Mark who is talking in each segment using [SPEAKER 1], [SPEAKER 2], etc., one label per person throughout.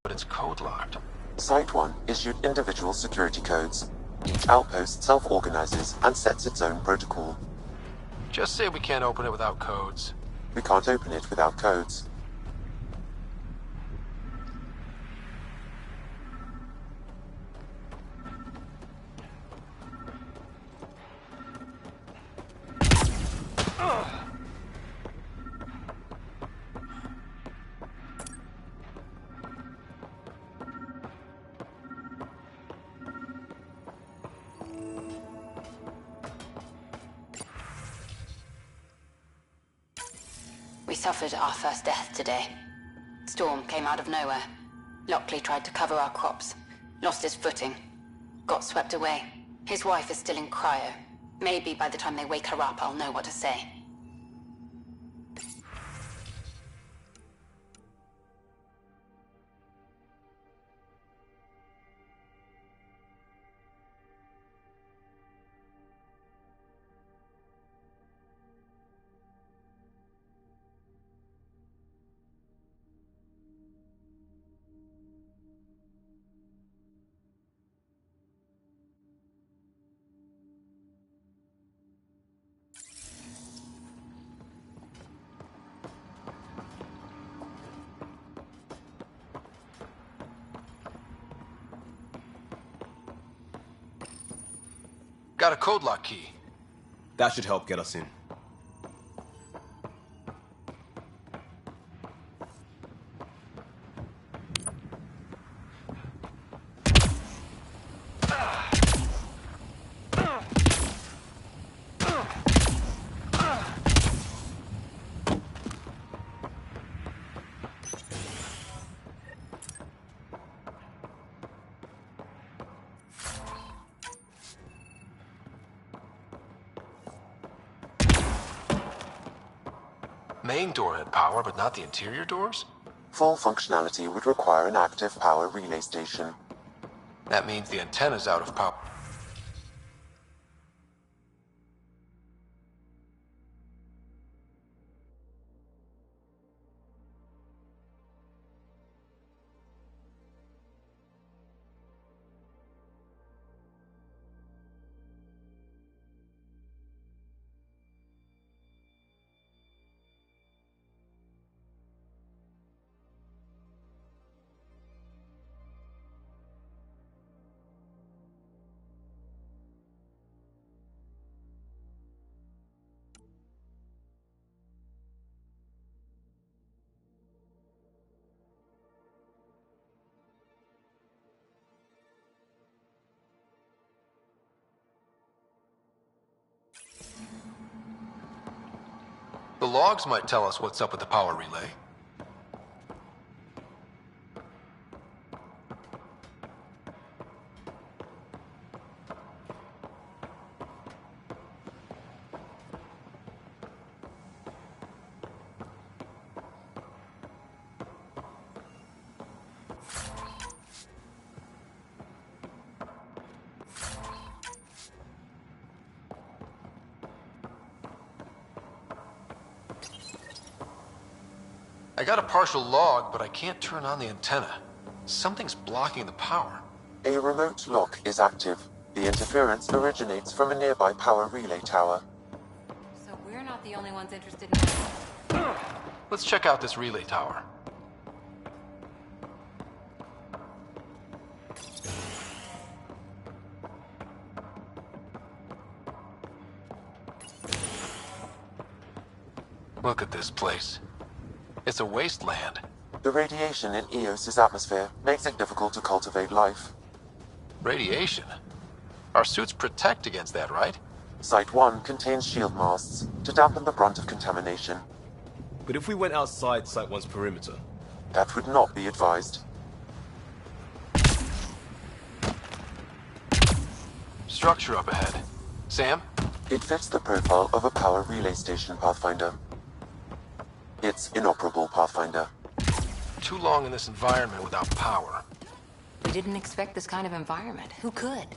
[SPEAKER 1] But it's code locked.
[SPEAKER 2] Site 1 issued individual security codes. Each outpost self-organizes and sets its own protocol.
[SPEAKER 1] Just say we can't open it without codes.
[SPEAKER 2] We can't open it without codes.
[SPEAKER 3] We suffered our first death today. Storm came out of nowhere. Lockley tried to cover our crops. Lost his footing. Got swept away. His wife is still in cryo. Maybe by the time they wake her up, I'll know what to say.
[SPEAKER 1] Got a code lock key.
[SPEAKER 4] That should help get us in.
[SPEAKER 1] Main door had power, but not the interior doors?
[SPEAKER 2] Full functionality would require an active power relay station.
[SPEAKER 1] That means the antenna's out of power. The logs might tell us what's up with the power relay. I got a partial log, but I can't turn on the antenna. Something's blocking the power.
[SPEAKER 2] A remote lock is active. The interference originates from a nearby power relay tower.
[SPEAKER 3] So we're not the only ones interested in...
[SPEAKER 1] Let's check out this relay tower. Look at this place. It's a wasteland.
[SPEAKER 2] The radiation in Eos's atmosphere makes it difficult to cultivate life.
[SPEAKER 1] Radiation? Our suits protect against that, right?
[SPEAKER 2] Site 1 contains shield masts to dampen the brunt of contamination.
[SPEAKER 4] But if we went outside Site 1's perimeter?
[SPEAKER 2] That would not be advised.
[SPEAKER 1] Structure up ahead. Sam?
[SPEAKER 2] It fits the profile of a power relay station, Pathfinder. It's inoperable, Pathfinder.
[SPEAKER 1] Too long in this environment without power.
[SPEAKER 3] We didn't expect this kind of environment. Who could?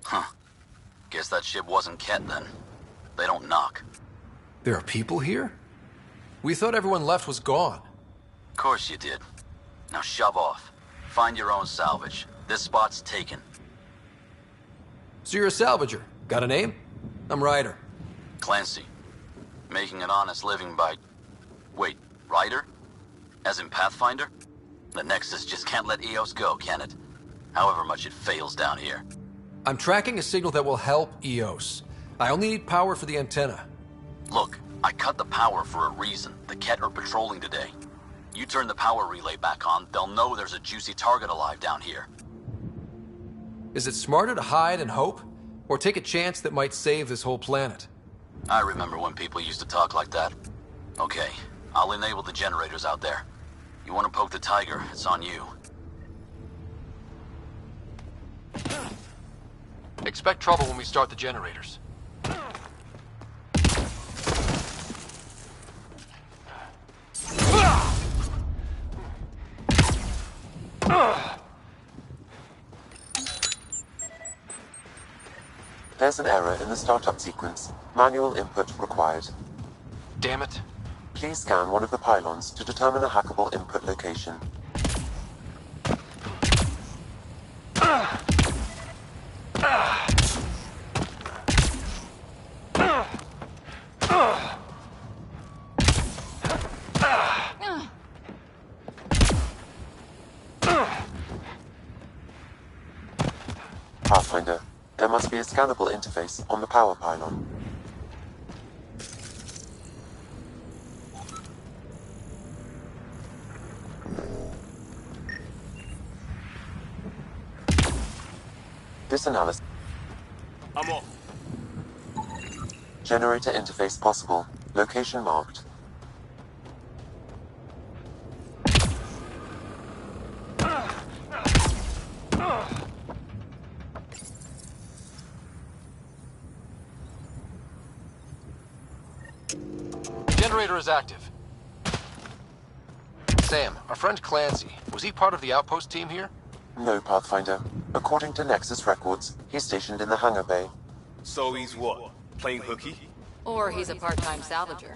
[SPEAKER 5] Huh. Guess that ship wasn't Ket then. They don't knock.
[SPEAKER 1] There are people here? We thought everyone left was gone.
[SPEAKER 5] Of course you did. Now shove off. Find your own salvage. This spot's taken.
[SPEAKER 1] So you're a salvager. Got a name? I'm Ryder.
[SPEAKER 5] Clancy. Making an honest living by... Wait, Ryder? As in Pathfinder? The Nexus just can't let Eos go, can it? However much it fails down here.
[SPEAKER 1] I'm tracking a signal that will help Eos. I only need power for the antenna.
[SPEAKER 5] Look, I cut the power for a reason. The Ket are patrolling today. You turn the power relay back on, they'll know there's a juicy target alive down here.
[SPEAKER 1] Is it smarter to hide and hope? Or take a chance that might save this whole planet?
[SPEAKER 5] I remember when people used to talk like that. Okay, I'll enable the generators out there. You want to poke the tiger, it's on you.
[SPEAKER 1] Expect trouble when we start the generators.
[SPEAKER 2] There's an error in the startup sequence. Manual input required.
[SPEAKER 1] Damn it.
[SPEAKER 2] Please scan one of the pylons to determine a hackable input location. Pathfinder, there must be a scannable interface on the power pylon. This analysis...
[SPEAKER 4] I'm off.
[SPEAKER 2] Generator interface possible. Location marked.
[SPEAKER 1] Generator is active. Sam, our friend Clancy, was he part of the outpost team here?
[SPEAKER 2] No, Pathfinder. According to Nexus records, he's stationed in the hangar bay.
[SPEAKER 4] So he's what? Playing hooky?
[SPEAKER 3] Or he's a part-time salvager.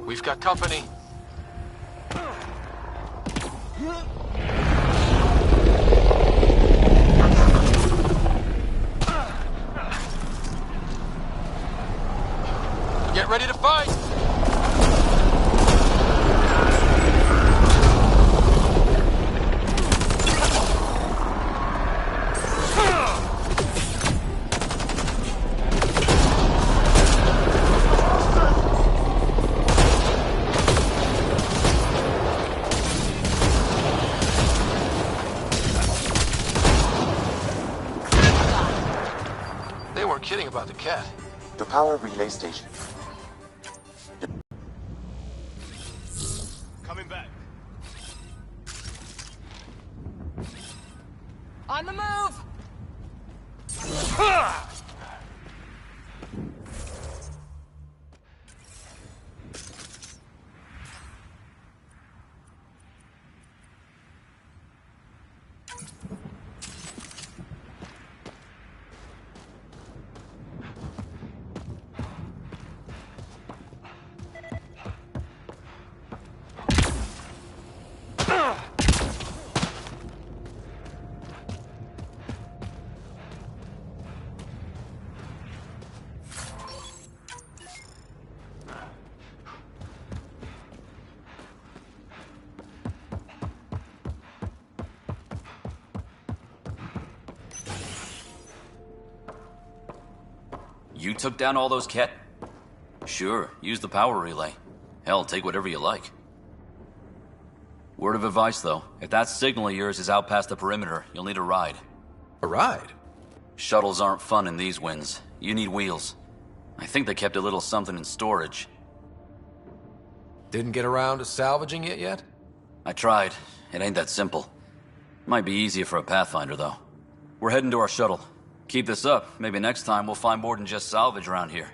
[SPEAKER 1] We've got company. Get ready to fight! They weren't kidding about the cat.
[SPEAKER 2] The power relay station.
[SPEAKER 4] Coming back.
[SPEAKER 3] On the move!
[SPEAKER 5] You took down all those Ket? Sure, use the power relay. Hell, take whatever you like. Word of advice, though. If that signal of yours is out past the perimeter, you'll need a ride.
[SPEAKER 1] A ride?
[SPEAKER 5] Shuttles aren't fun in these winds. You need wheels. I think they kept a little something in storage.
[SPEAKER 1] Didn't get around to salvaging it yet?
[SPEAKER 5] I tried. It ain't that simple. Might be easier for a Pathfinder, though. We're heading to our shuttle. Keep this up. Maybe next time we'll find more than just salvage around here.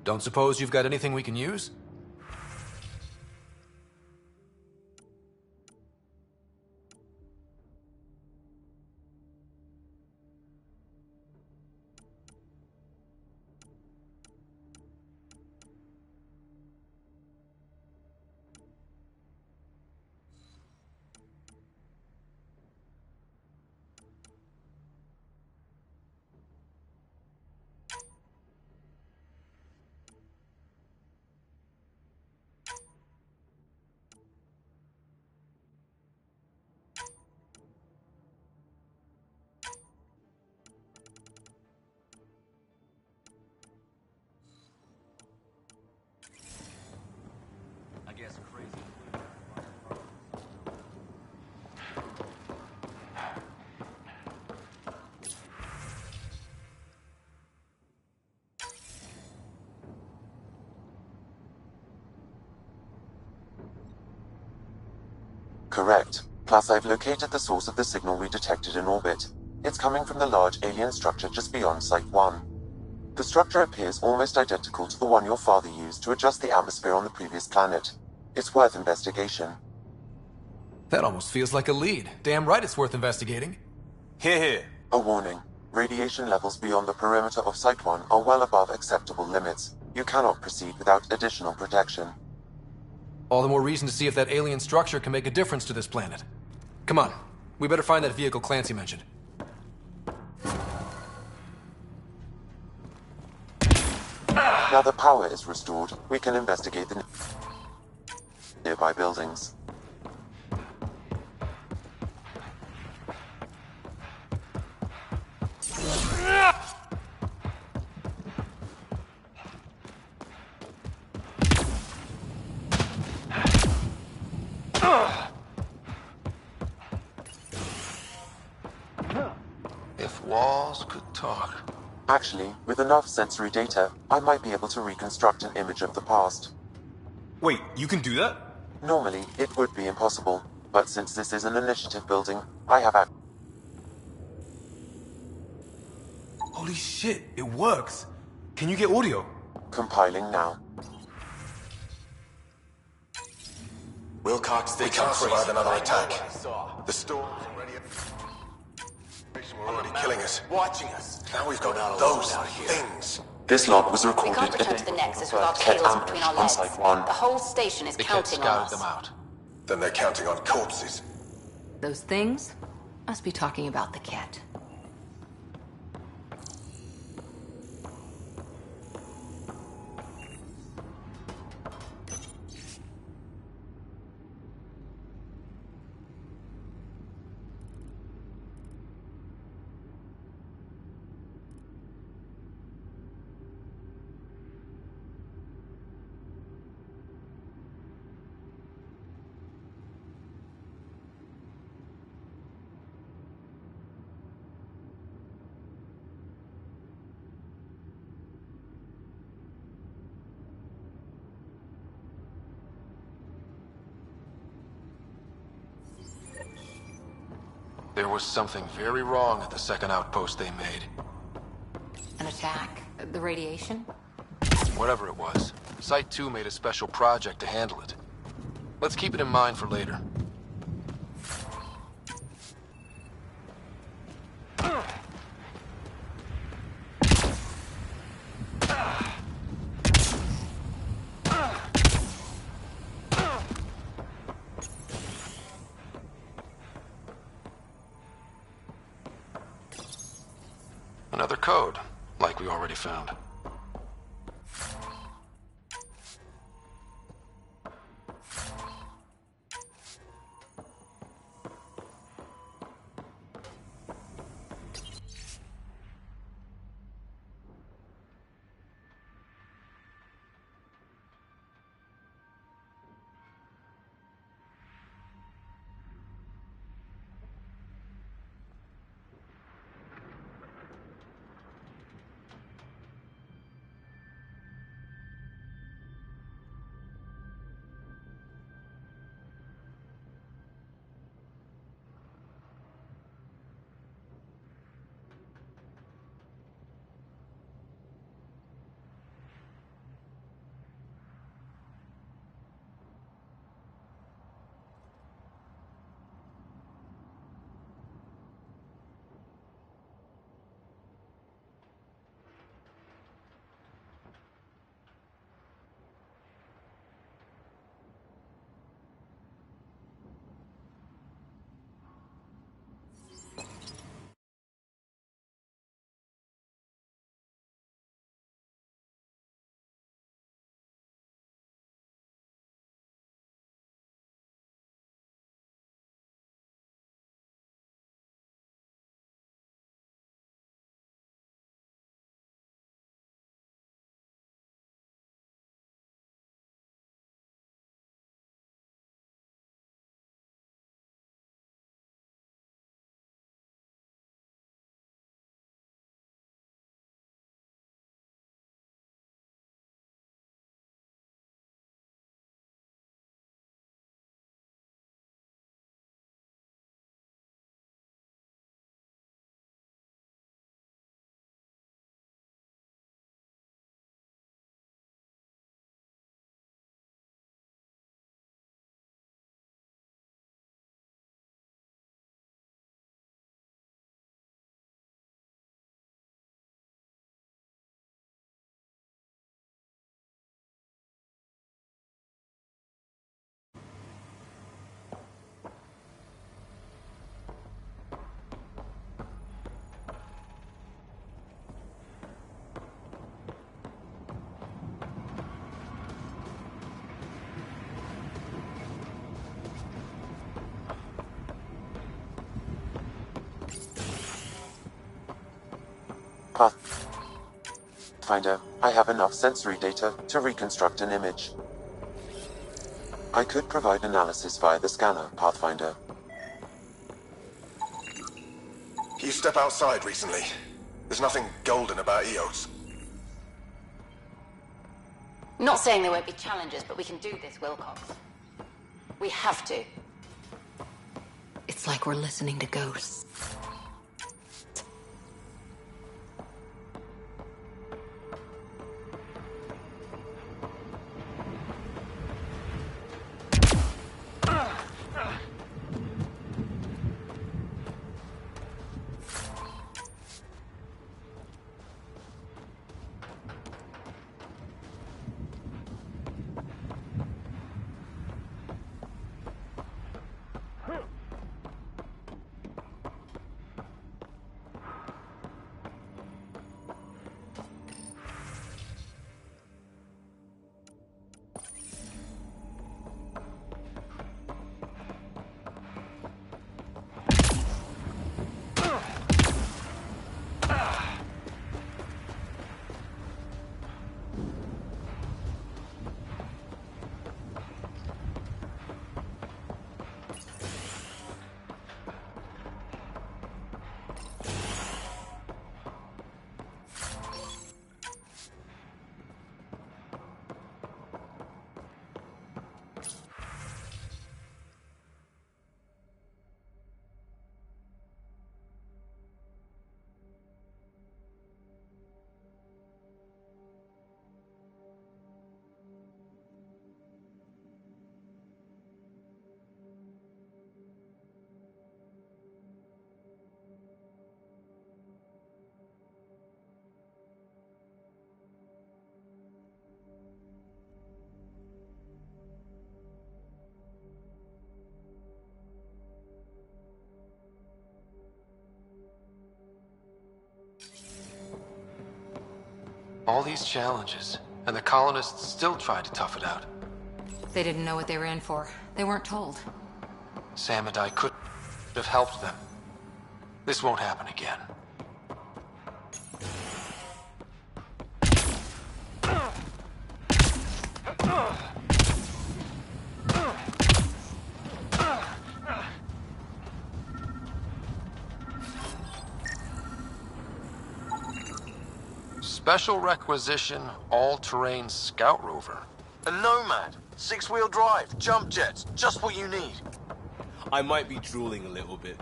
[SPEAKER 1] Don't suppose you've got anything we can use?
[SPEAKER 5] I guess crazy.
[SPEAKER 2] Correct. Plus, I've located the source of the signal we detected in orbit. It's coming from the large alien structure just beyond Site 1. The structure appears almost identical to the one your father used to adjust the atmosphere on the previous planet. It's worth investigation.
[SPEAKER 1] That almost feels like a lead. Damn right it's worth investigating.
[SPEAKER 4] Here, here.
[SPEAKER 2] A warning. Radiation levels beyond the perimeter of Site 1 are well above acceptable limits. You cannot proceed without additional protection.
[SPEAKER 1] All the more reason to see if that alien structure can make a difference to this planet. Come on. We better find that vehicle Clancy mentioned.
[SPEAKER 2] Now the power is restored, we can investigate the nearby buildings.
[SPEAKER 6] If walls could talk.
[SPEAKER 2] Actually, with enough sensory data, I might be able to reconstruct an image of the past.
[SPEAKER 4] Wait, you can do that?
[SPEAKER 2] Normally, it would be impossible, but since this is an initiative building, I have
[SPEAKER 4] Holy shit, it works. Can you get audio?
[SPEAKER 2] compiling now.
[SPEAKER 6] Wilcox, they can't survive another attack. The storm's already killing us.
[SPEAKER 4] Watching us.
[SPEAKER 6] Now we've got those things.
[SPEAKER 2] This log was
[SPEAKER 3] We
[SPEAKER 2] recorded
[SPEAKER 3] can't
[SPEAKER 2] at
[SPEAKER 3] return to the Nexus with our
[SPEAKER 2] Ket
[SPEAKER 3] tails between our
[SPEAKER 2] on
[SPEAKER 3] legs.
[SPEAKER 2] Site 1.
[SPEAKER 3] The whole station is
[SPEAKER 1] The Ket
[SPEAKER 3] counting on
[SPEAKER 1] scouted
[SPEAKER 3] us.
[SPEAKER 1] them out.
[SPEAKER 6] Then they're counting on corpses.
[SPEAKER 7] Those things must be talking about the cat.
[SPEAKER 1] There was something very wrong at the second outpost they made.
[SPEAKER 7] An attack? The radiation?
[SPEAKER 1] Whatever it was, Site 2 made a special project to handle it. Let's keep it in mind for later. Another code, like we already found.
[SPEAKER 2] Pathfinder, I have enough sensory data to reconstruct an image. I could provide analysis via the scanner, Pathfinder.
[SPEAKER 6] You step outside recently. There's nothing golden about Eos.
[SPEAKER 3] Not saying there won't be challenges, but we can do this, Wilcox. We have to.
[SPEAKER 7] It's like we're listening to ghosts.
[SPEAKER 1] All these challenges, and the colonists still tried to tough it out.
[SPEAKER 7] They didn't know what they were in for. They weren't told.
[SPEAKER 1] Sam and I could have helped them. This won't happen again. Special requisition, all-terrain scout rover.
[SPEAKER 4] A Nomad, 6-wheel drive, jump jets, just what you need. I might be drooling a little bit.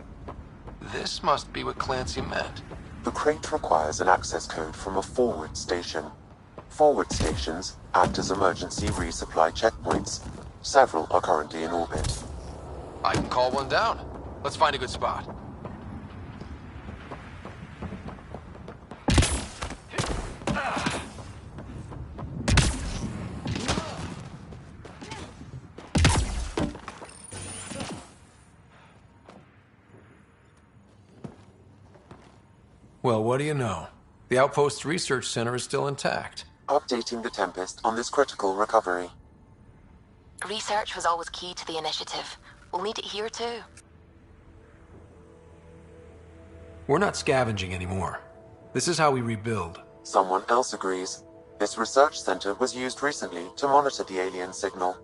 [SPEAKER 1] This must be what Clancy meant.
[SPEAKER 2] The crate requires an access code from a forward station. Forward stations act as emergency resupply checkpoints. Several are currently in orbit.
[SPEAKER 1] I can call one down. Let's find a good spot. Well, what do you know? The Outpost's research center is still intact.
[SPEAKER 2] Updating the Tempest on this critical recovery.
[SPEAKER 8] Research was always key to the initiative. We'll need it here too.
[SPEAKER 1] We're not scavenging anymore. This is how we rebuild.
[SPEAKER 2] Someone else agrees. This research center was used recently to monitor the alien signal.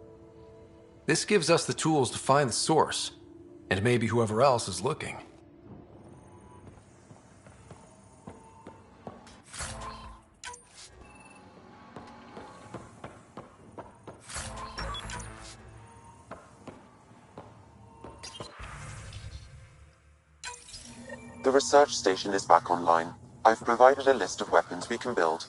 [SPEAKER 1] This gives us the tools to find the source, and maybe whoever else is looking.
[SPEAKER 2] The research station is back online. I've provided a list of weapons we can build.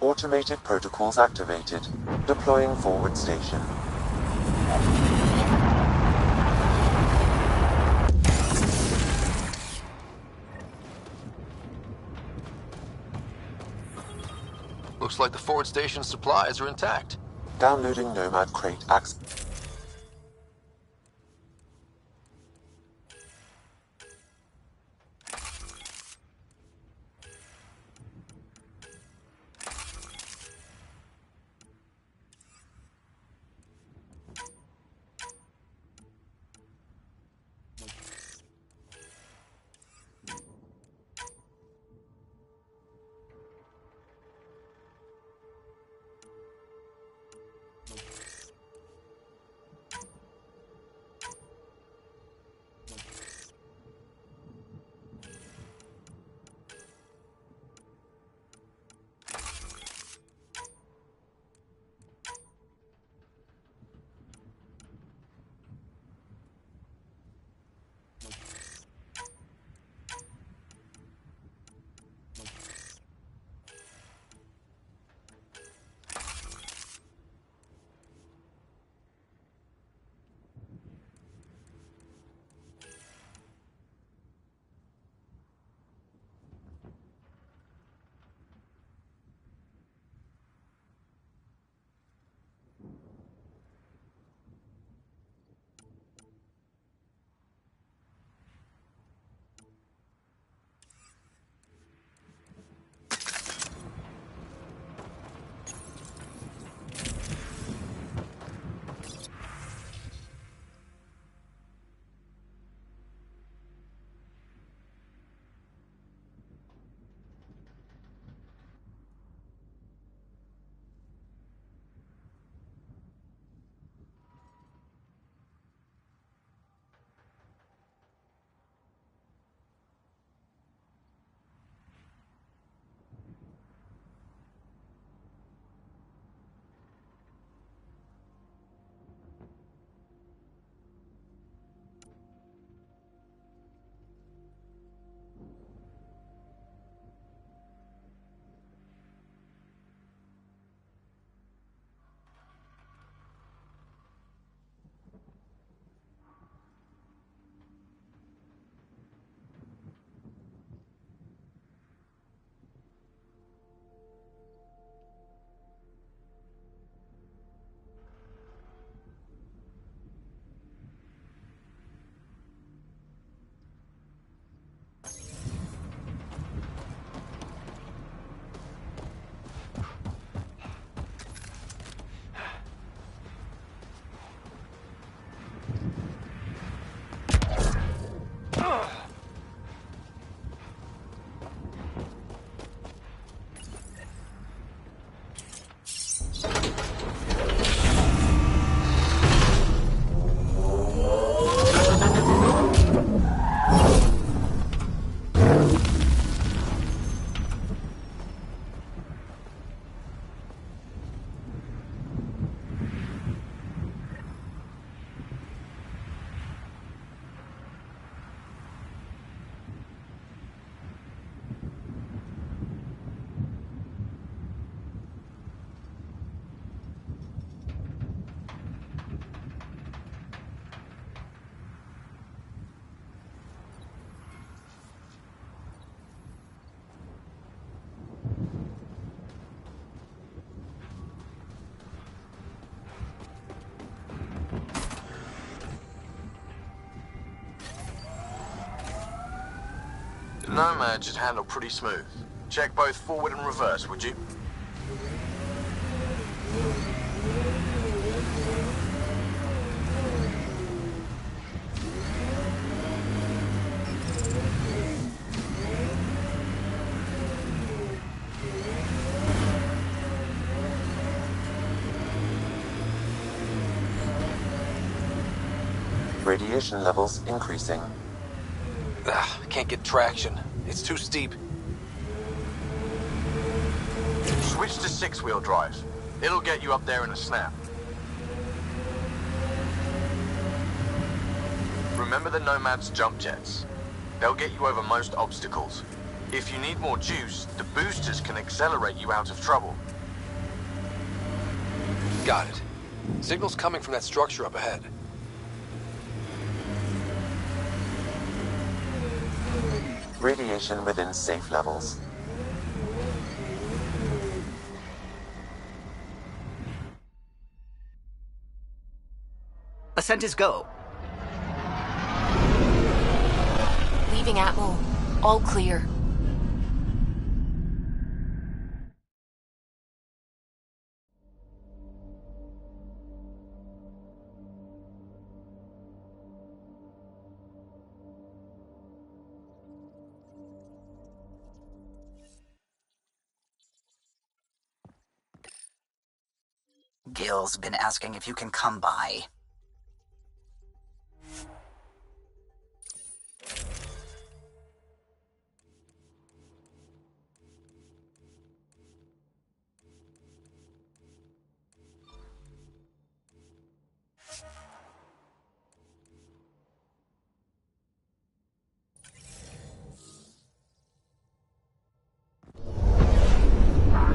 [SPEAKER 2] Automated protocols activated. Deploying forward station.
[SPEAKER 1] Looks like the forward station supplies are intact.
[SPEAKER 2] Downloading Nomad Crate access.
[SPEAKER 4] The Nomad should handle pretty smooth. Check both forward and reverse, would you?
[SPEAKER 2] Radiation levels increasing.
[SPEAKER 1] I can't get traction. It's too steep.
[SPEAKER 4] Switch to six-wheel drive. It'll get you up there in a snap. Remember the Nomad's jump jets. They'll get you over most obstacles. If you need more juice, the boosters can accelerate you out of trouble.
[SPEAKER 1] Got it. Signal's coming from that structure up ahead.
[SPEAKER 2] Radiation within safe levels.
[SPEAKER 9] Ascent is go.
[SPEAKER 8] Leaving Atmo. All clear.
[SPEAKER 9] Gil's been asking if you can come by.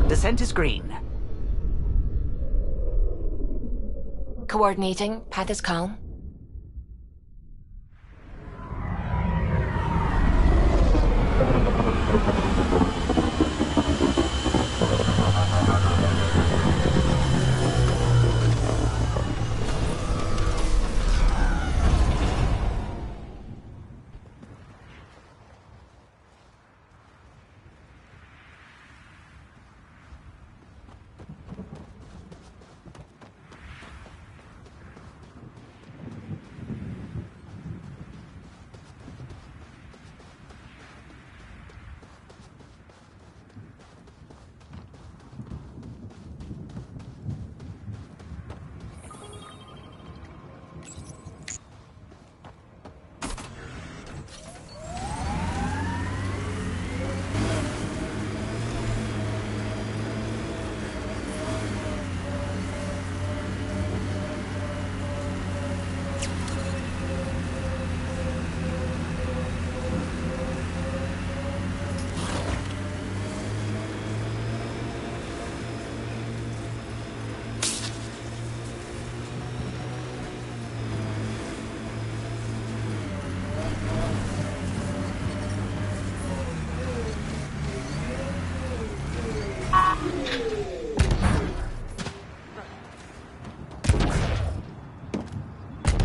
[SPEAKER 9] Descent is green.
[SPEAKER 8] Coordinating. Path is calm.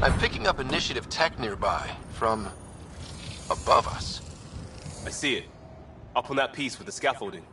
[SPEAKER 1] I'm picking up initiative tech nearby, from above us.
[SPEAKER 10] I see it. Up on that piece with the scaffolding.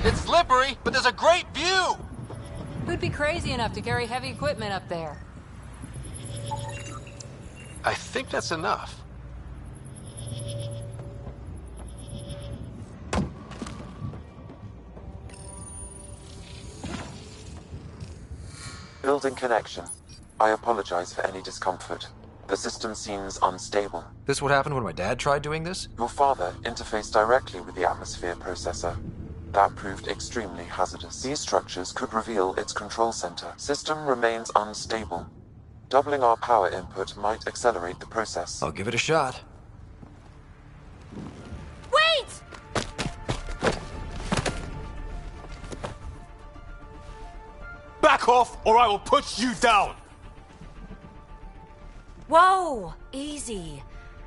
[SPEAKER 1] It's slippery, but there's a great view!
[SPEAKER 11] Who'd be crazy enough to carry heavy equipment up there?
[SPEAKER 1] I think that's enough.
[SPEAKER 2] Building connection. I apologize for any discomfort. The system seems unstable.
[SPEAKER 1] This what happened when my dad tried doing this?
[SPEAKER 2] Your father interfaced directly with the atmosphere processor. That proved extremely hazardous. These structures could reveal its control center. System remains unstable. Doubling our power input might accelerate the process.
[SPEAKER 1] I'll give it a shot.
[SPEAKER 11] Wait!
[SPEAKER 10] back off, or I will put you down!
[SPEAKER 12] Whoa! Easy.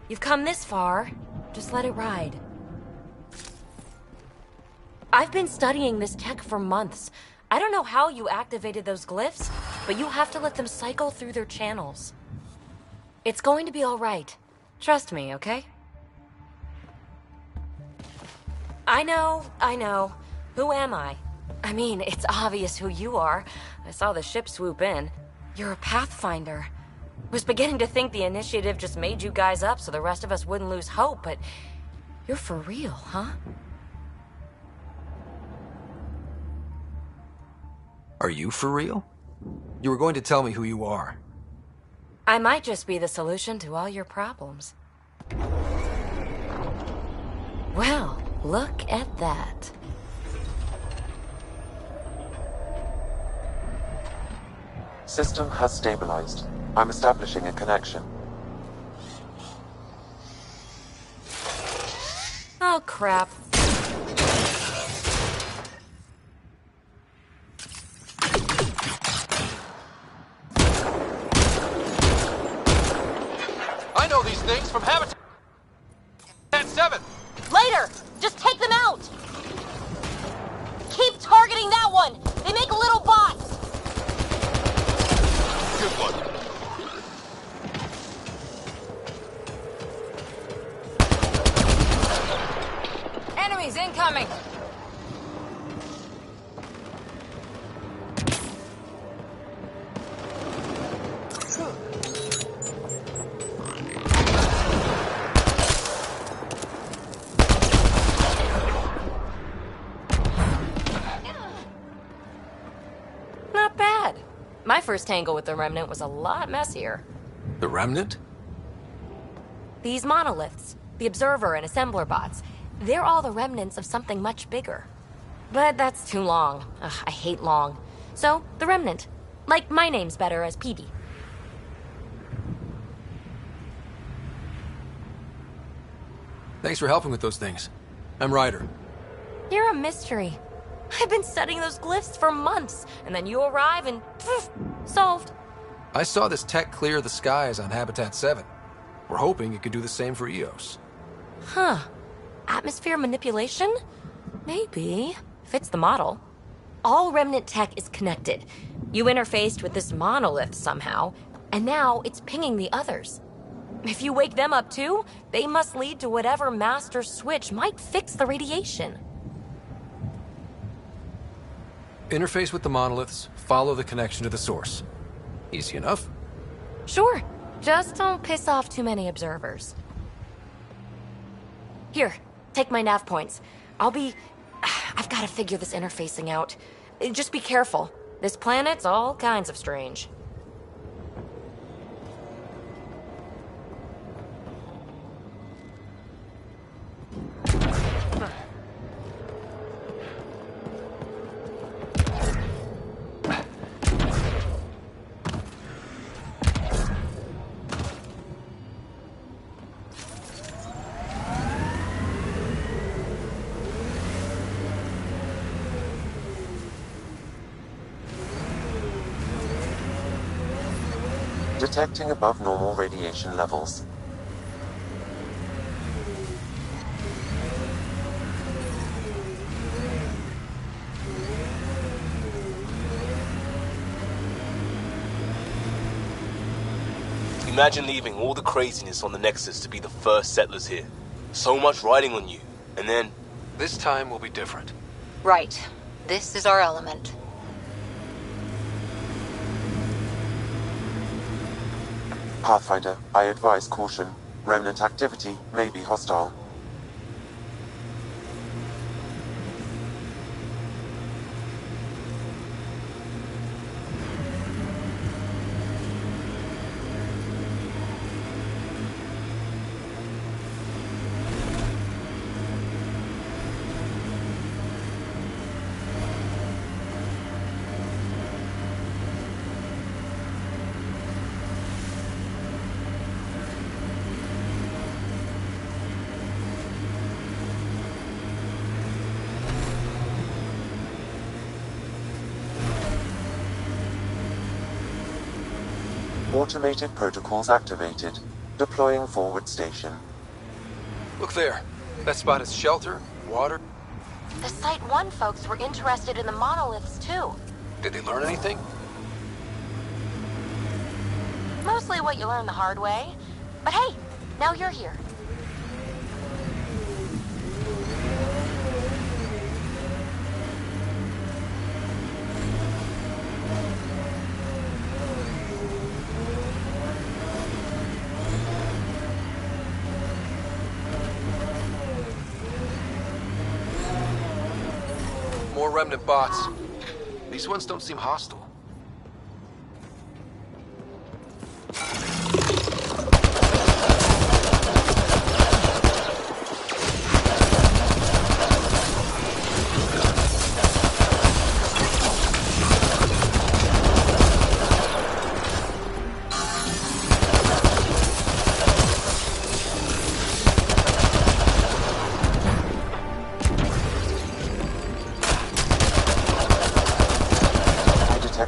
[SPEAKER 12] You've come this far. Just let it ride. I've been studying this tech for months. I don't know how you activated those glyphs, but you have to let them cycle through their channels. It's going to be all right. Trust me, okay? I know. Who am I? I mean, it's obvious who you are. I saw the ship swoop in. You're a Pathfinder. Was beginning to think the initiative just made you guys up so the rest of us wouldn't lose hope, but you're for real, huh?
[SPEAKER 1] Are you for real? You were going to tell me who you are.
[SPEAKER 12] I might just be the solution to all your problems. Well, look at that.
[SPEAKER 2] System has stabilized. I'm establishing a connection.
[SPEAKER 12] Oh, crap.
[SPEAKER 1] I know these things from Habitat 7!
[SPEAKER 8] Later! Just take them out! Keep targeting that one! They make little bots!
[SPEAKER 10] Good one.
[SPEAKER 11] Enemies incoming!
[SPEAKER 12] Not bad. My first tangle with the Remnant was a lot messier.
[SPEAKER 1] The Remnant?
[SPEAKER 12] These monoliths, the Observer and Assembler bots, they're all the remnants of something much bigger. But that's too long. Ugh, I hate long. So, the Remnant. Like, my name's better as PB.
[SPEAKER 1] Thanks for helping with those things. I'm Ryder.
[SPEAKER 12] You're a mystery. I've been studying those glyphs for months, and then you arrive and poof, solved.
[SPEAKER 1] I saw this tech clear the skies on Habitat 7. We're hoping it could do the same for EOS.
[SPEAKER 12] Huh. Atmosphere manipulation? Maybe. Fits the model. All Remnant tech is connected. You interfaced with this monolith somehow, and now it's pinging the others. If you wake them up too, they must lead to whatever master switch might fix the radiation.
[SPEAKER 1] Interface with the monoliths, follow the connection to the source. Easy enough.
[SPEAKER 12] Sure. Just don't piss off too many observers. Here, take my nav points. I've got to figure this interfacing out. Just be careful. This planet's all kinds of strange.
[SPEAKER 2] Detecting above normal radiation levels.
[SPEAKER 10] Imagine leaving all the craziness on the Nexus to be the first settlers here. So much riding on you, and then...
[SPEAKER 1] This time will be different.
[SPEAKER 3] Right. This is our element.
[SPEAKER 2] Pathfinder, I advise caution. Remnant activity may be hostile. Automated protocols activated. Deploying forward station.
[SPEAKER 1] Look there. That spot is shelter, water.
[SPEAKER 8] The Site 1 folks were interested in the monoliths too.
[SPEAKER 1] Did they learn anything?
[SPEAKER 8] Mostly what you learn the hard way. But hey, now you're here.
[SPEAKER 1] More remnant bots. These ones don't seem hostile.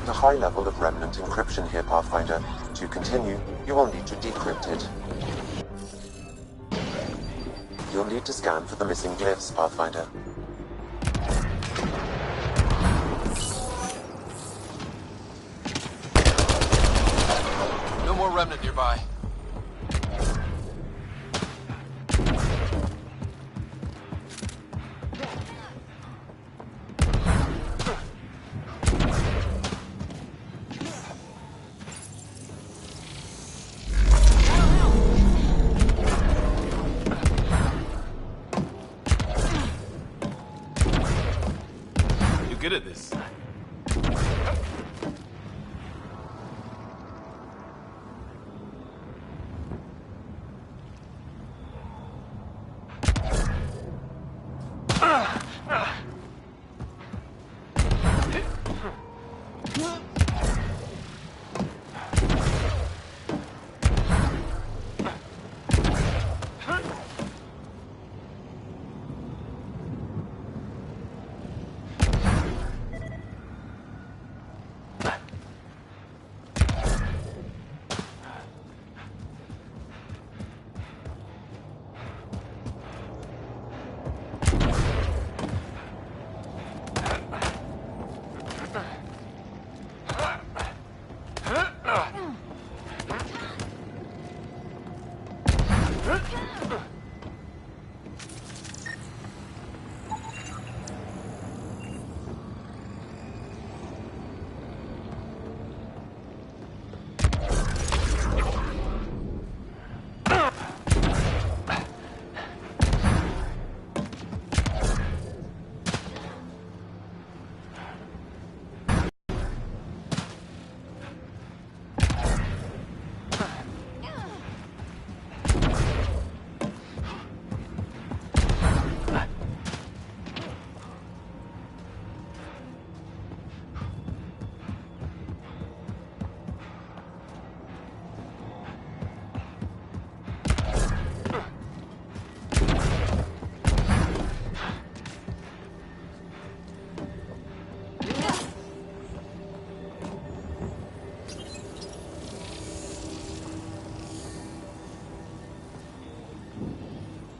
[SPEAKER 2] High level of remnant encryption here, Pathfinder. To continue, you will need to decrypt it. You'll need to scan for the missing glyphs, Pathfinder.
[SPEAKER 1] No more remnant nearby.
[SPEAKER 10] Good at this.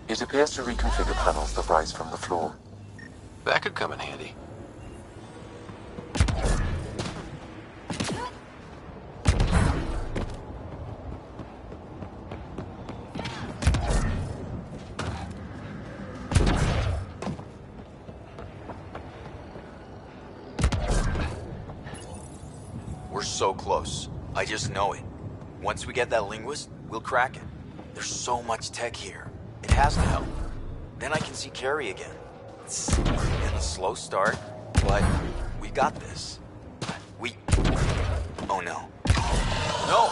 [SPEAKER 2] It appears to reconfigure panels that rise from the floor.
[SPEAKER 1] That could come in handy.
[SPEAKER 13] We're so close. I just know it. Once we get that linguist, we'll crack it. There's so much tech here. It has to help. Then I can see Carrie again. It's been a slow start, but we got this. Oh no. No!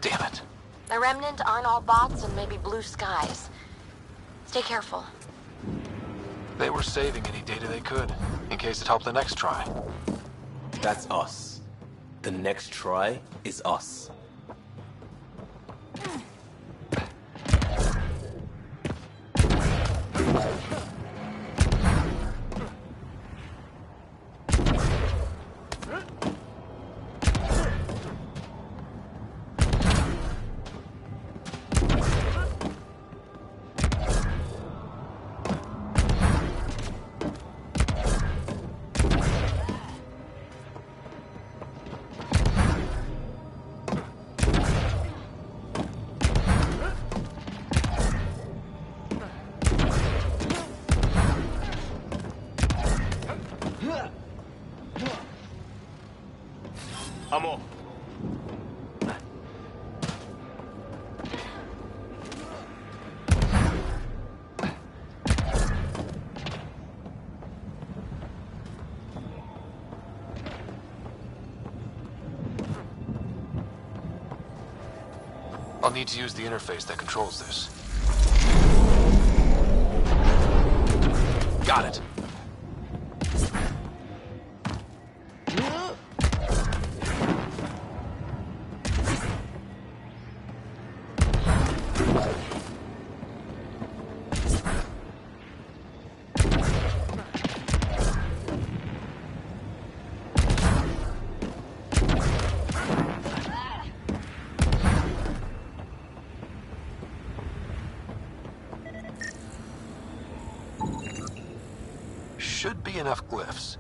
[SPEAKER 1] Damn it.
[SPEAKER 8] The Remnant aren't all bots and maybe blue skies. Stay careful.
[SPEAKER 1] They were saving any data they could, in case it helped the next try.
[SPEAKER 10] That's us. The next try is us.
[SPEAKER 1] I'll need to use the interface that controls this. Got it. Should be enough glyphs.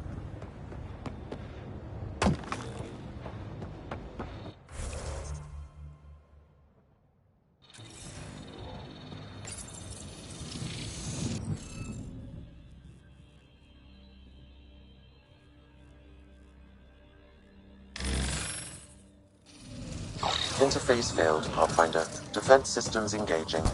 [SPEAKER 2] Interface failed, Pathfinder. Defense systems engaging.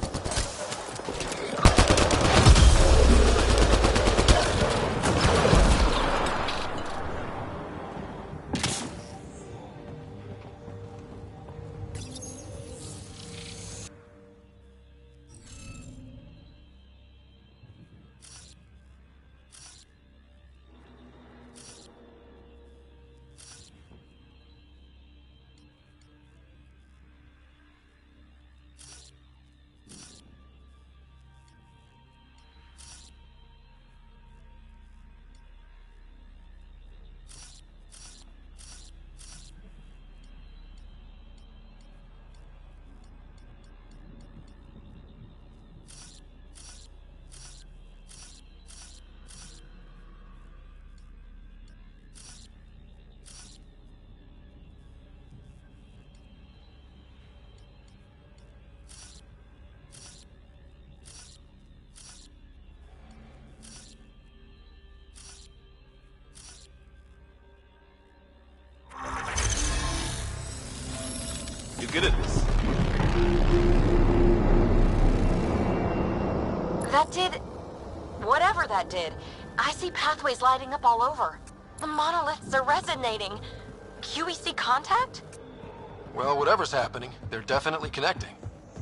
[SPEAKER 10] You're good at this.
[SPEAKER 8] That did... whatever that did. I see pathways lighting up all over. The monoliths are resonating. QEC contact?
[SPEAKER 1] Well, whatever's happening, they're definitely connecting.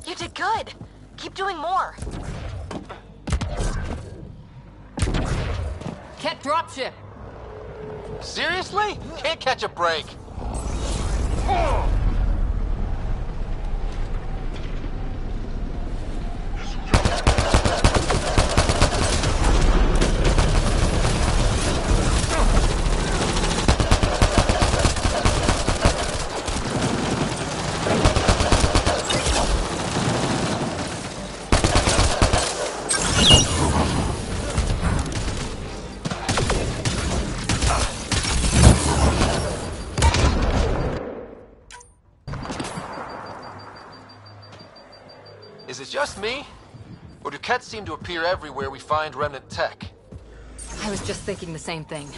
[SPEAKER 8] You did good. Keep doing more.
[SPEAKER 11] Ket dropship.
[SPEAKER 1] Seriously? Can't catch a break. Is it just me? Or do Kets seem to appear everywhere we find remnant tech?
[SPEAKER 11] I was just thinking the same thing.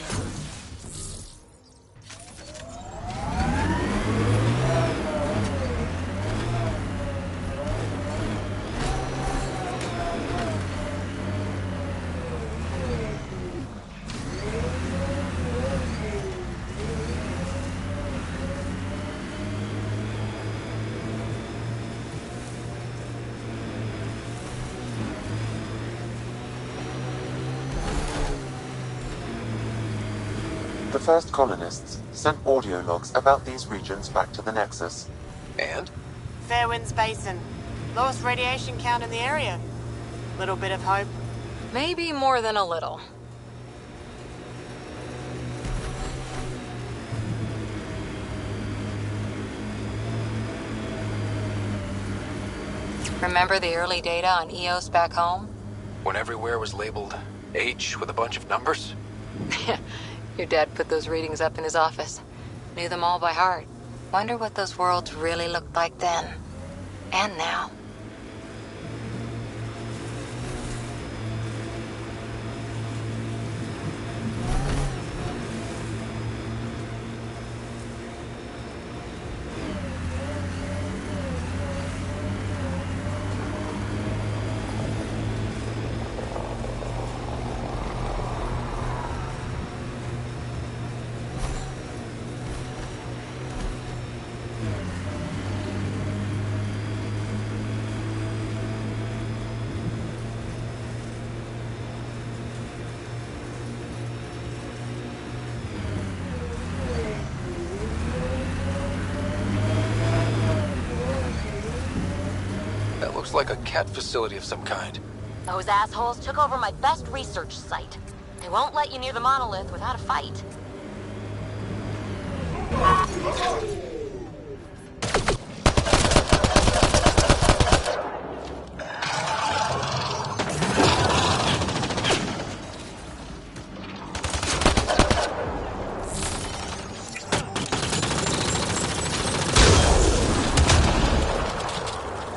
[SPEAKER 2] The first colonists sent audio logs about these regions back to the Nexus.
[SPEAKER 1] And?
[SPEAKER 14] Fairwinds Basin. Lowest radiation count in the area. Little bit of hope.
[SPEAKER 11] Maybe more than a little. Remember the early data on EOS back home?
[SPEAKER 1] When everywhere was labeled H with a bunch of numbers?
[SPEAKER 11] Your dad put those readings up in his office. Knew them all by heart. Wonder what those worlds really looked like then. And now.
[SPEAKER 1] Looks like a cat facility of some kind.
[SPEAKER 8] Those assholes took over my best research site. They won't let you near the monolith without a fight.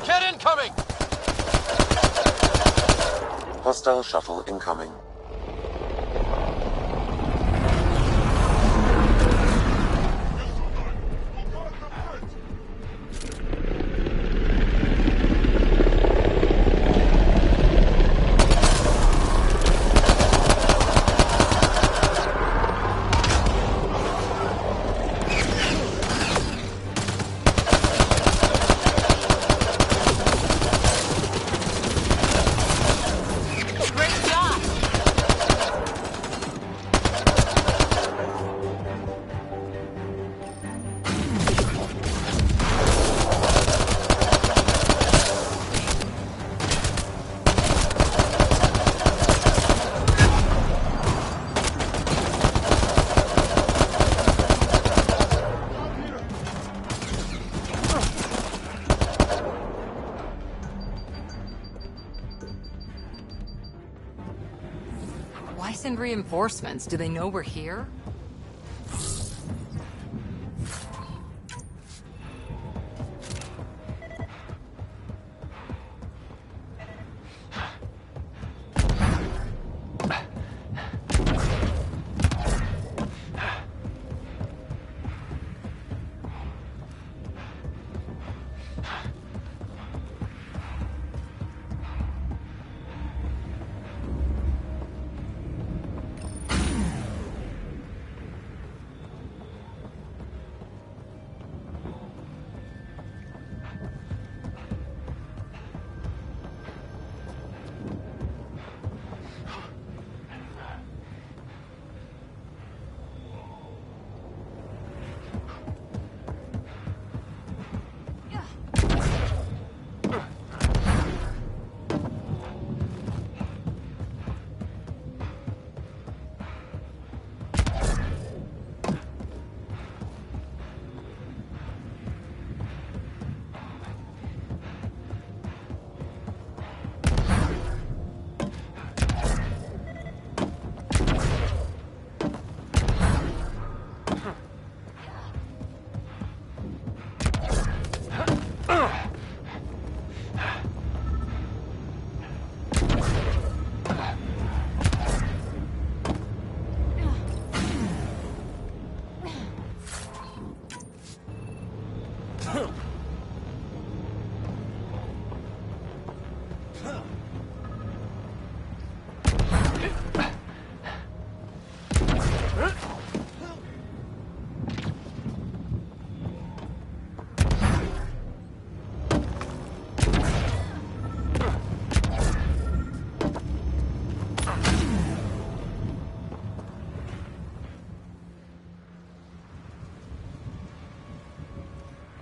[SPEAKER 1] Cat incoming!
[SPEAKER 2] Hostile shuttle incoming.
[SPEAKER 11] Why send reinforcements? Do they know we're here?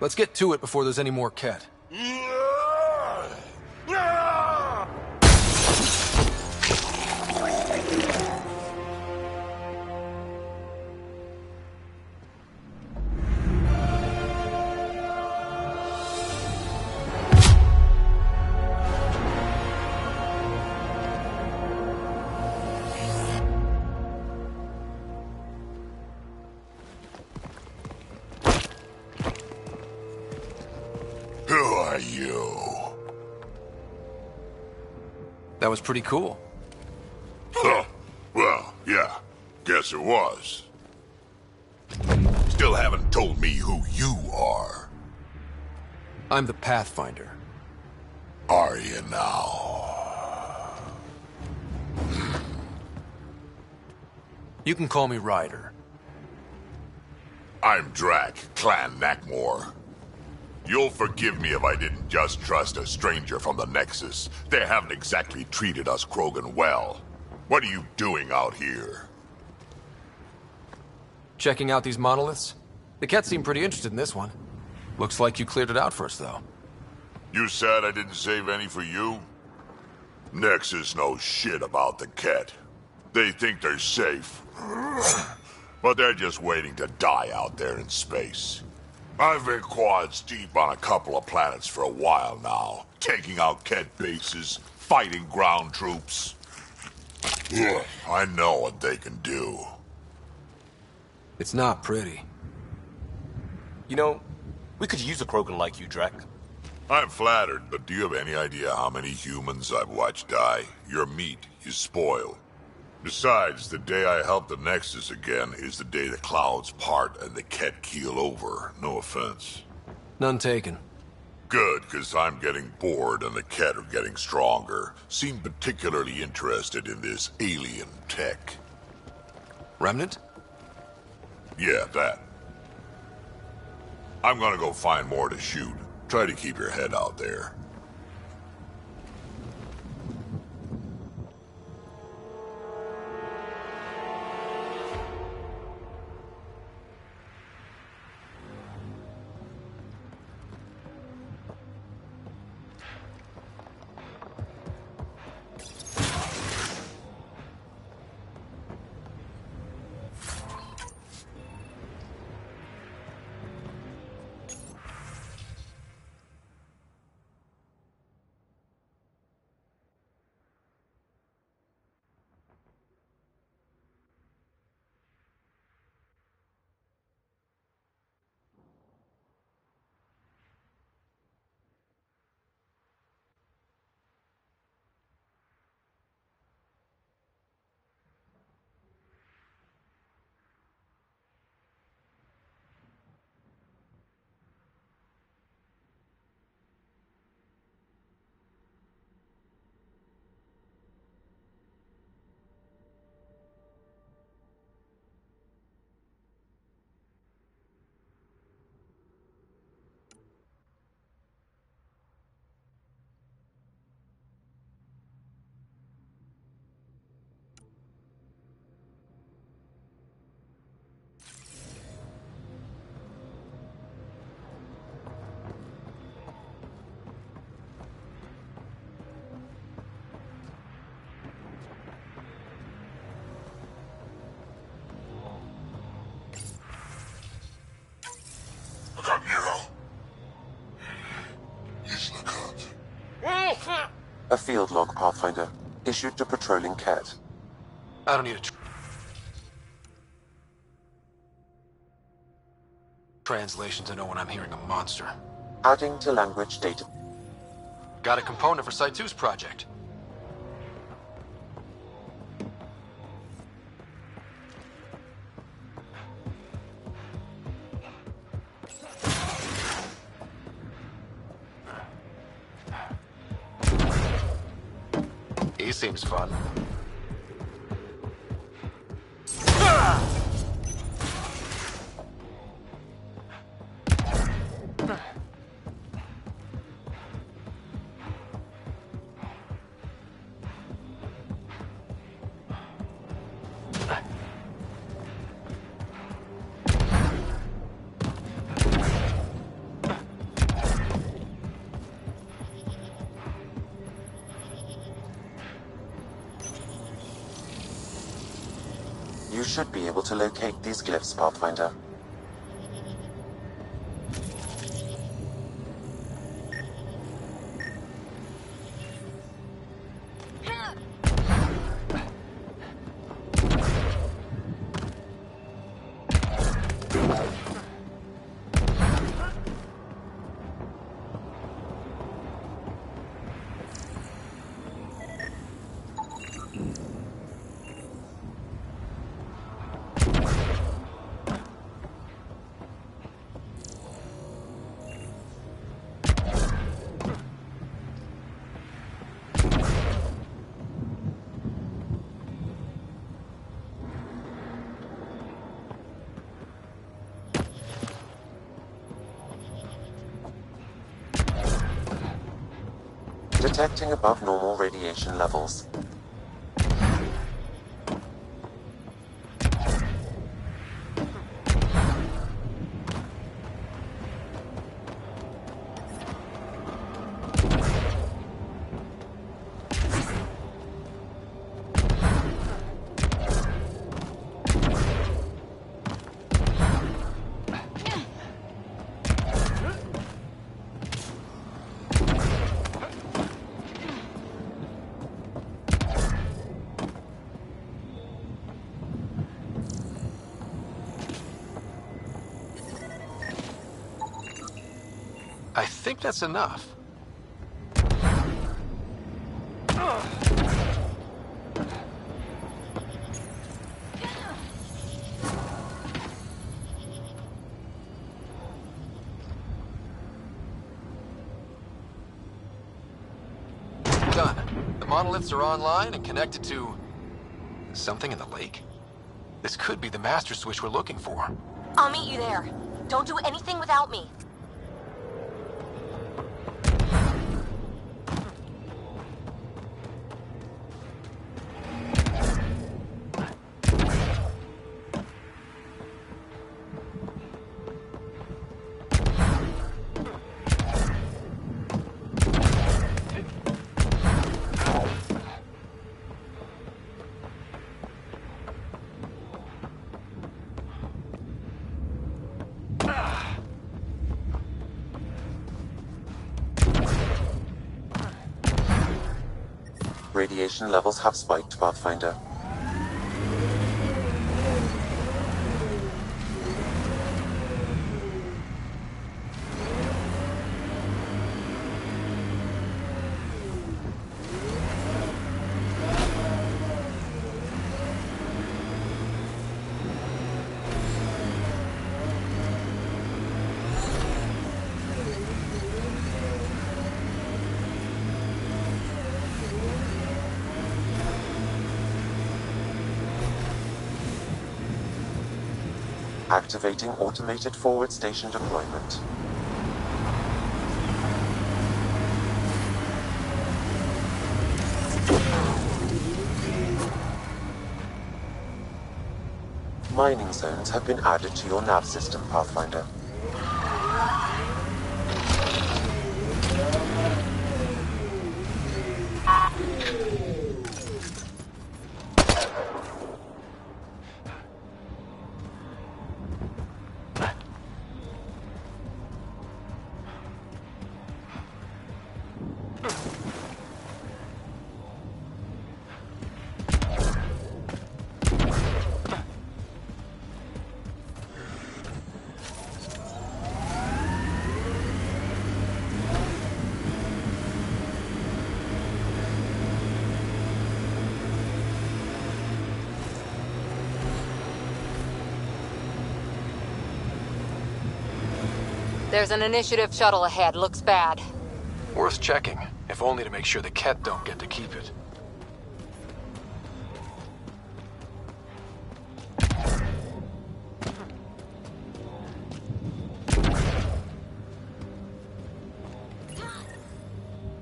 [SPEAKER 1] Let's get to it before there's any more Cat.
[SPEAKER 15] Who are you?
[SPEAKER 1] That was pretty cool.
[SPEAKER 15] Huh. Well, yeah. Guess it was. Still haven't told me who you are.
[SPEAKER 1] I'm the Pathfinder.
[SPEAKER 15] Are you now?
[SPEAKER 1] You can call me Ryder.
[SPEAKER 15] I'm Drac, Clan Nakmor. You'll forgive me if I didn't just trust a stranger from the Nexus. They haven't exactly treated us Krogan well. What are you doing out here?
[SPEAKER 1] Checking out these monoliths? The Cat seemed pretty interested in this one. Looks like you cleared it out for us, though.
[SPEAKER 15] You said I didn't save any for you? Nexus knows shit about the Ket. They think they're safe. But they're just waiting to die out there in space. I've been quads deep on a couple of planets for a while now, taking out Ket bases, fighting ground troops. I know what they can do.
[SPEAKER 1] It's not pretty.
[SPEAKER 10] You know, we could use a Krogan like you, Drek.
[SPEAKER 15] I'm flattered, but do you have any idea how many humans I've watched die? Your meat is spoiled. Besides, the day I help the Nexus again is the day the clouds part and the Ket keel over. No offense.
[SPEAKER 1] None taken.
[SPEAKER 15] Good, because I'm getting bored and the Ket are getting stronger. Seem particularly interested in this alien tech.
[SPEAKER 1] Remnant?
[SPEAKER 15] Yeah, that. I'm gonna go find more to shoot. Try to keep your head out there. A field log, Pathfinder. Issued to patrolling Ket.
[SPEAKER 1] I don't need a translation to know when I'm hearing a monster.
[SPEAKER 2] Adding to language data.
[SPEAKER 1] Got a component for Site 2's project. He seems fun.
[SPEAKER 2] You should be able to locate these glyphs, Pathfinder. Detecting above normal radiation levels.
[SPEAKER 1] I think that's enough. Done. The monoliths are online and connected to... something in the lake? This could be the master switch we're looking for.
[SPEAKER 8] I'll meet you there. Don't do anything without me.
[SPEAKER 2] Radiation levels have spiked, Pathfinder. Activating automated forward station deployment. Mining zones have been added to your nav system, Pathfinder.
[SPEAKER 11] There's an initiative shuttle ahead. Looks bad.
[SPEAKER 1] Worth checking, if only to make sure the Ket don't get to keep it.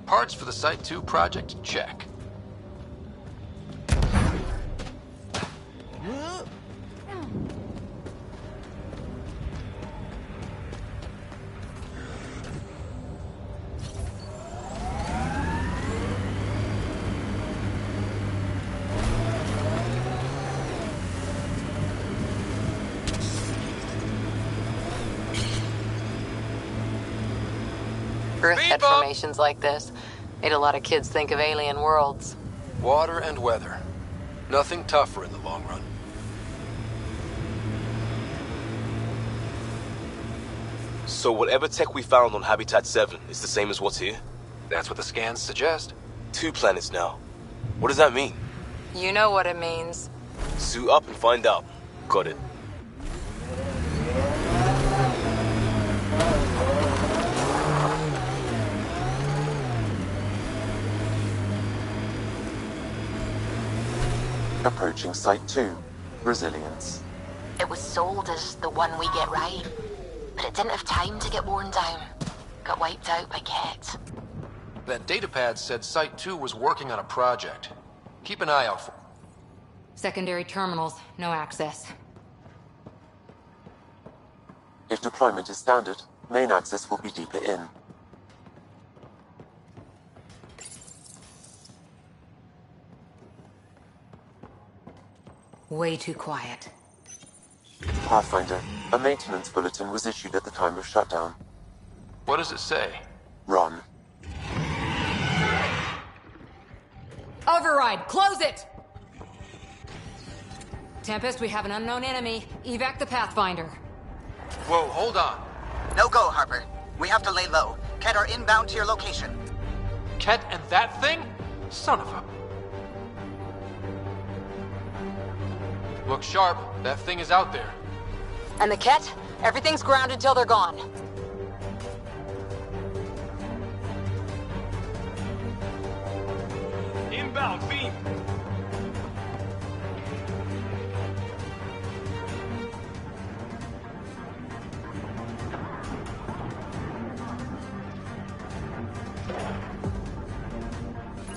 [SPEAKER 1] Parts for the Site 2 project? Check.
[SPEAKER 11] Earth had formations like this. Made a lot of kids think of alien worlds.
[SPEAKER 1] Water and weather. Nothing tougher in the long run.
[SPEAKER 10] So whatever tech we found on Habitat 7 is the same as what's here?
[SPEAKER 1] That's what the scans suggest.
[SPEAKER 10] 2 planets now. What does that mean?
[SPEAKER 11] You know what it means.
[SPEAKER 10] Suit up and find out. Got it.
[SPEAKER 2] Approaching Site 2. Resilience.
[SPEAKER 8] It was sold as the one we get right, but it didn't have time to get worn down. Got wiped out by Ket.
[SPEAKER 1] That datapad said Site 2 was working on a project. Keep an eye out for...
[SPEAKER 11] Secondary terminals, no access.
[SPEAKER 2] If deployment is standard, main access will be deeper in.
[SPEAKER 11] Way too quiet.
[SPEAKER 2] Pathfinder, a maintenance bulletin was issued at the time of shutdown.
[SPEAKER 1] What does it say?
[SPEAKER 2] Run.
[SPEAKER 11] Override, close it! Tempest, we have an unknown enemy. Evac the Pathfinder.
[SPEAKER 1] Whoa, hold on.
[SPEAKER 9] No go, Harper. We have to lay low. Ket are inbound to your location.
[SPEAKER 1] Ket and that thing? Son of a... Look sharp. That thing is out there.
[SPEAKER 11] And the Ket? Everything's grounded till they're gone.
[SPEAKER 10] Inbound, beam!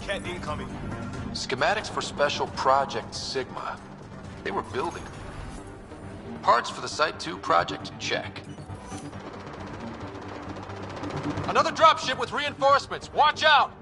[SPEAKER 10] Ket incoming.
[SPEAKER 1] Schematics for Special Project Sigma. They were building. Parts for the Site 2 project? Check. Another dropship with reinforcements. Watch out!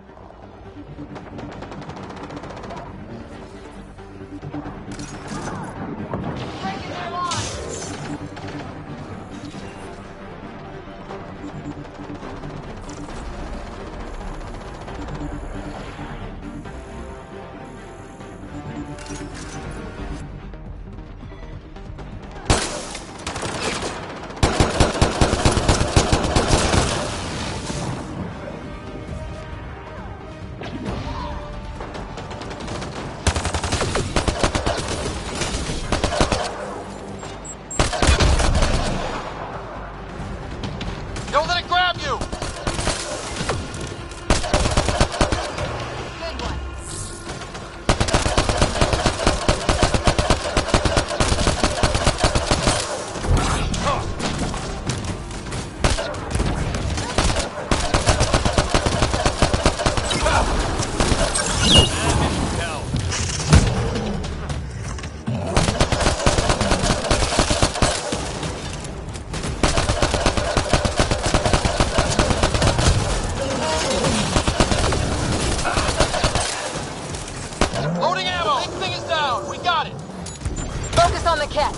[SPEAKER 1] Don't let it grab you!
[SPEAKER 11] Good one.
[SPEAKER 1] Loading ammo! Big thing is down! We got it!
[SPEAKER 11] Focus on the Ket.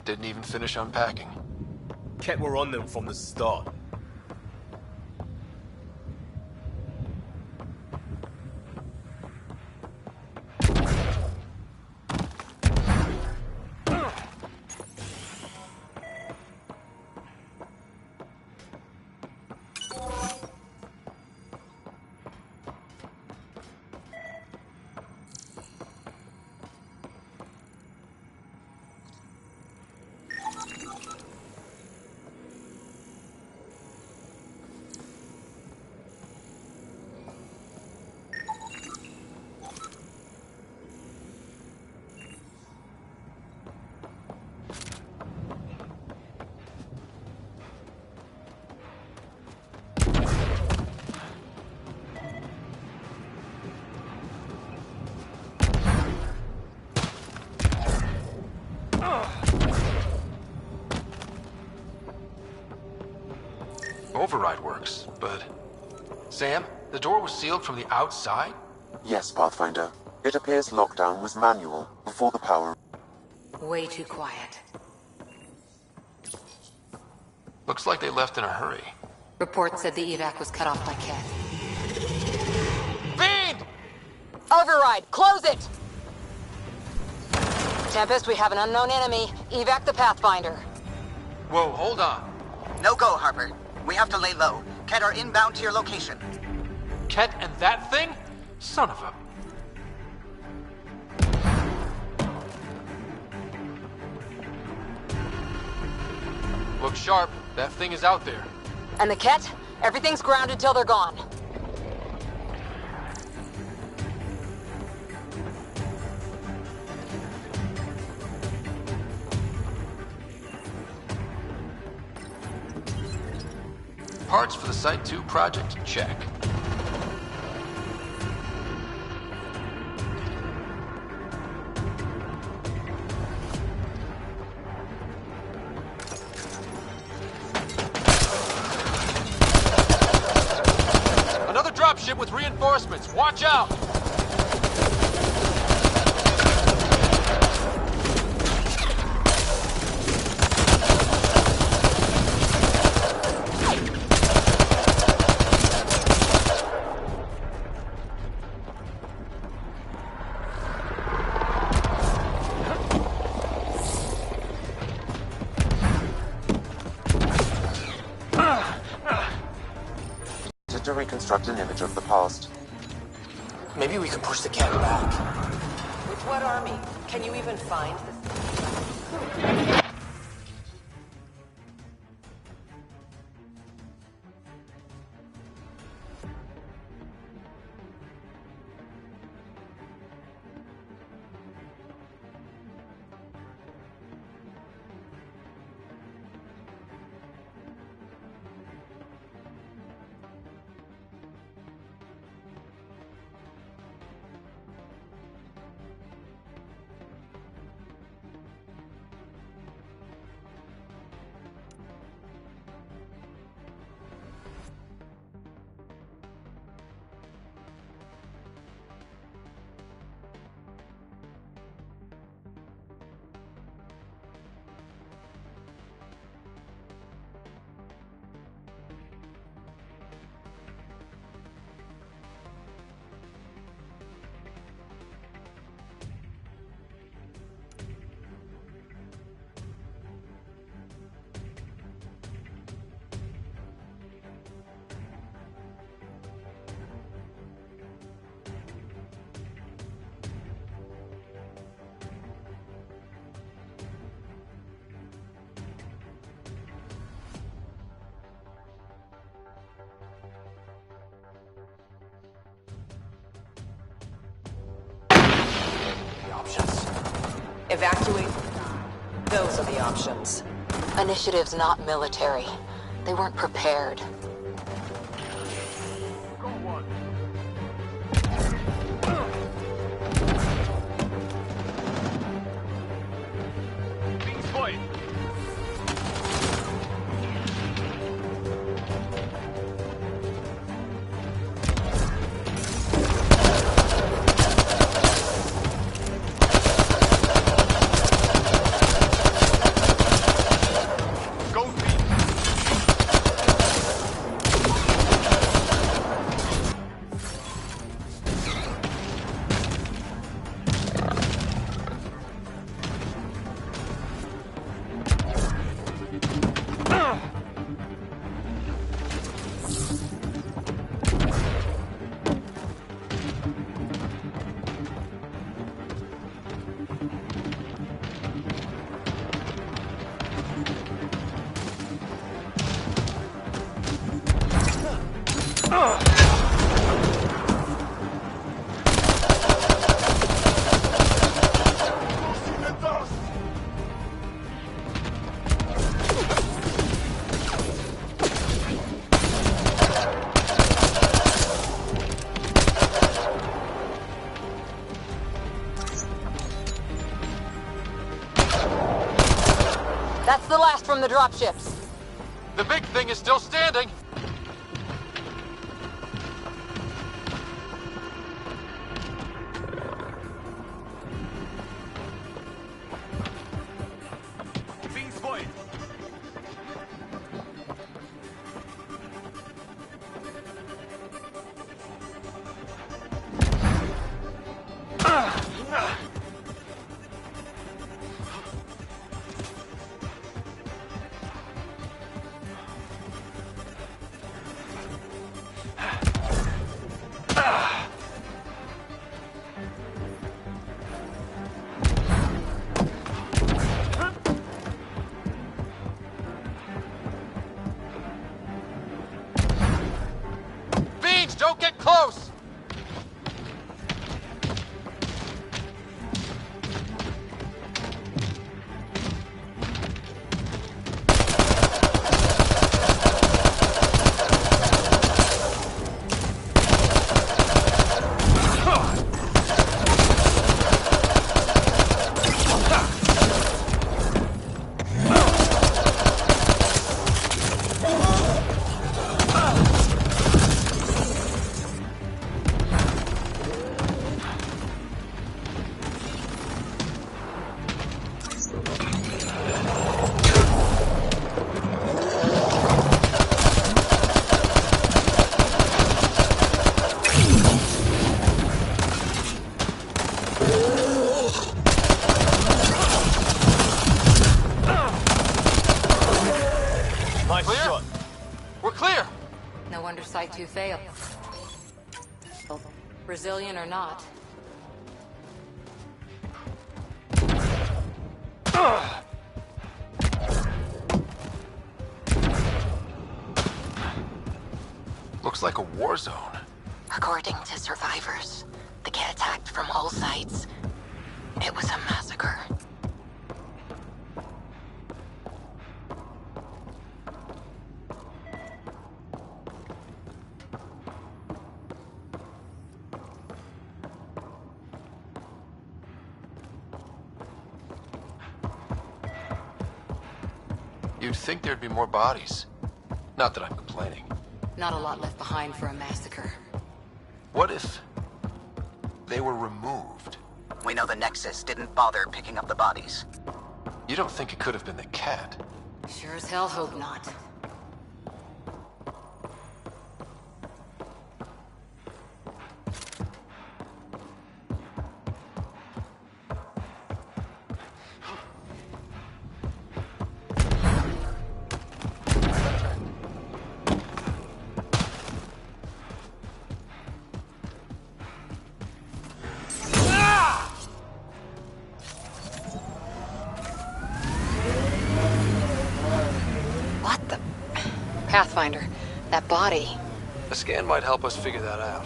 [SPEAKER 1] Didn't even finish unpacking.
[SPEAKER 10] Ket were on them from the start.
[SPEAKER 1] Override works, but... Sam, the door was sealed from the outside?
[SPEAKER 2] Yes, Pathfinder. It appears lockdown was manual before the power.
[SPEAKER 7] Way too quiet.
[SPEAKER 1] Looks like they left in a hurry.
[SPEAKER 7] Reports said the evac was cut off by Ket.
[SPEAKER 1] Fiend!
[SPEAKER 11] Override, close it! Tempest, we have an unknown enemy. Evac the Pathfinder.
[SPEAKER 1] Whoa, hold on.
[SPEAKER 9] No go, Harper. We have to lay low. Ket are inbound to your location.
[SPEAKER 1] Ket and that thing? Son of a... Look sharp. That thing is out there.
[SPEAKER 11] And the Ket? Everything's grounded till they're gone.
[SPEAKER 1] Parts for the Site 2 project, check. Another dropship with reinforcements, watch out!
[SPEAKER 2] To reconstruct an image of the past.
[SPEAKER 13] Maybe we can push the cat back.
[SPEAKER 16] With what army? Can you even find this? Evacuate. Those are the options.
[SPEAKER 11] Initiative's not military. They weren't prepared. That's the last from the dropships.
[SPEAKER 1] The big thing is still standing.
[SPEAKER 10] Nice
[SPEAKER 1] Clear?
[SPEAKER 10] shot.
[SPEAKER 1] We're clear!
[SPEAKER 11] No wonder Site 2 failed. Brazilian or not.
[SPEAKER 1] Looks like a war zone.
[SPEAKER 3] According to survivors, the kid attacked from all sides. It was a massacre.
[SPEAKER 1] You'd think there'd be more bodies. Not that I'm complaining.
[SPEAKER 11] Not a lot left behind for a massacre.
[SPEAKER 1] What if they were removed?
[SPEAKER 9] We know the Nexus didn't bother picking up the bodies.
[SPEAKER 1] You don't think it could have been the cat?
[SPEAKER 11] Sure as hell hope not. Pathfinder, that body.
[SPEAKER 1] A scan might help us figure that out.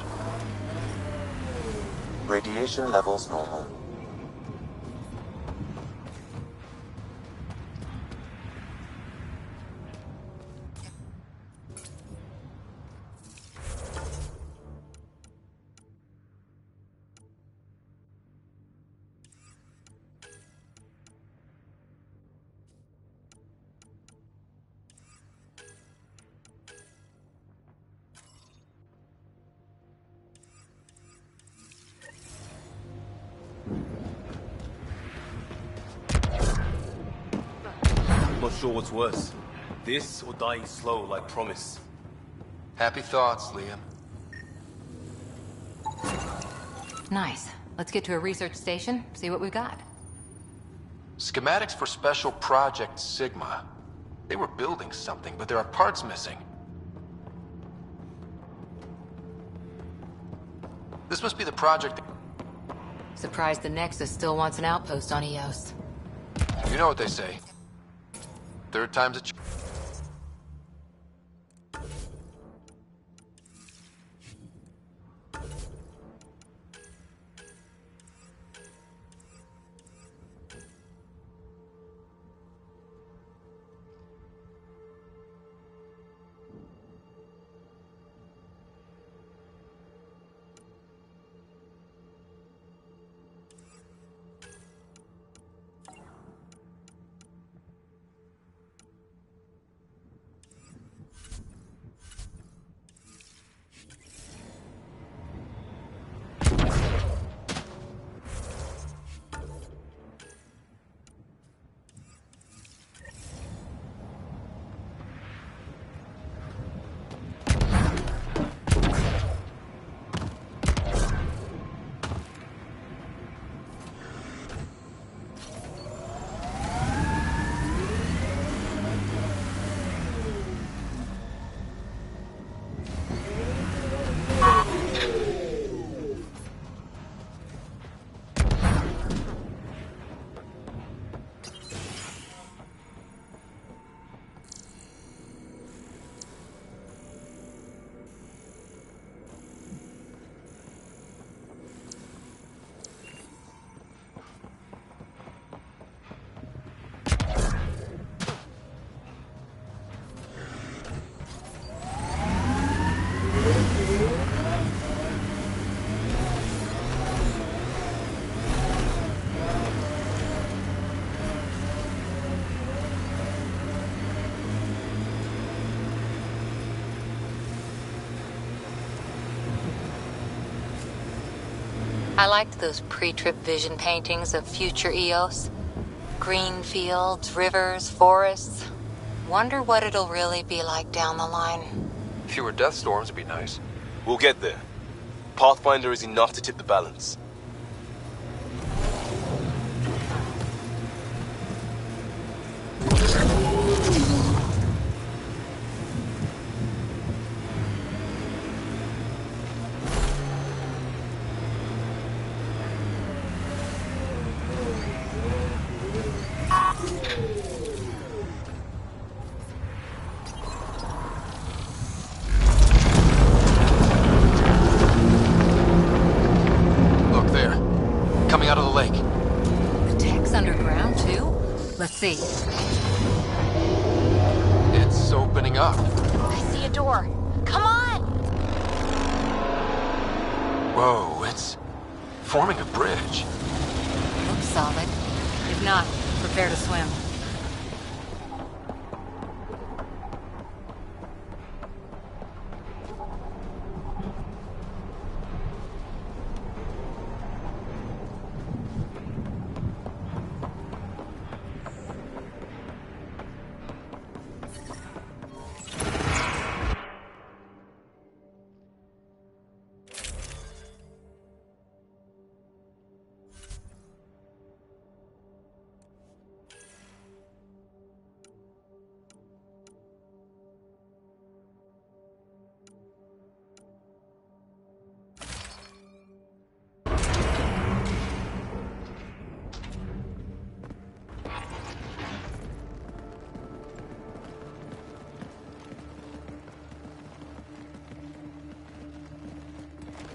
[SPEAKER 2] Radiation levels normal.
[SPEAKER 10] Not sure what's worse. This or dying slow like promise.
[SPEAKER 1] Happy thoughts, Liam.
[SPEAKER 11] Nice. Let's get to a research station, see what we've got.
[SPEAKER 1] Schematics for Special Project Sigma. They were building something, but there are parts missing. This must be the project.
[SPEAKER 11] Surprised the Nexus still wants an outpost on Eos.
[SPEAKER 1] You know what they say. Third time's a charm.
[SPEAKER 11] I liked those pre-trip vision paintings of future Eos. Green fields, rivers, forests. Wonder what it'll really be like down the line.
[SPEAKER 1] Fewer death storms would be nice.
[SPEAKER 10] We'll get there. Pathfinder is enough to tip the balance.
[SPEAKER 11] see.
[SPEAKER 1] It's opening up.
[SPEAKER 8] I see a door. Come on!
[SPEAKER 1] Whoa, it's forming a bridge.
[SPEAKER 11] Looks solid. If not, prepare to swim.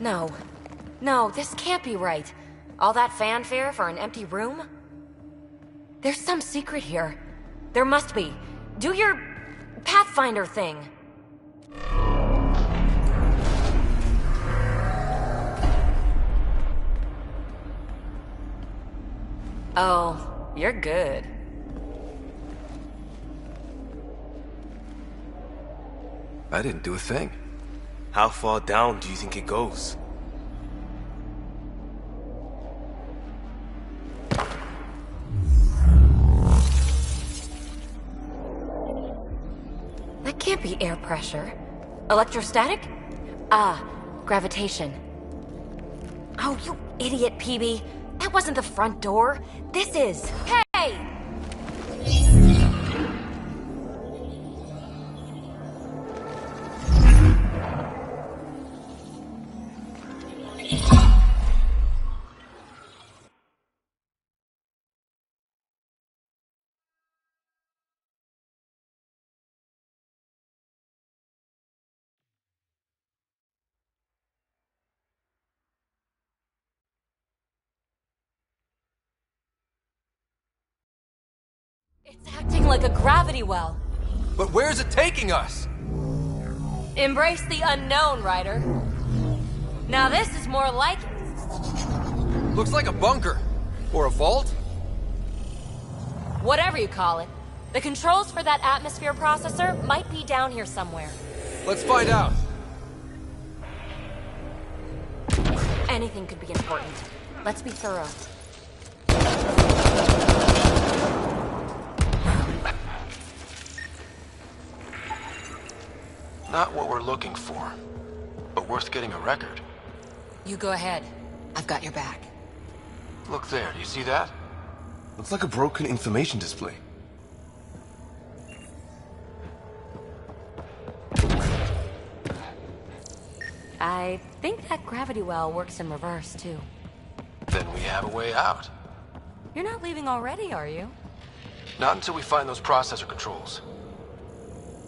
[SPEAKER 12] No. No, this can't be right. All that fanfare for an empty room? There's some secret here. There must be. Do your Pathfinder thing. Oh, you're good.
[SPEAKER 1] I didn't do a thing.
[SPEAKER 10] How far down do you think it goes?
[SPEAKER 12] That can't be air pressure. Electrostatic? Ah, gravitation. Oh, you idiot, PB. That wasn't the front door. This is. Hey! It's acting like a gravity well.
[SPEAKER 1] But where's it taking us?
[SPEAKER 12] Embrace the unknown, Ryder. Now this is more like it.
[SPEAKER 1] Looks like a bunker. Or a vault?
[SPEAKER 12] Whatever you call it. The controls for that atmosphere processor might be down here somewhere.
[SPEAKER 1] Let's find out.
[SPEAKER 12] Anything could be important. Let's be thorough.
[SPEAKER 1] Not what we're looking for, but worth getting a record.
[SPEAKER 11] You go ahead. I've got your back.
[SPEAKER 1] Look there, do you see that?
[SPEAKER 10] Looks like a broken information display.
[SPEAKER 12] I think that gravity well works in reverse, too.
[SPEAKER 1] Then we have a way out.
[SPEAKER 12] You're not leaving already, are you?
[SPEAKER 1] Not until we find those processor controls.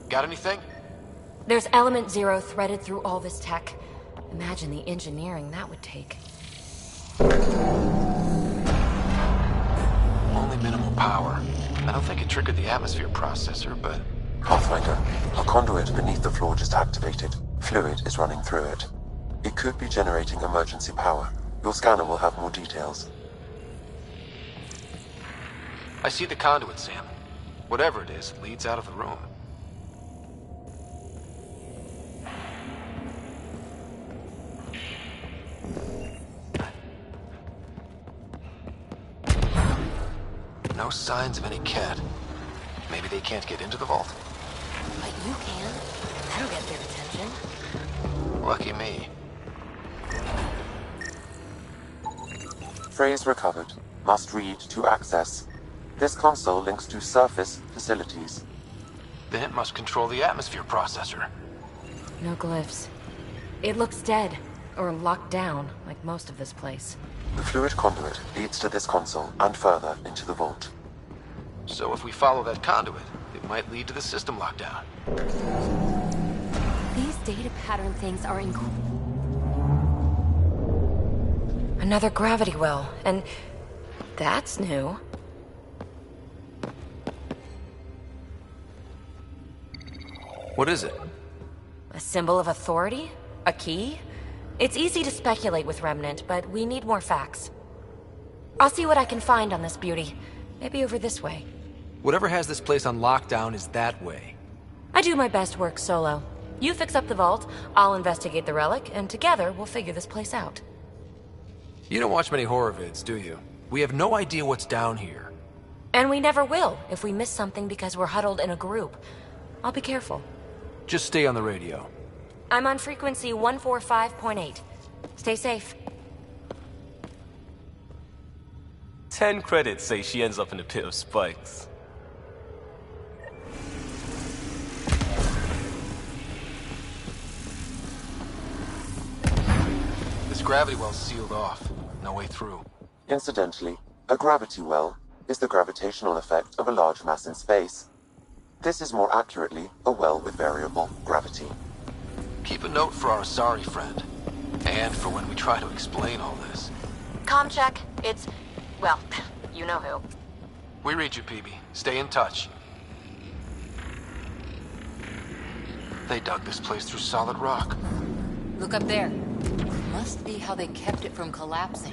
[SPEAKER 1] Got anything?
[SPEAKER 12] There's Element Zero threaded through all this tech. Imagine the engineering that would take.
[SPEAKER 1] Only minimal power. I don't think it triggered the atmosphere processor, but...
[SPEAKER 2] Pathfinder, a conduit beneath the floor just activated. Fluid is running through it. It could be generating emergency power. Your scanner will have more details.
[SPEAKER 1] I see the conduit, Sam. Whatever it is, it leads out of the room. No signs of any cat. Maybe they can't get into the vault.
[SPEAKER 12] But you can. That'll get their attention.
[SPEAKER 1] Lucky me.
[SPEAKER 2] Phrase recovered. Must read to access. This console links to surface facilities.
[SPEAKER 1] Then it must control the atmosphere processor.
[SPEAKER 12] No glyphs. It looks dead, or locked down, like most of this place.
[SPEAKER 2] The fluid conduit leads to this console and further into the vault.
[SPEAKER 1] So if we follow that conduit, it might lead to the system lockdown.
[SPEAKER 12] These data pattern things are Another gravity well, and that's new.
[SPEAKER 1] What is it?
[SPEAKER 12] A symbol of authority? A key? It's easy to speculate with Remnant, but we need more facts. I'll see what I can find on this beauty. Maybe over this way.
[SPEAKER 1] Whatever has this place on lockdown is that way.
[SPEAKER 12] I do my best work solo. You fix up the vault, I'll investigate the relic, and together we'll figure this place out.
[SPEAKER 1] You don't watch many horror vids, do you? We have no idea what's down here.
[SPEAKER 12] And we never will if we miss something because we're huddled in a group. I'll be careful.
[SPEAKER 1] Just stay on the radio.
[SPEAKER 12] I'm on frequency 145.8. Stay safe.
[SPEAKER 10] 10 credits say she ends up in a pit of spikes.
[SPEAKER 1] This gravity well's sealed off. No way through.
[SPEAKER 2] Incidentally, a gravity well is the gravitational effect of a large mass in space. This is more accurately a well with variable gravity.
[SPEAKER 1] Keep a note for our sorry friend. And for when we try to explain all this.
[SPEAKER 8] Comm check. It's... well, you know who.
[SPEAKER 1] We read you, PB. Stay in touch. They dug this place through solid rock.
[SPEAKER 11] Look up there. Must be how they kept it from collapsing.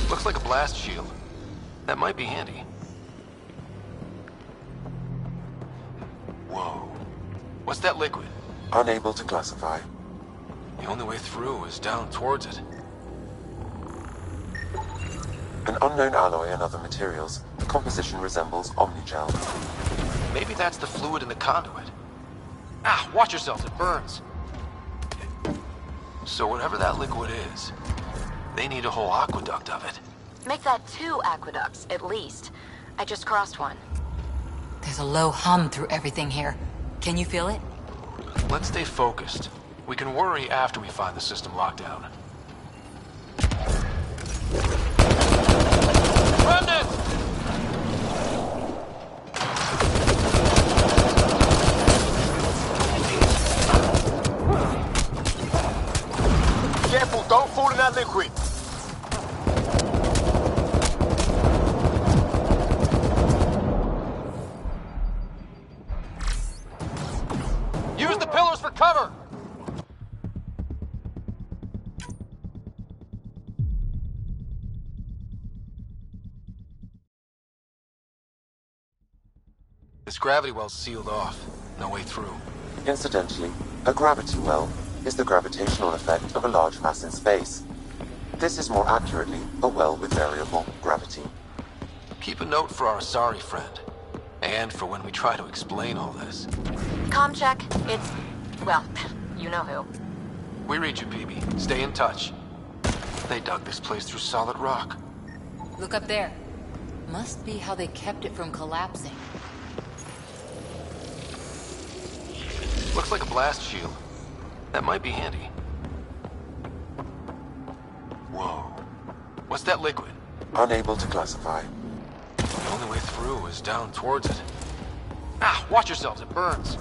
[SPEAKER 1] Looks like a blast shield. That might be handy. Whoa. What's that liquid?
[SPEAKER 2] Unable to classify.
[SPEAKER 1] The only way through is down towards it.
[SPEAKER 2] An unknown alloy and other materials. The composition resembles omnigel.
[SPEAKER 1] Maybe that's the fluid in the conduit. Ah, watch yourself, it burns. So whatever that liquid is, they need a whole aqueduct of it.
[SPEAKER 8] Make that 2 aqueducts, at least. I just crossed one.
[SPEAKER 11] There's a low hum through everything here. Can you feel it?
[SPEAKER 1] Let's stay focused. We can worry after we find the system lockdown. Remnant!
[SPEAKER 10] Careful, don't fall in that liquid.
[SPEAKER 1] Use the pillars for cover! This gravity well's sealed off. No way through.
[SPEAKER 2] Incidentally, a gravity well is the gravitational effect of a large mass in space. This is more accurately a well with variable gravity.
[SPEAKER 1] Keep a note for our sorry friend. And for when we try to explain all this.
[SPEAKER 8] Comm check. It's... well, you know who.
[SPEAKER 1] We read you, PB. Stay in touch. They dug this place through solid rock.
[SPEAKER 11] Look up there. Must be how they kept it from collapsing.
[SPEAKER 1] Looks like a blast shield. That might be handy. Whoa. What's that liquid?
[SPEAKER 2] Unable to classify.
[SPEAKER 1] The only way through is down towards it. Ah, watch yourselves, it burns.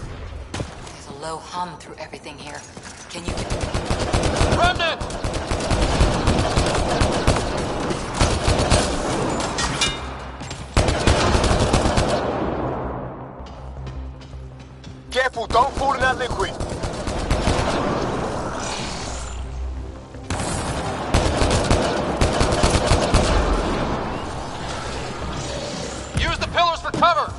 [SPEAKER 11] There's a low hum through everything here. Can you...
[SPEAKER 1] Remnant!
[SPEAKER 10] Careful, don't fall in that liquid.
[SPEAKER 1] Use the pillars for cover!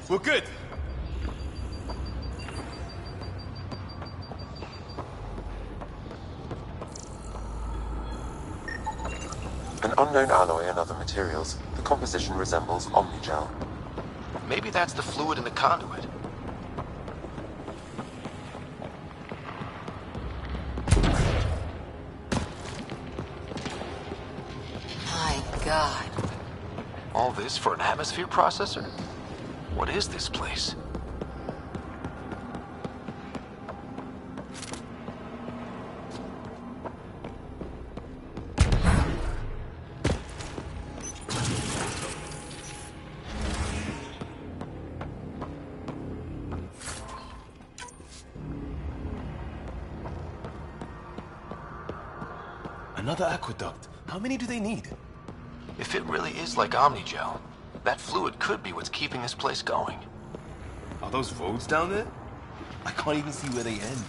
[SPEAKER 10] We're good.
[SPEAKER 2] An unknown alloy and other materials. The composition resembles omnigel.
[SPEAKER 1] Maybe that's the fluid in the conduit.
[SPEAKER 7] God.
[SPEAKER 1] All this for an atmosphere processor? What is this place?
[SPEAKER 10] Another aqueduct. How many do they need?
[SPEAKER 1] If it really is like Omnigel, that fluid could be what's keeping this place going.
[SPEAKER 10] Are those roads down there? I can't even see where they end.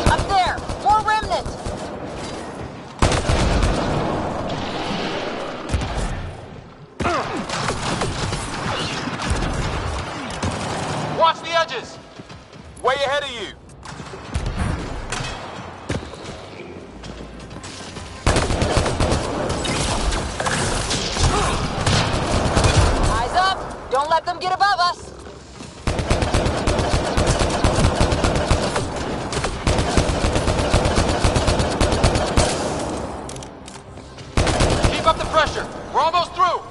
[SPEAKER 8] Up there! More remnant!
[SPEAKER 4] Watch the edges! Way ahead of you!
[SPEAKER 8] Eyes up! Don't let them get above us!
[SPEAKER 1] Keep up the pressure! We're almost through!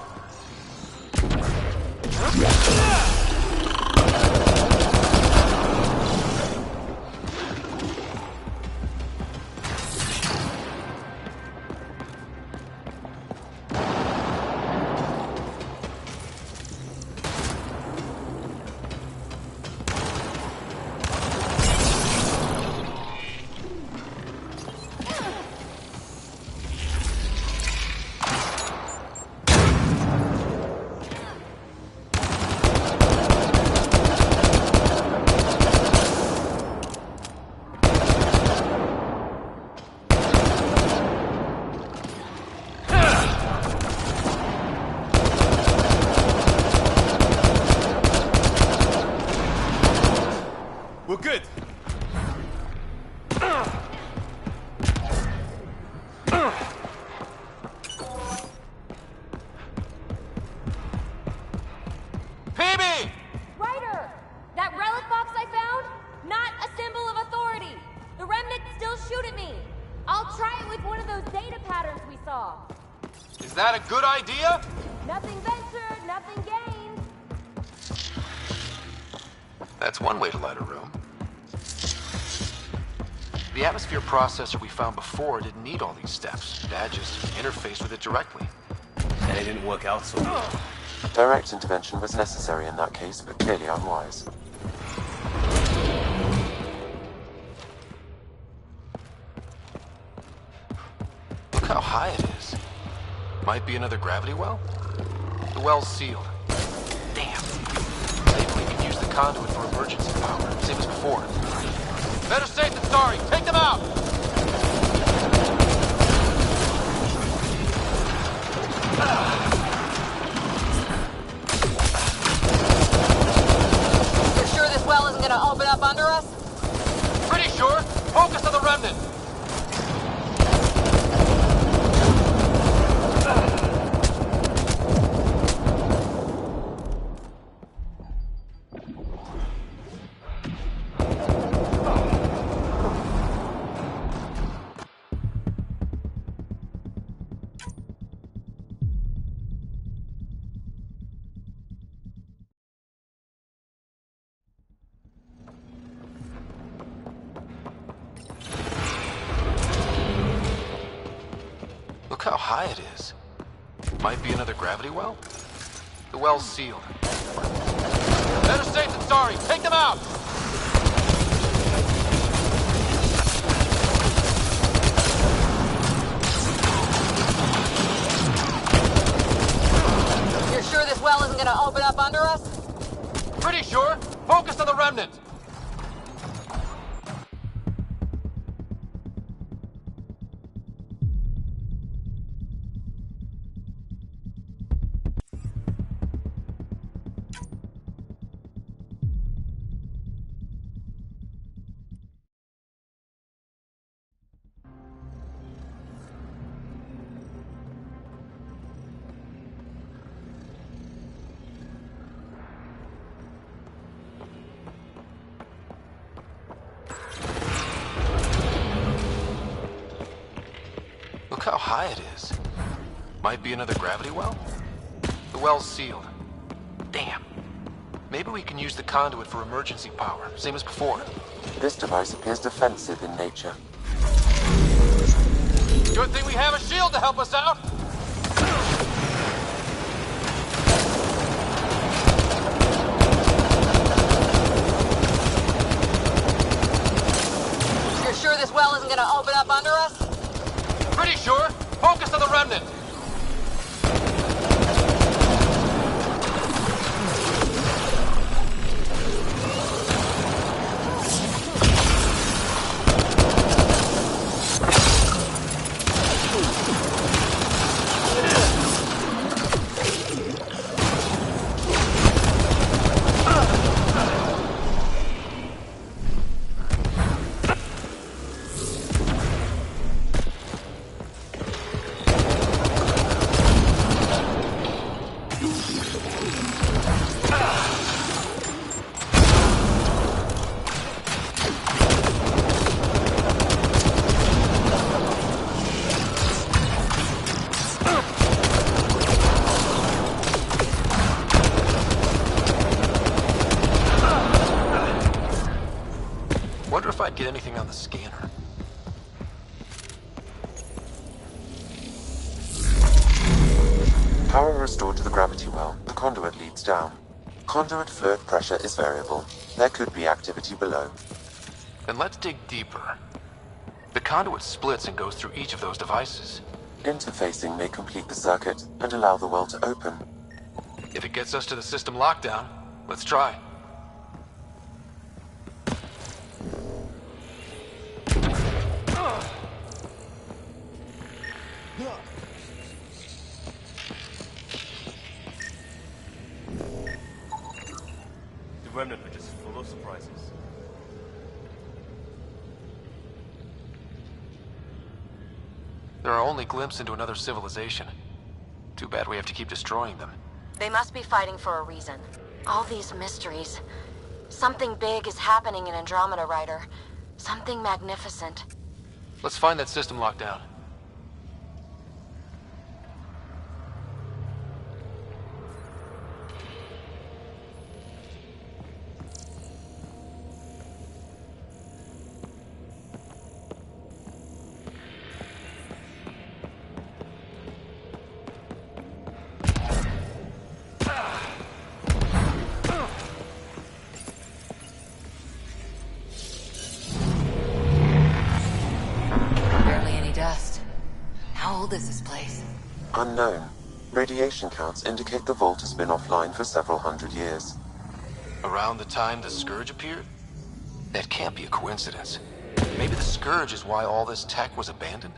[SPEAKER 10] We're good.
[SPEAKER 1] PB!
[SPEAKER 12] Ryder! That relic box I found? Not a symbol of authority! The remnants still shoot at me! I'll try it with one of those data patterns we saw.
[SPEAKER 1] Is that a good idea?
[SPEAKER 12] Nothing ventured, nothing gained.
[SPEAKER 1] That's one way to light a room. The atmosphere processor we found before didn't need all these steps. Dad just interfaced with it directly.
[SPEAKER 10] And it didn't work out so well.
[SPEAKER 2] Direct intervention was necessary in that case, but clearly unwise.
[SPEAKER 1] Look how high it is. Might be another gravity well? The well's sealed. Damn. Maybe we can use the conduit for emergency power, same as before. Better safe than sorry. Take them out!
[SPEAKER 8] You're sure this well isn't gonna open up under us?
[SPEAKER 1] Pretty sure. Focus on the remnant. Look how high it is. Might be another gravity well? The well's sealed. Better safe than sorry. Take them out!
[SPEAKER 8] You're sure this well isn't gonna open up under us?
[SPEAKER 1] Pretty sure. Focus on the remnant. Look how high it is. Might be another gravity well? The well's sealed. Damn. Maybe we can use the conduit for emergency power, same as before.
[SPEAKER 2] This device appears defensive in nature.
[SPEAKER 1] Good thing we have a shield to help us out!
[SPEAKER 16] You're sure this well isn't gonna open up under us?
[SPEAKER 1] Pretty sure. Focus on the remnant. Wonder if I'd get anything on the scanner.
[SPEAKER 2] Power restored to the gravity well. The conduit leads down. Conduit fluid pressure is variable. There could be activity below.
[SPEAKER 1] Then let's dig deeper. The conduit splits and goes through each of those devices.
[SPEAKER 2] Interfacing may complete the circuit and allow the well to open.
[SPEAKER 1] If it gets us to the system lockdown, let's try.
[SPEAKER 10] The Remnant are just full of surprises.
[SPEAKER 1] There are only glimpses into another civilization. Too bad we have to keep destroying them.
[SPEAKER 8] They must be fighting for a reason. All these mysteries. Something big is happening in Andromeda, Ryder. Something magnificent.
[SPEAKER 1] Let's find that system lockdown.
[SPEAKER 11] How old is this place?
[SPEAKER 2] Unknown. Radiation counts indicate the vault has been offline for several hundred years.
[SPEAKER 1] Around the time the Scourge appeared? That can't be a coincidence. Maybe the Scourge is why all this tech was abandoned?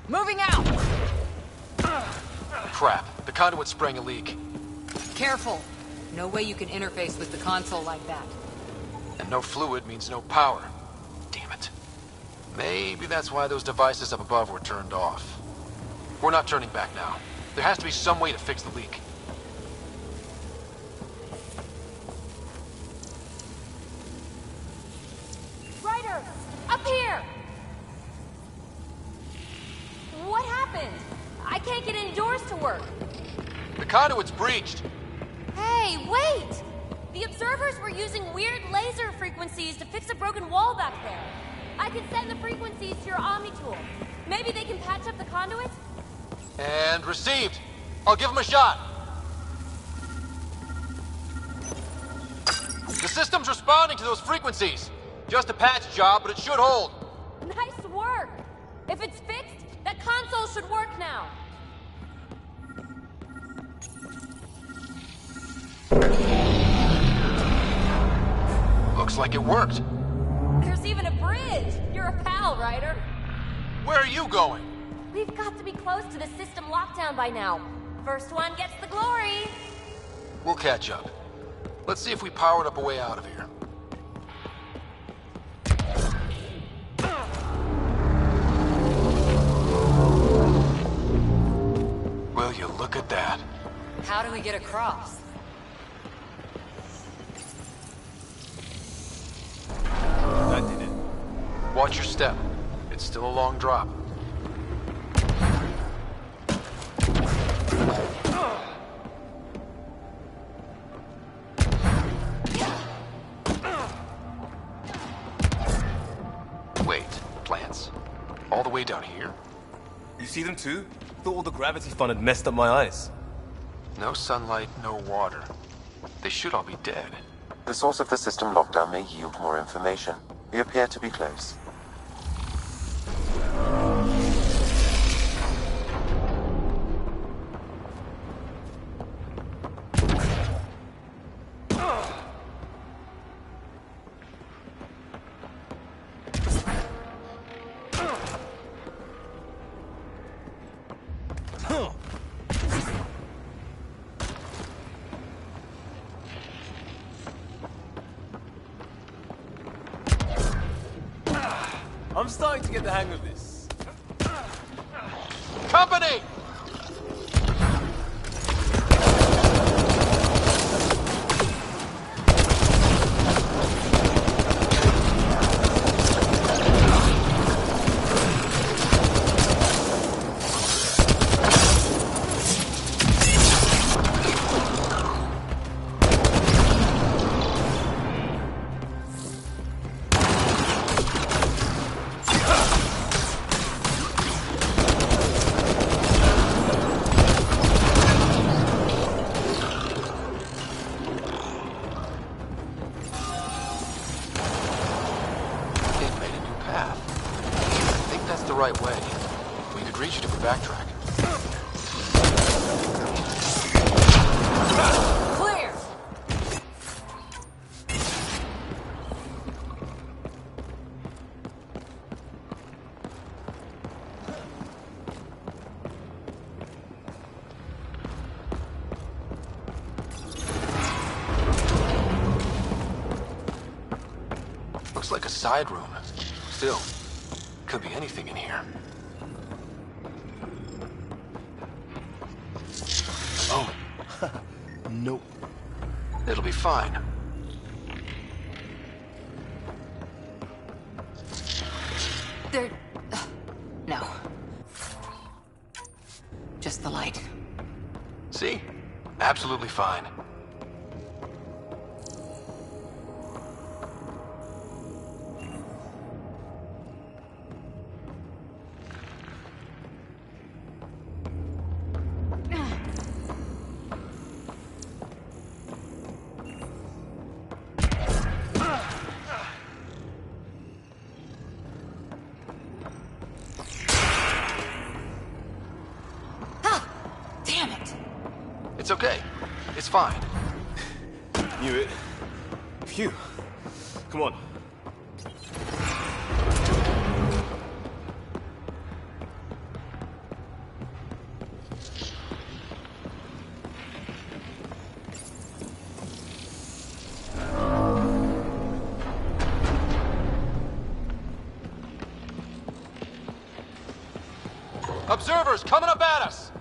[SPEAKER 16] Moving out!
[SPEAKER 1] Crap, the conduit sprang a leak.
[SPEAKER 16] Careful. No way you can interface with the console like that.
[SPEAKER 1] And no fluid means no power. Damn it. Maybe that's why those devices up above were turned off. We're not turning back now. There has to be some way to fix the leak.
[SPEAKER 12] Ryder! Up here! What happened? I can't get any doors to work.
[SPEAKER 1] The conduit's breached.
[SPEAKER 12] Hey, wait! The observers were using weird laser frequencies to fix a broken wall back there. I can send the frequencies to your Omni tool. Maybe they can patch up the conduit?
[SPEAKER 1] And received. I'll give him a shot. The system's responding to those frequencies. Just a patch job, but it should hold.
[SPEAKER 12] Nice work! If it's fixed, that console should work now.
[SPEAKER 1] Looks like it worked.
[SPEAKER 12] There's even a bridge! You're a pal, Ryder.
[SPEAKER 1] Where are you going?
[SPEAKER 12] We've got to be close to the system lockdown by now. First one gets the glory!
[SPEAKER 1] We'll catch up. Let's see if we powered up a way out of here. Will you look at that?
[SPEAKER 11] How do we get across?
[SPEAKER 10] That did it.
[SPEAKER 1] Watch your step. It's still a long drop. Wait, plants? All the way down here?
[SPEAKER 10] You see them too? Thought all the gravity fun had messed up my eyes.
[SPEAKER 1] No sunlight, no water. They should all be dead.
[SPEAKER 2] The source of the system lockdown may yield more information. We appear to be close.
[SPEAKER 10] I'm starting to get the hang of this.
[SPEAKER 1] Company! Right way. We could reach it if we backtrack.
[SPEAKER 11] Clear!
[SPEAKER 1] Looks like a side room. Still, could be anything in here. Oh.
[SPEAKER 10] Nope.
[SPEAKER 1] It'll be fine.
[SPEAKER 3] There... no. Just the light.
[SPEAKER 1] See? Absolutely fine. It's okay. It's fine.
[SPEAKER 10] Knew it. Phew. Come on.
[SPEAKER 1] Observers coming up at us!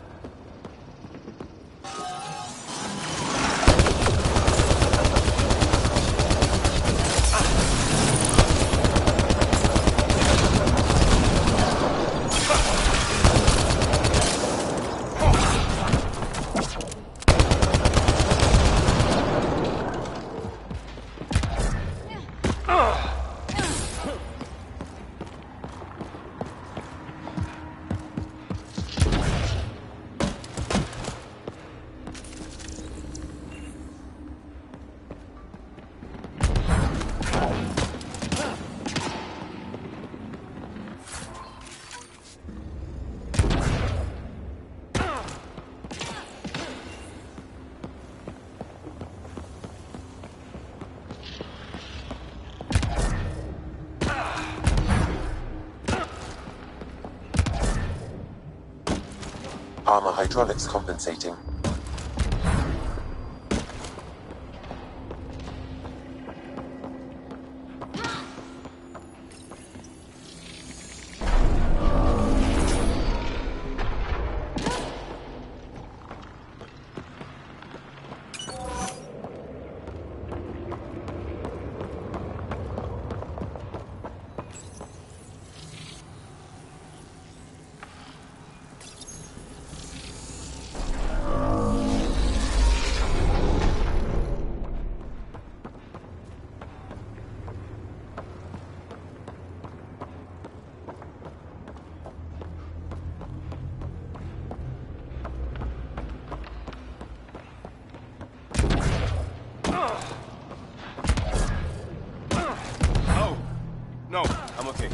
[SPEAKER 2] armor hydraulics compensating.
[SPEAKER 10] No, I'm okay.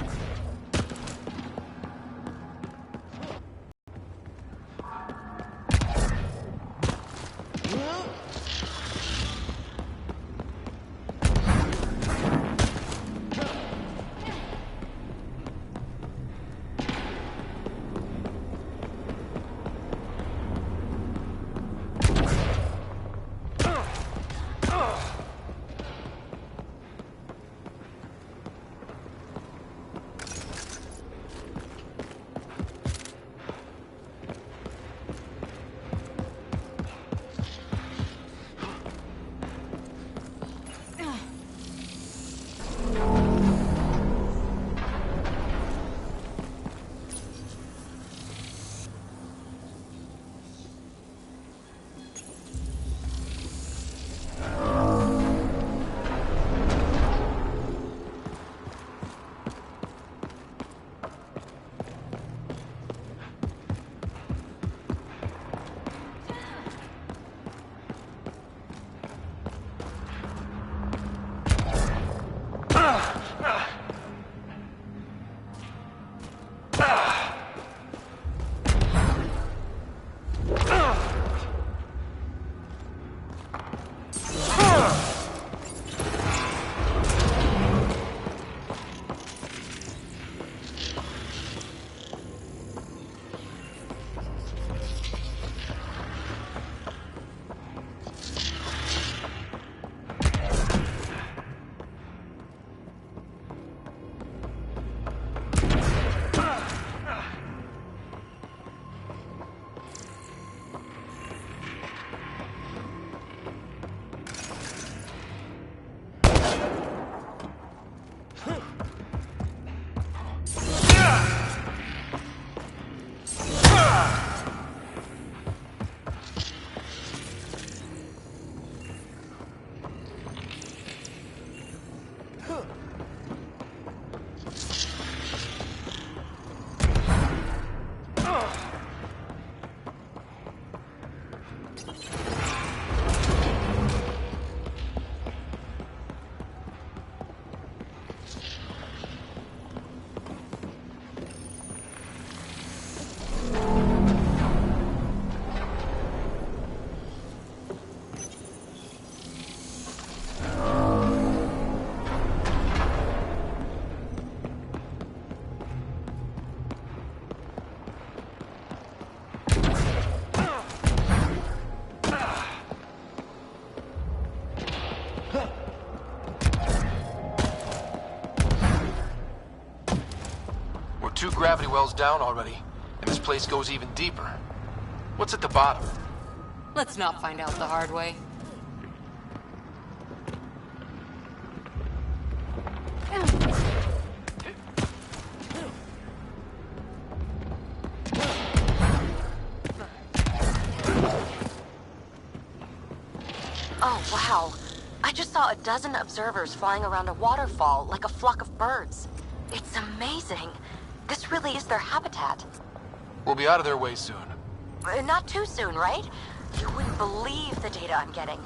[SPEAKER 1] Two gravity wells down already, and this place goes even deeper. What's at the bottom?
[SPEAKER 11] Let's not find out the hard way.
[SPEAKER 8] Oh, wow. I just saw a dozen observers flying around a waterfall like a flock of birds. It's amazing. This really is their habitat.
[SPEAKER 1] We'll be out of their way soon.
[SPEAKER 8] Not too soon, right? You wouldn't believe the data I'm getting.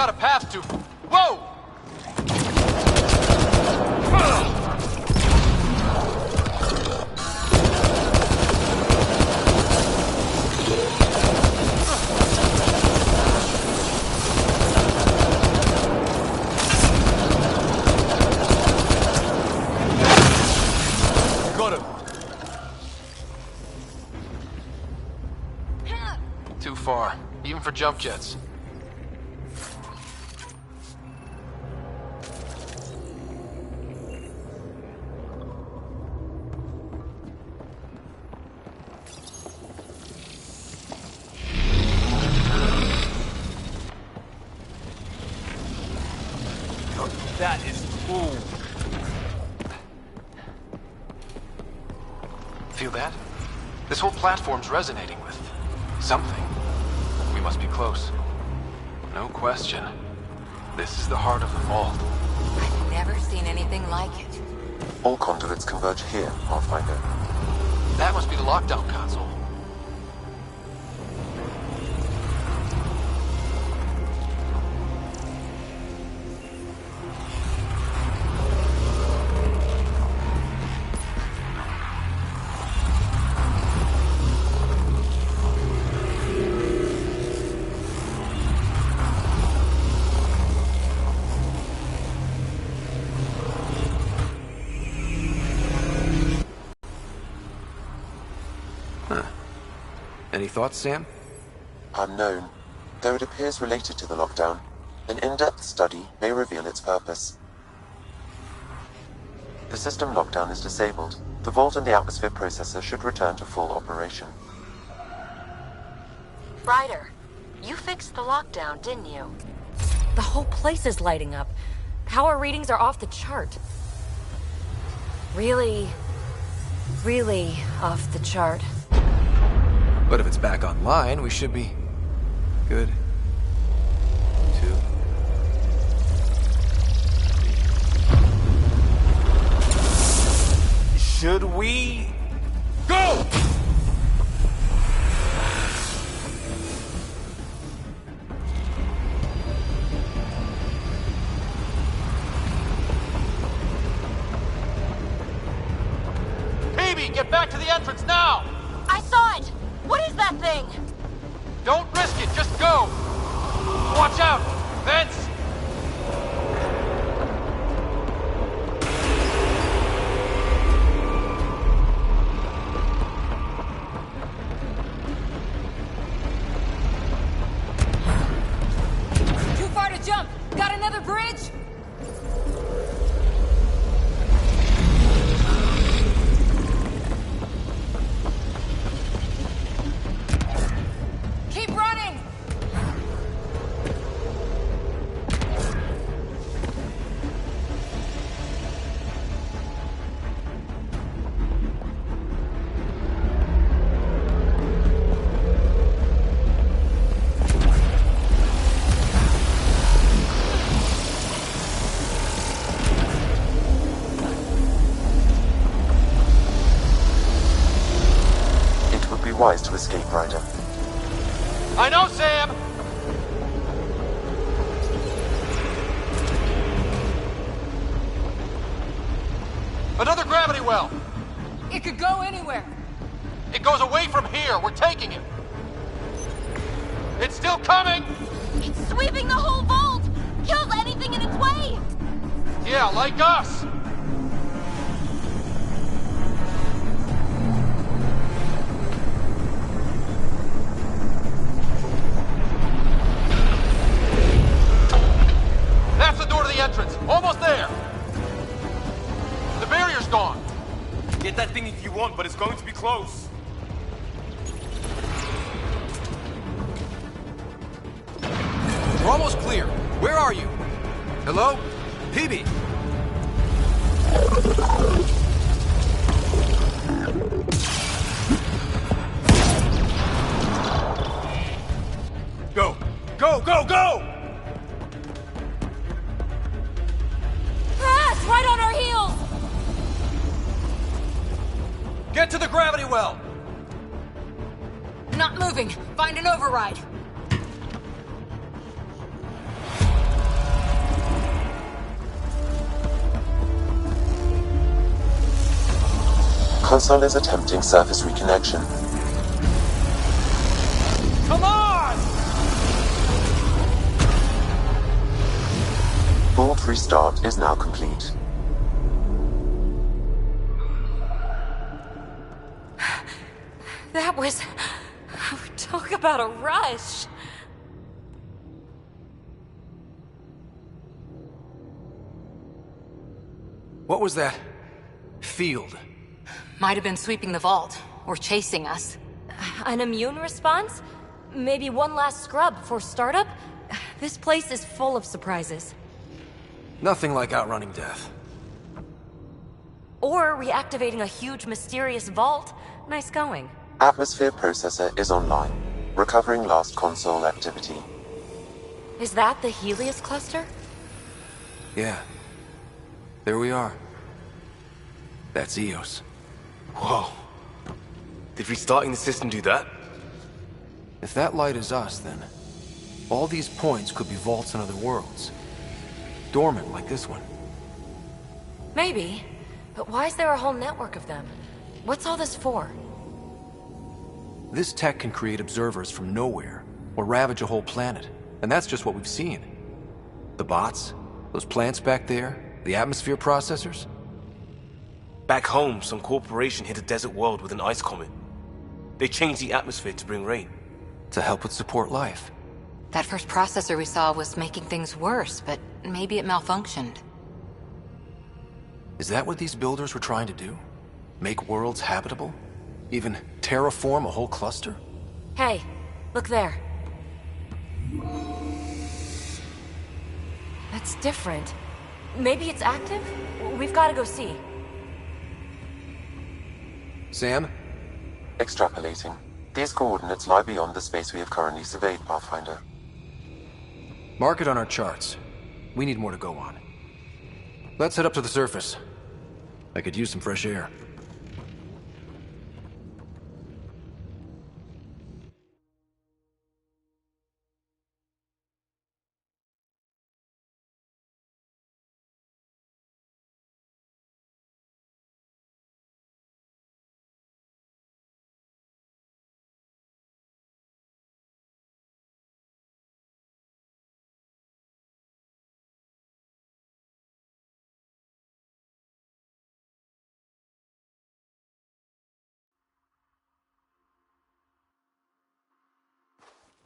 [SPEAKER 1] got a path to... Whoa!
[SPEAKER 10] Got him.
[SPEAKER 1] Too far, even for jump jets.
[SPEAKER 10] That is cool.
[SPEAKER 1] Feel that? This whole platform's resonating with something. We must be close. No question. This is the heart of the vault.
[SPEAKER 11] I've never seen anything like it.
[SPEAKER 2] All conduits converge here, Pathfinder.
[SPEAKER 1] That must be the lockdown console. Any thoughts, Sam?
[SPEAKER 2] Unknown. Though it appears related to the lockdown, an in-depth study may reveal its purpose. The system lockdown is disabled. The vault and the atmosphere processor should return to full operation.
[SPEAKER 8] Ryder, you fixed the lockdown, didn't you?
[SPEAKER 12] The whole place is lighting up. Power readings are off the chart. Really off the chart.
[SPEAKER 1] But if it's back online, we should be good. Too.
[SPEAKER 10] Should we go?
[SPEAKER 1] Phoebe, get back to the entrance now!
[SPEAKER 8] I saw it! What is that thing?
[SPEAKER 1] Don't risk it, just go! Watch out! Vents!
[SPEAKER 12] Too far to jump! Got another bridge? Keep running!
[SPEAKER 2] It would be wise to escape, Ryder.
[SPEAKER 1] I know, Sam! Another gravity well!
[SPEAKER 12] It could go anywhere.
[SPEAKER 1] It goes away from here. We're taking it. It's still coming!
[SPEAKER 8] It's sweeping the whole vault! Kills anything in its way!
[SPEAKER 1] Yeah, like us! That's the door to the entrance. Almost there. The barrier's gone.
[SPEAKER 10] Get that thing if you want, but it's going to be close.
[SPEAKER 1] We're almost clear. Where are you? Hello? Peebee!
[SPEAKER 10] Go! Go, go, go!
[SPEAKER 12] Ah, it's right on our heels!
[SPEAKER 1] Get to the gravity well!
[SPEAKER 12] Not moving. Find an override.
[SPEAKER 2] Console is attempting surface reconnection.
[SPEAKER 10] Come on!
[SPEAKER 2] Vault restart is now complete.
[SPEAKER 12] That was... Talk about a rush.
[SPEAKER 1] What was that? Field.
[SPEAKER 11] Might have been sweeping the vault, or chasing us.
[SPEAKER 12] An immune response? Maybe one last scrub for startup? This place is full of surprises.
[SPEAKER 1] Nothing like outrunning death.
[SPEAKER 12] Or reactivating a huge mysterious vault. Nice going.
[SPEAKER 2] Atmosphere processor is online, recovering last console activity.
[SPEAKER 12] Is that the Helios cluster?
[SPEAKER 1] Yeah. There we are. That's Eos.
[SPEAKER 10] Whoa. Did restarting the system do that?
[SPEAKER 1] If that light is us, then all these points could be vaults in other worlds. Dormant, like this one.
[SPEAKER 12] Maybe. But why is there a whole network of them? What's all this for?
[SPEAKER 1] This tech can create observers from nowhere, or ravage a whole planet. And that's just what we've seen. The bots, those plants back there, the atmosphere processors.
[SPEAKER 10] Back home, some corporation hit a desert world with an ice comet. They changed the atmosphere to bring rain.
[SPEAKER 1] To help with support life.
[SPEAKER 11] That first processor we saw was making things worse, but maybe it malfunctioned.
[SPEAKER 1] Is that what these builders were trying to do? Make worlds habitable? Even terraform a whole cluster?
[SPEAKER 12] Hey, look there. That's different. Maybe it's active? We've got to go see.
[SPEAKER 1] Sam?
[SPEAKER 2] Extrapolating. These coordinates lie beyond the space we have currently surveyed, Pathfinder.
[SPEAKER 1] Mark it on our charts. We need more to go on. Let's head up to the surface. I could use some fresh air.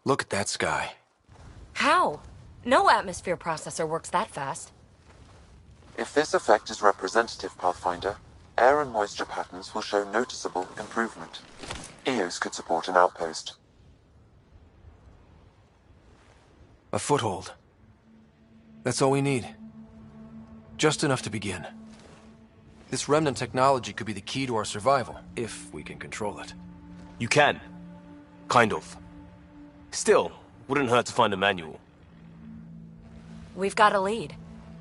[SPEAKER 1] Look at that sky.
[SPEAKER 12] How? No atmosphere processor works that fast.
[SPEAKER 2] If this effect is representative, Pathfinder, air and moisture patterns will show noticeable improvement. Eos could support an outpost.
[SPEAKER 1] A foothold. That's all we need. Just enough to begin. This remnant technology could be the key to our survival, if we can control it.
[SPEAKER 10] You can. Kind of. Still, wouldn't hurt to find a manual.
[SPEAKER 12] We've got a lead.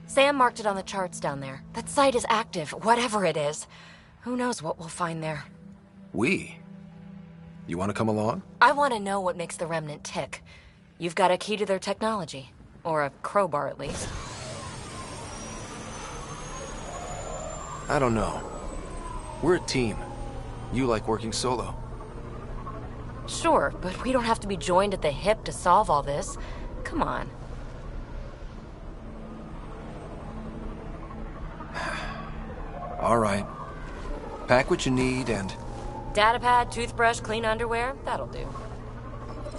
[SPEAKER 12] Sam marked it on the charts down there. That site is active, whatever it is. Who knows what we'll find there.
[SPEAKER 1] We? You want to come along?
[SPEAKER 12] I want to know what makes the Remnant tick. You've got a key to their technology. Or a crowbar, at least.
[SPEAKER 1] I don't know. We're a team. You like working solo.
[SPEAKER 12] Sure, but we don't have to be joined at the hip to solve all this. Come on.
[SPEAKER 1] All right. Pack what you need and...
[SPEAKER 12] Datapad, toothbrush, clean underwear, that'll do.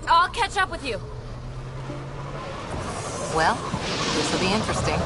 [SPEAKER 12] I'll catch up with you.
[SPEAKER 11] Well, this will be interesting.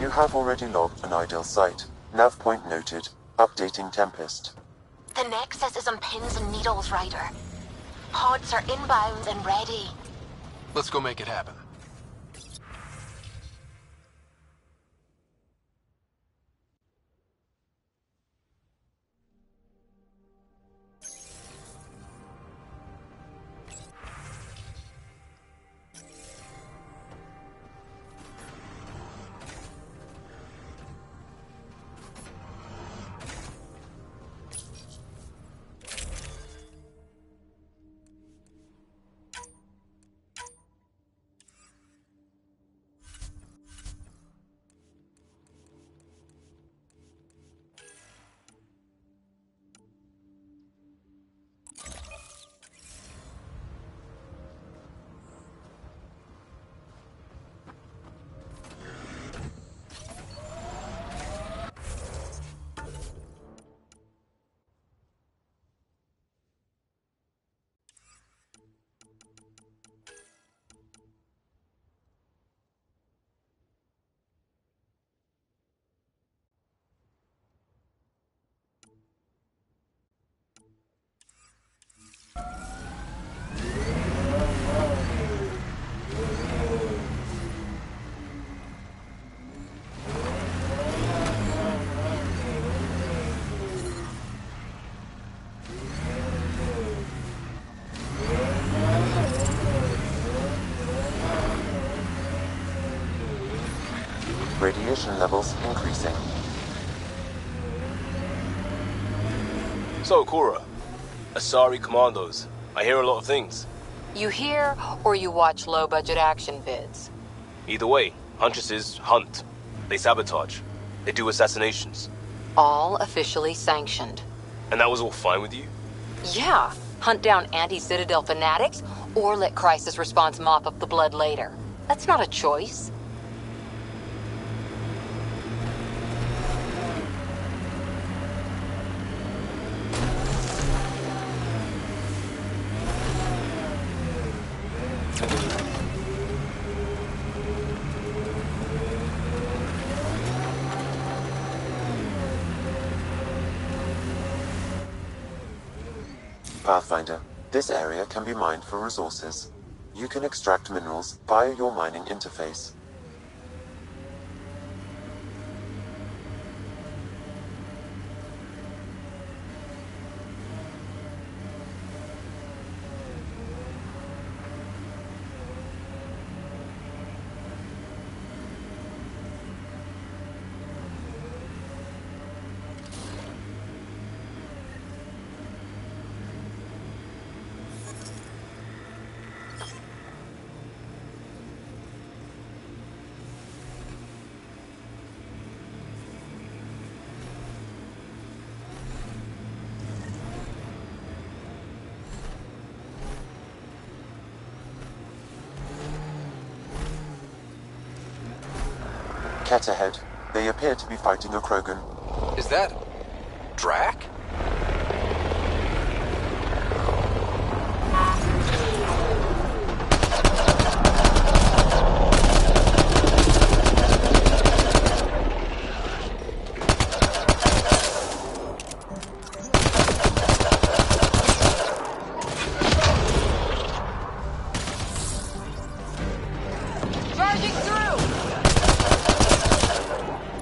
[SPEAKER 2] You have already logged an ideal site. Nav point noted. Updating Tempest.
[SPEAKER 8] The Nexus is on pins and needles, Ryder. Pods are inbound and ready.
[SPEAKER 1] Let's go make it happen.
[SPEAKER 2] Radiation levels increasing.
[SPEAKER 10] So, Cora, Asari Commandos. I hear a lot of things.
[SPEAKER 11] You hear or you watch low-budget action vids?
[SPEAKER 10] Either way, Huntresses hunt. They sabotage. They do assassinations.
[SPEAKER 11] All officially sanctioned.
[SPEAKER 10] And that was all fine with you?
[SPEAKER 11] Yeah. Hunt down anti-Citadel fanatics, or let Crisis Response mop up the blood later. That's not a choice.
[SPEAKER 2] Pathfinder, this area can be mined for resources. You can extract minerals via your mining interface. Cat ahead. They appear to be fighting a Krogan.
[SPEAKER 1] Is that... Drac?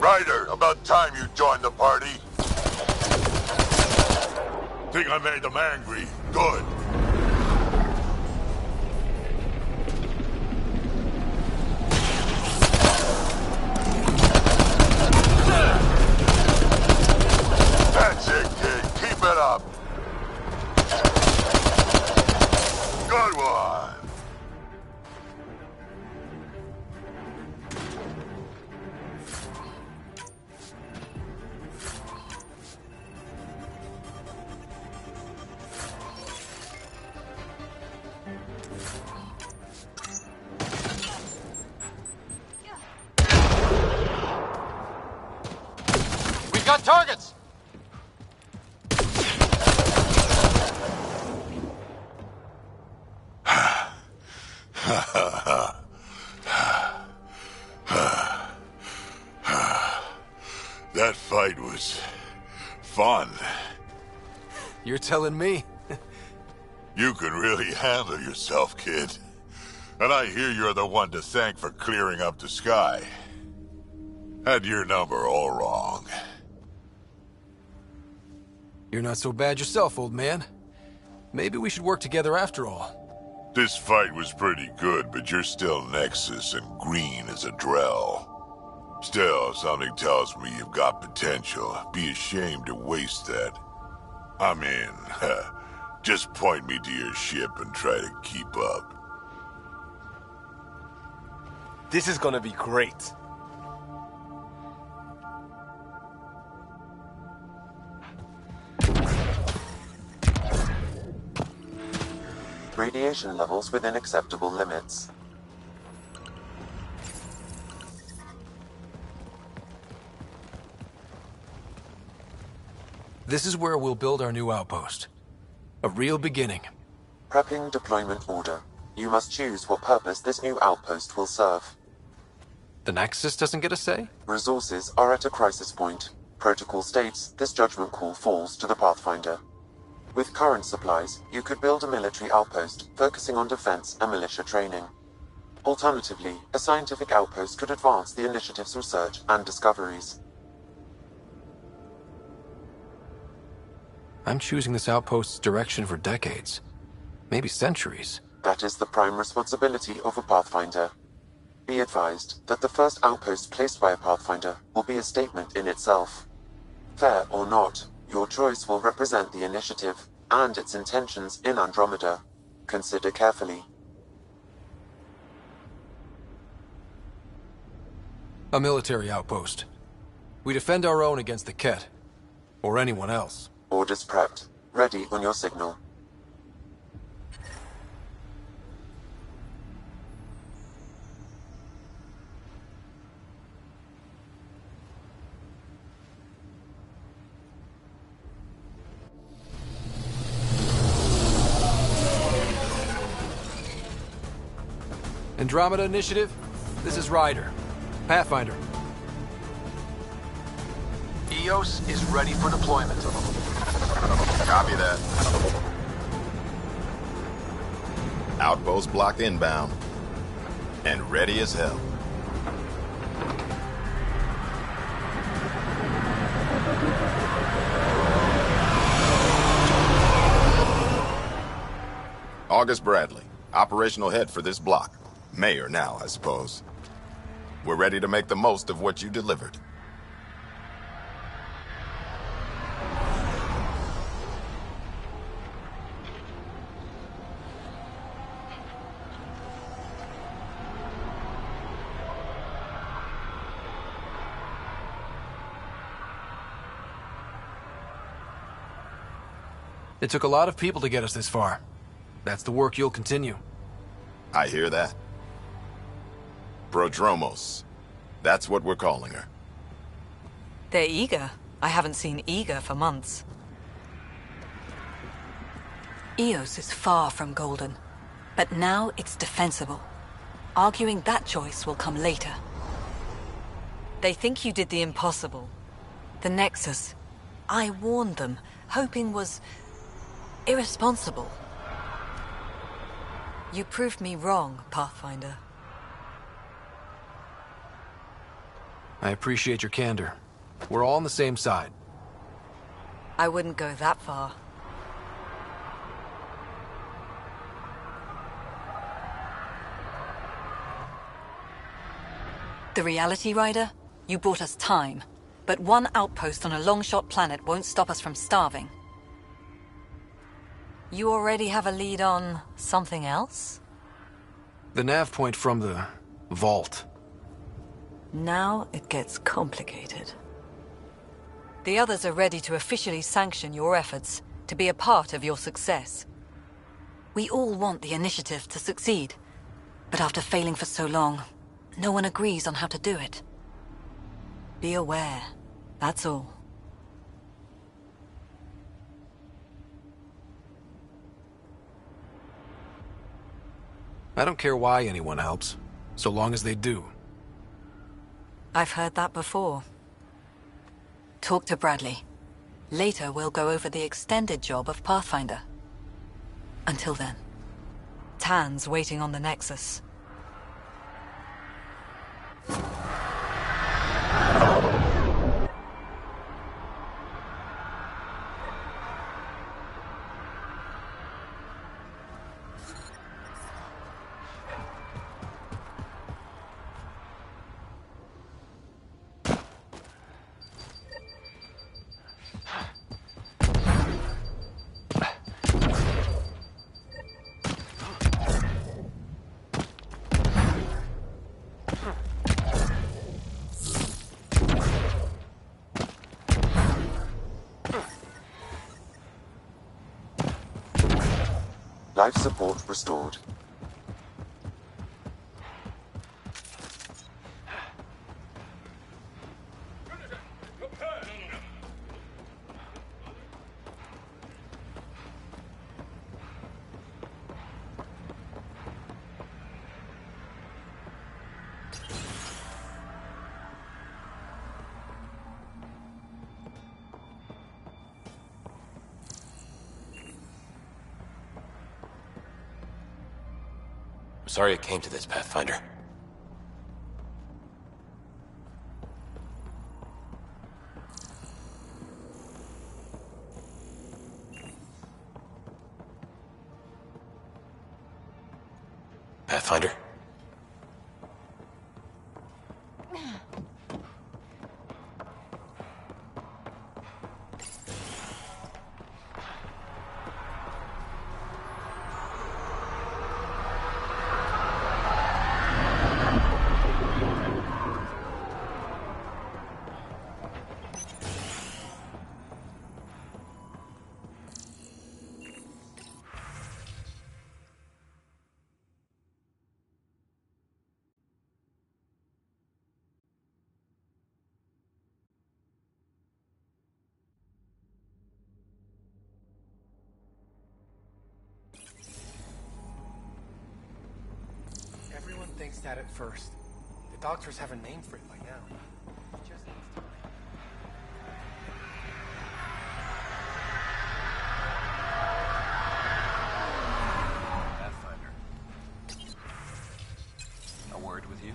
[SPEAKER 15] Ryder, about time you joined the party. Think I made them angry? Good. That's it, kid. Keep it up. Good one.
[SPEAKER 1] We've got targets!
[SPEAKER 15] That fight was fun.
[SPEAKER 1] You're telling me?
[SPEAKER 15] You can really handle yourself, kid. And I hear you're the one to thank for clearing up the sky. Had your number all wrong.
[SPEAKER 1] You're not so bad yourself, old man. Maybe we should work together after all.
[SPEAKER 15] This fight was pretty good, but you're still Nexus and green as a Drell. Still, something tells me you've got potential. Be ashamed to waste that. I'm in. Just point me to your ship and try to keep up.
[SPEAKER 10] This is gonna be great.
[SPEAKER 2] Radiation levels within acceptable limits.
[SPEAKER 1] This is where we'll build our new outpost. A real beginning.
[SPEAKER 2] Prepping deployment order. You must choose what purpose this new outpost will serve.
[SPEAKER 1] The Nexus doesn't get a say?
[SPEAKER 2] Resources are at a crisis point. Protocol states this judgment call falls to the Pathfinder. With current supplies, you could build a military outpost focusing on defense and militia training. Alternatively, a scientific outpost could advance the initiative's research and discoveries.
[SPEAKER 1] I'm choosing this outpost's direction for decades. Maybe centuries.
[SPEAKER 2] That is the prime responsibility of a Pathfinder. Be advised that the first outpost placed by a Pathfinder will be a statement in itself. Fair or not, your choice will represent the initiative and its intentions in Andromeda. Consider carefully.
[SPEAKER 1] A military outpost. We defend our own against the Ket. Or anyone else.
[SPEAKER 2] Orders prepped. Ready on your signal.
[SPEAKER 1] Andromeda Initiative, this is Ryder. Pathfinder. EOS is ready for deployment.
[SPEAKER 17] Copy that. Outpost blocked inbound. And ready as hell. August Bradley, operational head for this block. Mayor now, I suppose. We're ready to make the most of what you delivered.
[SPEAKER 1] It took a lot of people to get us this far. That's the work you'll continue.
[SPEAKER 17] I hear that. Prodromos. That's what we're calling her.
[SPEAKER 18] They're eager. I haven't seen eager for months. Eos is far from golden, but now it's defensible. Arguing that choice will come later. They think you did the impossible. The Nexus. I warned them, hoping was irresponsible. You proved me wrong, Pathfinder.
[SPEAKER 1] I appreciate your candor. We're all on the same side.
[SPEAKER 18] I wouldn't go that far. The Reality Rider? You bought us time. But one outpost on a long-shot planet won't stop us from starving. You already have a lead on something else?
[SPEAKER 1] The nav point from the vault.
[SPEAKER 18] Now it gets complicated. The others are ready to officially sanction your efforts, to be a part of your success. We all want the initiative to succeed, but after failing for so long, no one agrees on how to do it. Be aware, that's all.
[SPEAKER 1] I don't care why anyone helps, so long as they do.
[SPEAKER 18] I've heard that before. Talk to Bradley. Later, we'll go over the extended job of Pathfinder. Until then, Tan's waiting on the Nexus.
[SPEAKER 2] Life support restored.
[SPEAKER 1] Sorry it came to this, Pathfinder. Pathfinder?
[SPEAKER 19] Everyone thinks that at first. The doctors have a name for it by now. It just needs time.
[SPEAKER 13] Pathfinder. A word with you?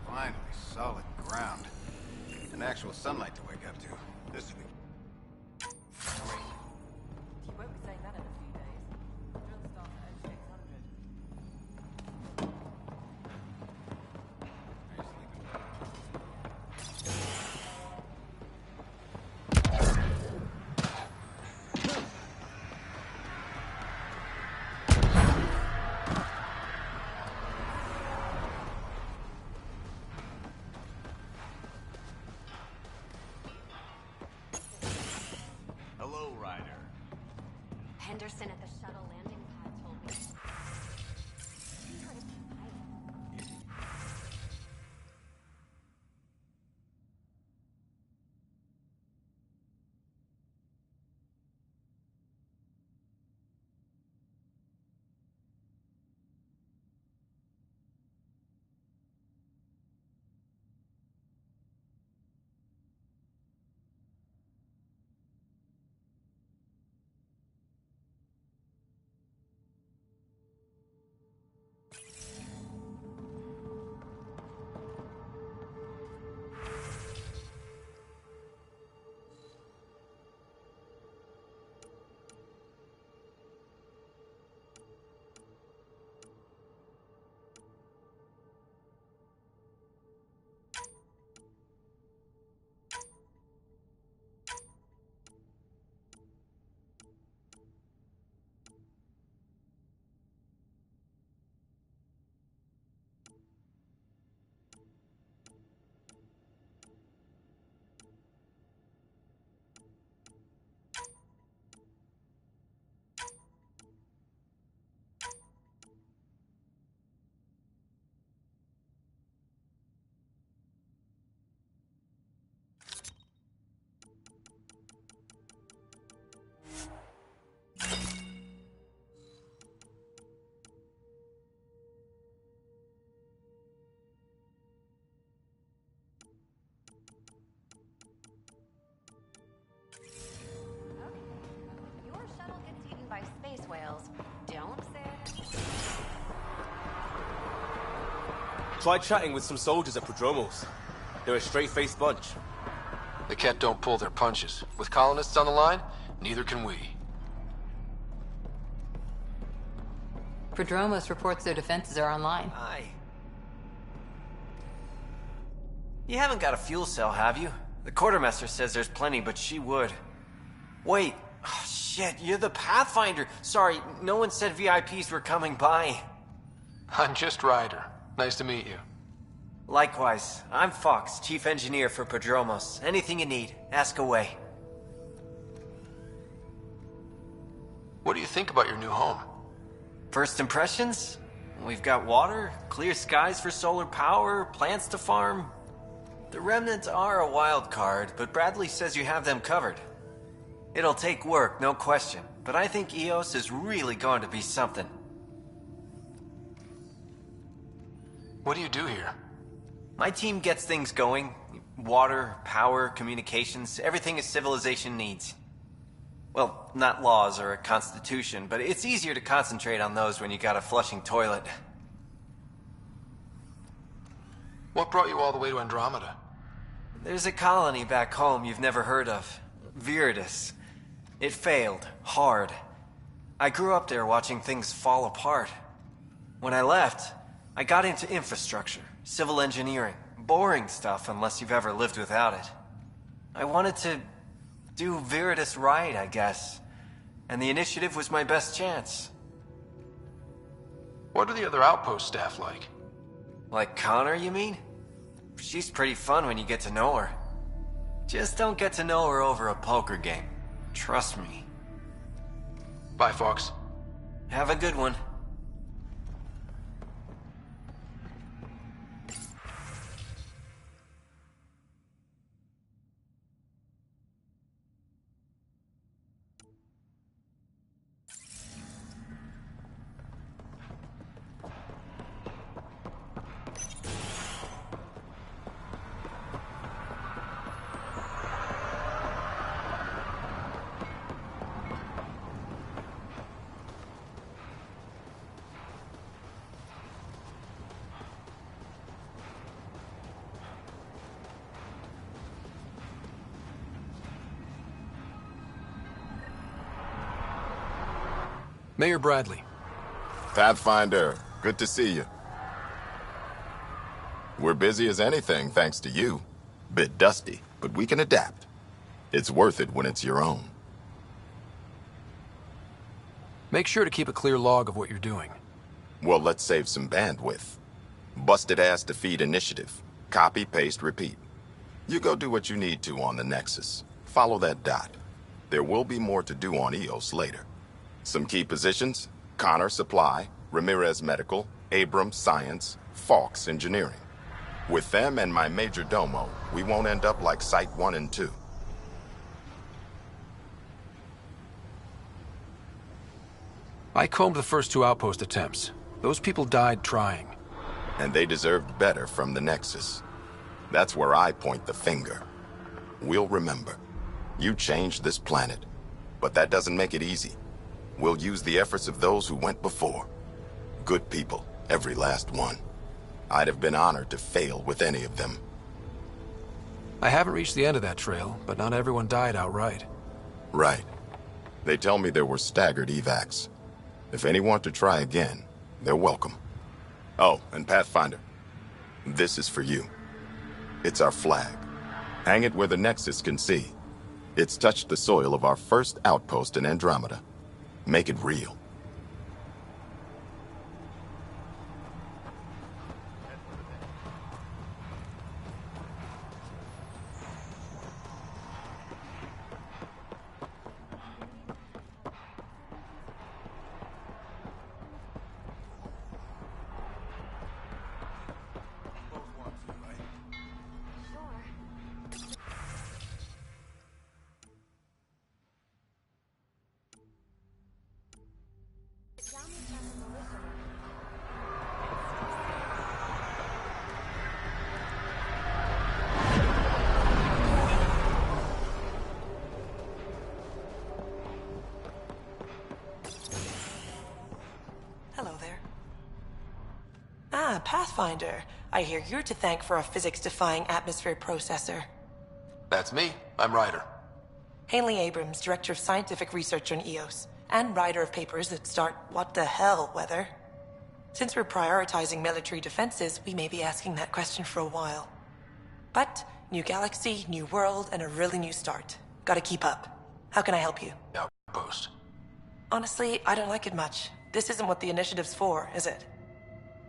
[SPEAKER 20] Finally, solid ground. And actual sunlight to wake up to. This will be...
[SPEAKER 16] You won't be saying that in a few days. Drill starts at 0600.
[SPEAKER 20] Hello, Ryder.
[SPEAKER 8] Henderson at the shuttle landing pad told me.
[SPEAKER 10] Tried chatting with some soldiers at Prodromos. They're a straight-faced bunch.
[SPEAKER 1] The Ket don't pull their punches. With colonists on the line, neither can we.
[SPEAKER 11] Prodromos reports their defenses are online.
[SPEAKER 21] Aye. You haven't got a fuel cell, have you? The quartermaster says there's plenty, but she would. Wait. Oh, shit, you're the Pathfinder. Sorry, no one said VIPs were coming by.
[SPEAKER 1] I'm just Ryder. Nice to meet you.
[SPEAKER 21] Likewise. I'm Fox, Chief Engineer for Prodromos. Anything you need, ask away.
[SPEAKER 1] What do you think about your new home?
[SPEAKER 21] First impressions? We've got water, clear skies for solar power, plants to farm. The remnants are a wild card, but Bradley says you have them covered. It'll take work, no question, but I think EOS is really going to be something.
[SPEAKER 1] What do you do here?
[SPEAKER 21] My team gets things going. Water, power, communications, everything a civilization needs. Well, not laws or a constitution, but it's easier to concentrate on those when you got a flushing toilet.
[SPEAKER 1] What brought you all the way to Andromeda?
[SPEAKER 21] There's a colony back home you've never heard of. Viridis. It failed. Hard. I grew up there watching things fall apart. When I left, I got into infrastructure, civil engineering. Boring stuff unless you've ever lived without it. I wanted to do Viridis right, I guess. And the initiative was my best chance.
[SPEAKER 1] What are the other outpost staff like?
[SPEAKER 21] Like Connor, you mean? She's pretty fun when you get to know her. Just don't get to know her over a poker game. Trust me.
[SPEAKER 1] Bye, Fox.
[SPEAKER 21] Have a good one.
[SPEAKER 1] Mayor Bradley.
[SPEAKER 17] Pathfinder, good to see you. We're busy as anything, thanks to you. Bit dusty, but we can adapt. It's worth it when it's your own.
[SPEAKER 1] Make sure to keep a clear log of what you're doing.
[SPEAKER 17] Well, let's save some bandwidth. Busted ass defeat initiative. Copy, paste, repeat. You go do what you need to on the Nexus. Follow that dot. There will be more to do on EOS later. Some key positions: Connor Supply, Ramirez Medical, Abrams Science, Fawkes Engineering. With them and my major domo, we won't end up like Site 1 and 2.
[SPEAKER 1] I combed the first 2 outpost attempts. Those people died trying.
[SPEAKER 17] And they deserved better from the Nexus. That's where I point the finger. We'll remember. You changed this planet. But that doesn't make it easy. We'll use the efforts of those who went before. Good people, every last one. I'd have been honored to fail with any of them.
[SPEAKER 1] I haven't reached the end of that trail, but not everyone died outright.
[SPEAKER 17] Right. They tell me there were staggered evacs. If any want to try again, they're welcome. Oh, and Pathfinder, this is for you. It's our flag. Hang it where the Nexus can see. It's touched the soil of our first outpost in Andromeda. Make it real.
[SPEAKER 22] Pathfinder.
[SPEAKER 5] I hear you're to thank for a physics-defying atmosphere processor.
[SPEAKER 1] That's me. I'm Ryder.
[SPEAKER 5] Haley Abrams, Director of Scientific Research on EOS, and writer of papers that start what the hell weather. Since we're prioritizing military defenses, we may be asking that question for a while. But, new galaxy, new world, and a really new start. Gotta keep up. How can I help you?
[SPEAKER 1] Outpost.
[SPEAKER 5] Honestly, I don't like it much. This isn't what the initiative's for, is it?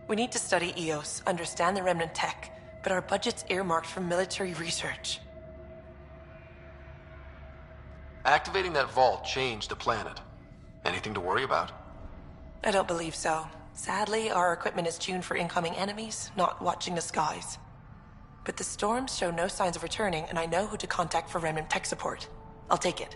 [SPEAKER 5] We need to study EOS, understand the remnant tech, but our budget's earmarked for military research.
[SPEAKER 1] Activating that vault changed the planet. Anything to worry about?
[SPEAKER 5] I don't believe so. Sadly, our equipment is tuned for incoming enemies, not watching the skies. But the storms show no signs of returning, and I know who to contact for remnant tech support. I'll take it.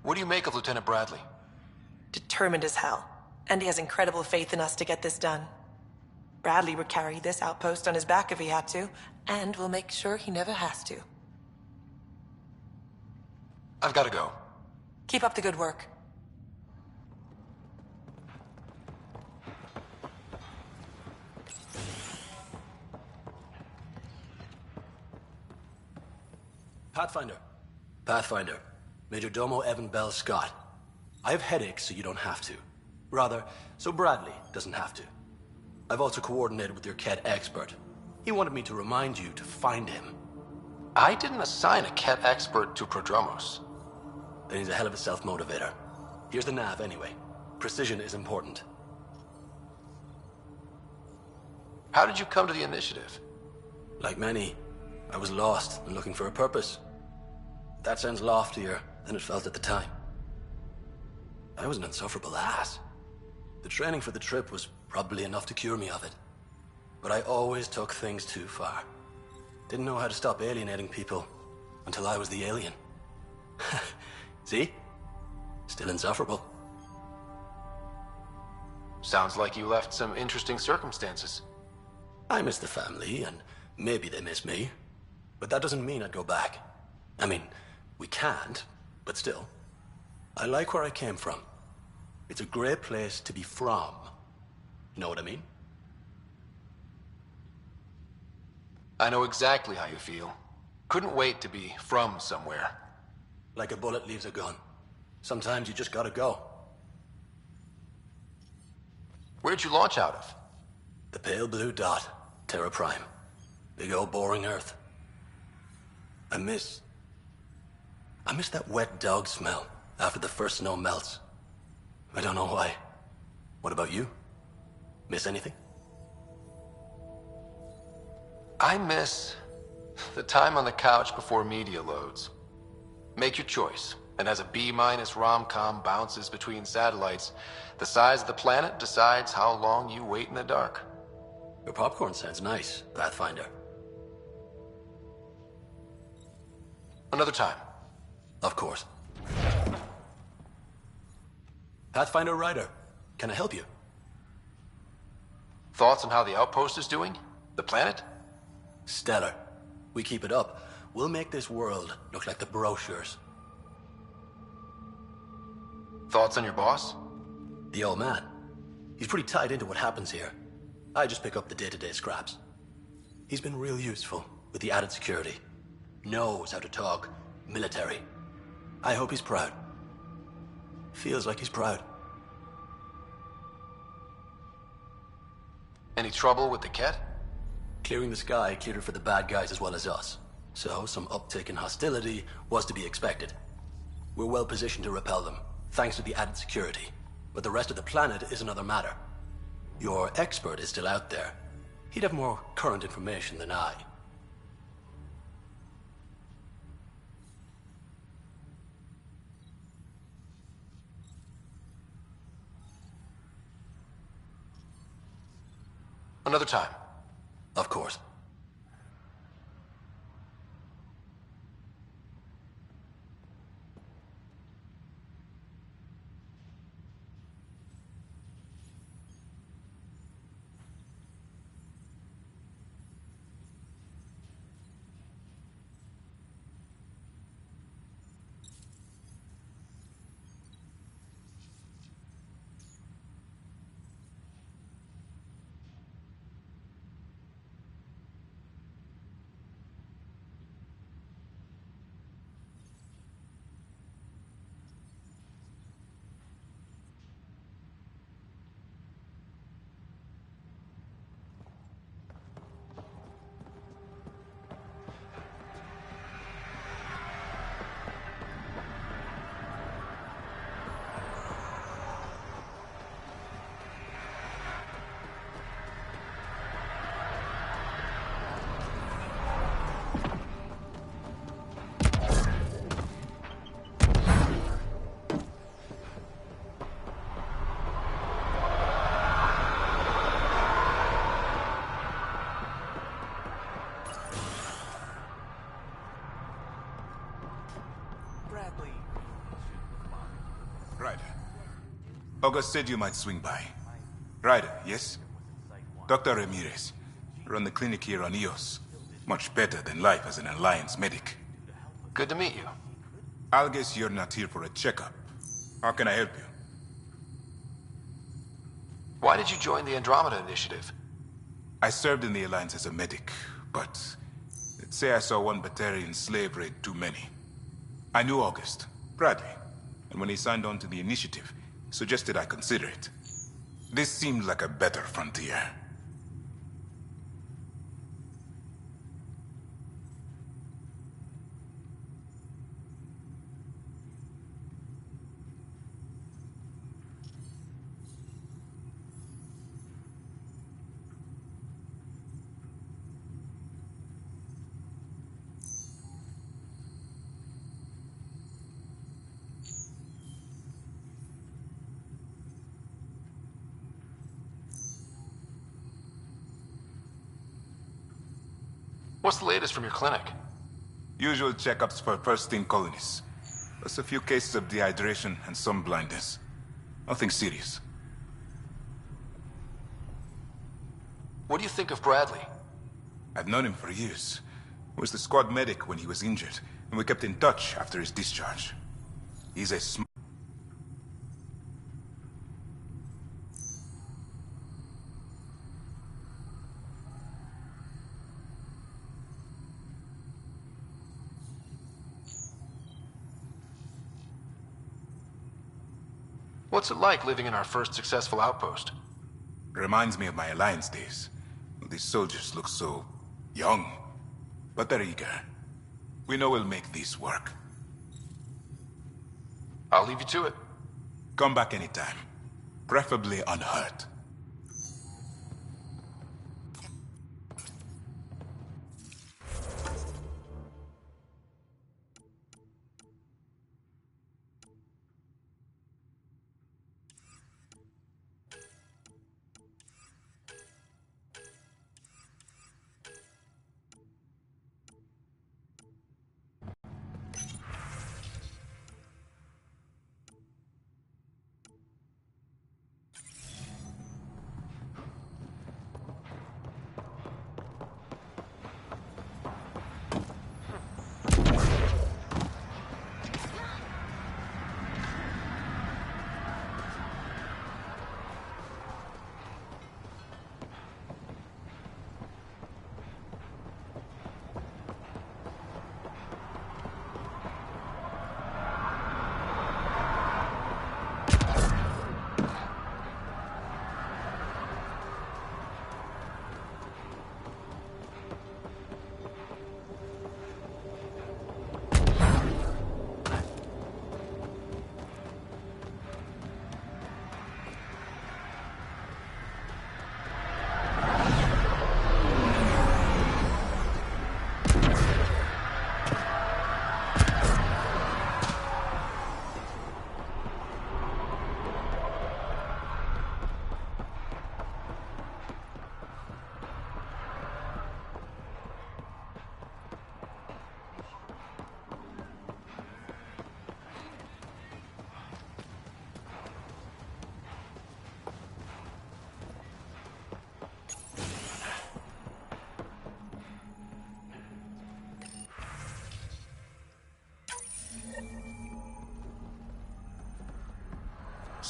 [SPEAKER 1] What do you make of Lieutenant Bradley?
[SPEAKER 5] Determined as hell. And he has incredible faith in us to get this done. Bradley would carry this outpost on his back if he had to, and we'll make sure he never has to.
[SPEAKER 1] I've got to go.
[SPEAKER 5] Keep up the good work.
[SPEAKER 22] Pathfinder. Pathfinder. Major Domo Evan Bell Scott. I have headaches, so you don't have to. Rather, so Bradley doesn't have to. I've also coordinated with your Ket expert. He wanted me to remind you to find him.
[SPEAKER 1] I didn't assign a Ket expert to Prodromos.
[SPEAKER 22] Then he's a hell of a self-motivator. Here's the nav, anyway. Precision is important.
[SPEAKER 1] How did you come to the initiative?
[SPEAKER 22] Like many, I was lost and looking for a purpose. That sounds loftier than it felt at the time. I was an insufferable ass. The training for the trip was probably enough to cure me of it. But I always took things too far. Didn't know how to stop alienating people until I was the alien. See? Still insufferable.
[SPEAKER 1] Sounds like you left some interesting circumstances.
[SPEAKER 22] I miss the family, and maybe they miss me. But that doesn't mean I'd go back. I mean, we can't, but still. I like where I came from. It's a great place to be from. You know what I mean?
[SPEAKER 1] I know exactly how you feel. Couldn't wait to be from somewhere.
[SPEAKER 22] Like a bullet leaves a gun. Sometimes you just gotta go.
[SPEAKER 1] Where'd you launch out of?
[SPEAKER 22] The pale blue dot, Terra Prime. Big old boring Earth. I miss that wet dog smell after the first snow melts. I don't know why. What about you? Miss anything?
[SPEAKER 1] I miss the time on the couch before media loads. Make your choice, and as a B- rom-com bounces between satellites, the size of the planet decides how long you wait in the dark.
[SPEAKER 22] Your popcorn sounds nice, Pathfinder.
[SPEAKER 1] Another time.
[SPEAKER 22] Of course. Pathfinder Ryder, can I help you?
[SPEAKER 1] Thoughts on how the outpost is doing? The planet?
[SPEAKER 22] Stellar. We keep it up, we'll make this world look like the brochures.
[SPEAKER 1] Thoughts on your boss?
[SPEAKER 22] The old man. He's pretty tied into what happens here. I just pick up the day-to-day scraps. He's been real useful with the added security. Knows how to talk military. I hope he's proud. Feels like he's proud.
[SPEAKER 1] Any trouble with the Ket?
[SPEAKER 22] Clearing the sky cleared it for the bad guys as well as us. So some uptick in hostility was to be expected. We're well positioned to repel them, thanks to the added security. But the rest of the planet is another matter. Your expert is still out there. He'd have more current information than I.
[SPEAKER 1] Another time.
[SPEAKER 22] Of course.
[SPEAKER 6] August said you might swing by. Ryder, yes? Dr. Ramirez. Run the clinic here on Eos. Much better than life as an Alliance medic.
[SPEAKER 1] Good to meet you.
[SPEAKER 6] I'll guess you're not here for a checkup. How can I help you?
[SPEAKER 1] Why did you join the Andromeda Initiative?
[SPEAKER 6] I served in the Alliance as a medic, but let's say I saw one Batarian slave raid too many. I knew August, Bradley, and when he signed on to the initiative, he suggested I consider it. This seemed like a better frontier.
[SPEAKER 1] What's the latest from your clinic?
[SPEAKER 6] Usual checkups for first-in colonists. Plus a few cases of dehydration and some blindness. Nothing serious.
[SPEAKER 1] What do you think of Bradley?
[SPEAKER 6] I've known him for years. He was the squad medic when he was injured, and we kept in touch after his discharge. He's a
[SPEAKER 1] What's it like living in our first successful outpost?
[SPEAKER 6] Reminds me of my Alliance days. These soldiers look so young, but they're eager. We know we'll make this work.
[SPEAKER 1] I'll leave you to it.
[SPEAKER 6] Come back anytime. Preferably unhurt.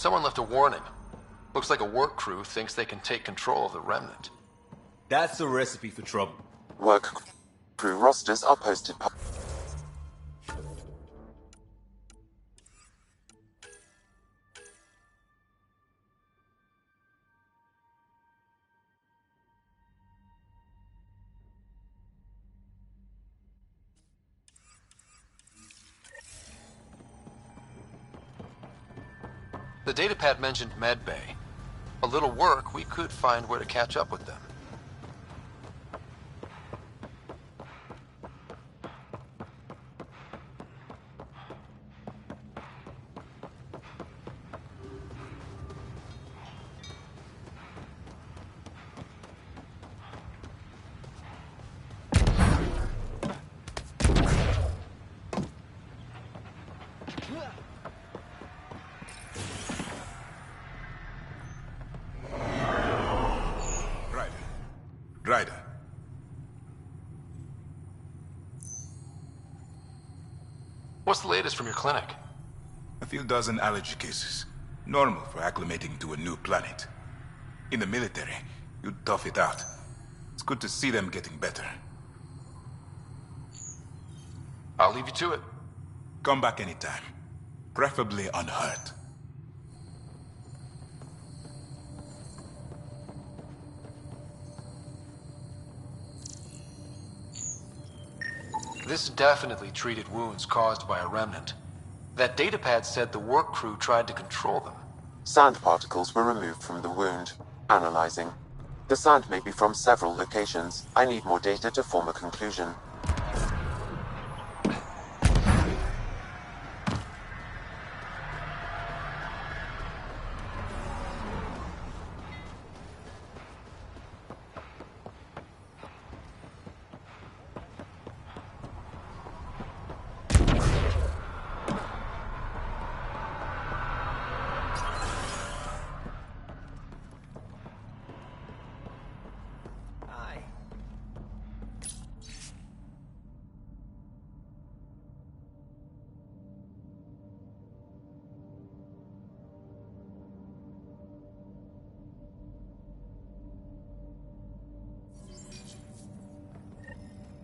[SPEAKER 1] Someone left a warning. Looks like a work crew thinks they can take control of the remnant.
[SPEAKER 10] That's a recipe for trouble.
[SPEAKER 2] Work crew rosters are posted.
[SPEAKER 1] The datapad mentioned Medbay. A little work, we could find where to catch up with them.
[SPEAKER 6] Ryder.
[SPEAKER 1] What's the latest from your clinic?
[SPEAKER 6] A few dozen allergy cases. Normal for acclimating to a new planet. In the military, you'd tough it out. It's good to see them getting better.
[SPEAKER 1] I'll leave you to it.
[SPEAKER 6] Come back anytime. Preferably unhurt.
[SPEAKER 1] This definitely treated wounds caused by a remnant. That datapad said the work crew tried to control them.
[SPEAKER 2] Sand particles were removed from the wound. Analyzing. The sand may be from several locations. I need more data to form a conclusion.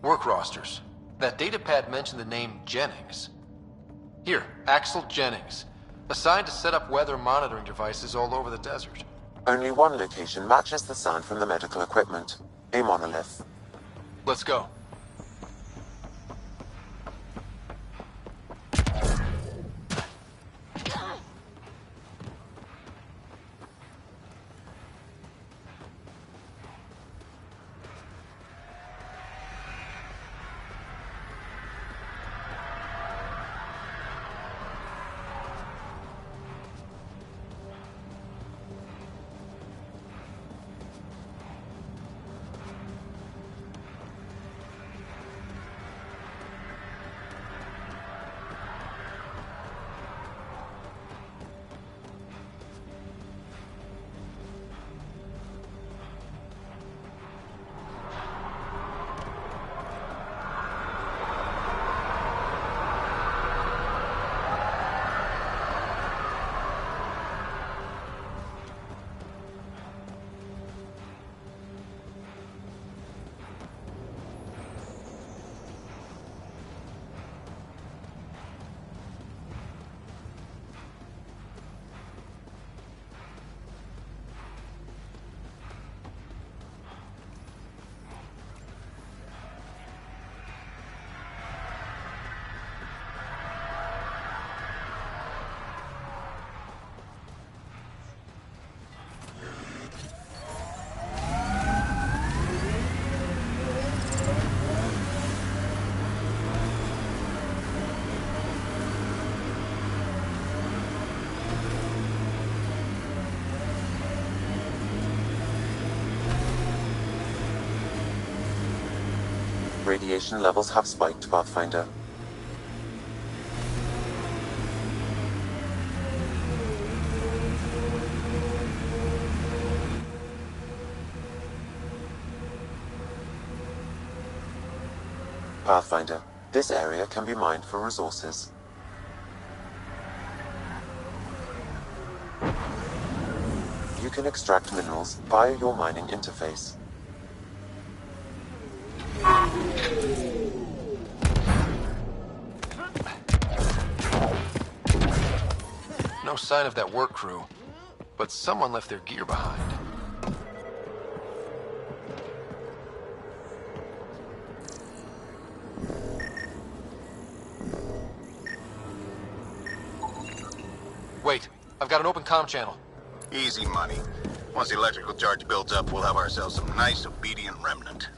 [SPEAKER 1] Work rosters. That datapad mentioned the name Jennings. Here, Axel Jennings. Assigned to set up weather monitoring devices all over the desert.
[SPEAKER 2] Only one location matches the sound from the medical equipment. A monolith.
[SPEAKER 1] Let's go.
[SPEAKER 2] Radiation levels have spiked, Pathfinder. Pathfinder, this area can be mined for resources. You can extract minerals via your mining interface.
[SPEAKER 1] No sign of that work crew, but someone left their gear behind. Wait, I've got an open comm channel.
[SPEAKER 20] Easy money. Once the electrical charge builds up, we'll have ourselves some nice, obedient remnant.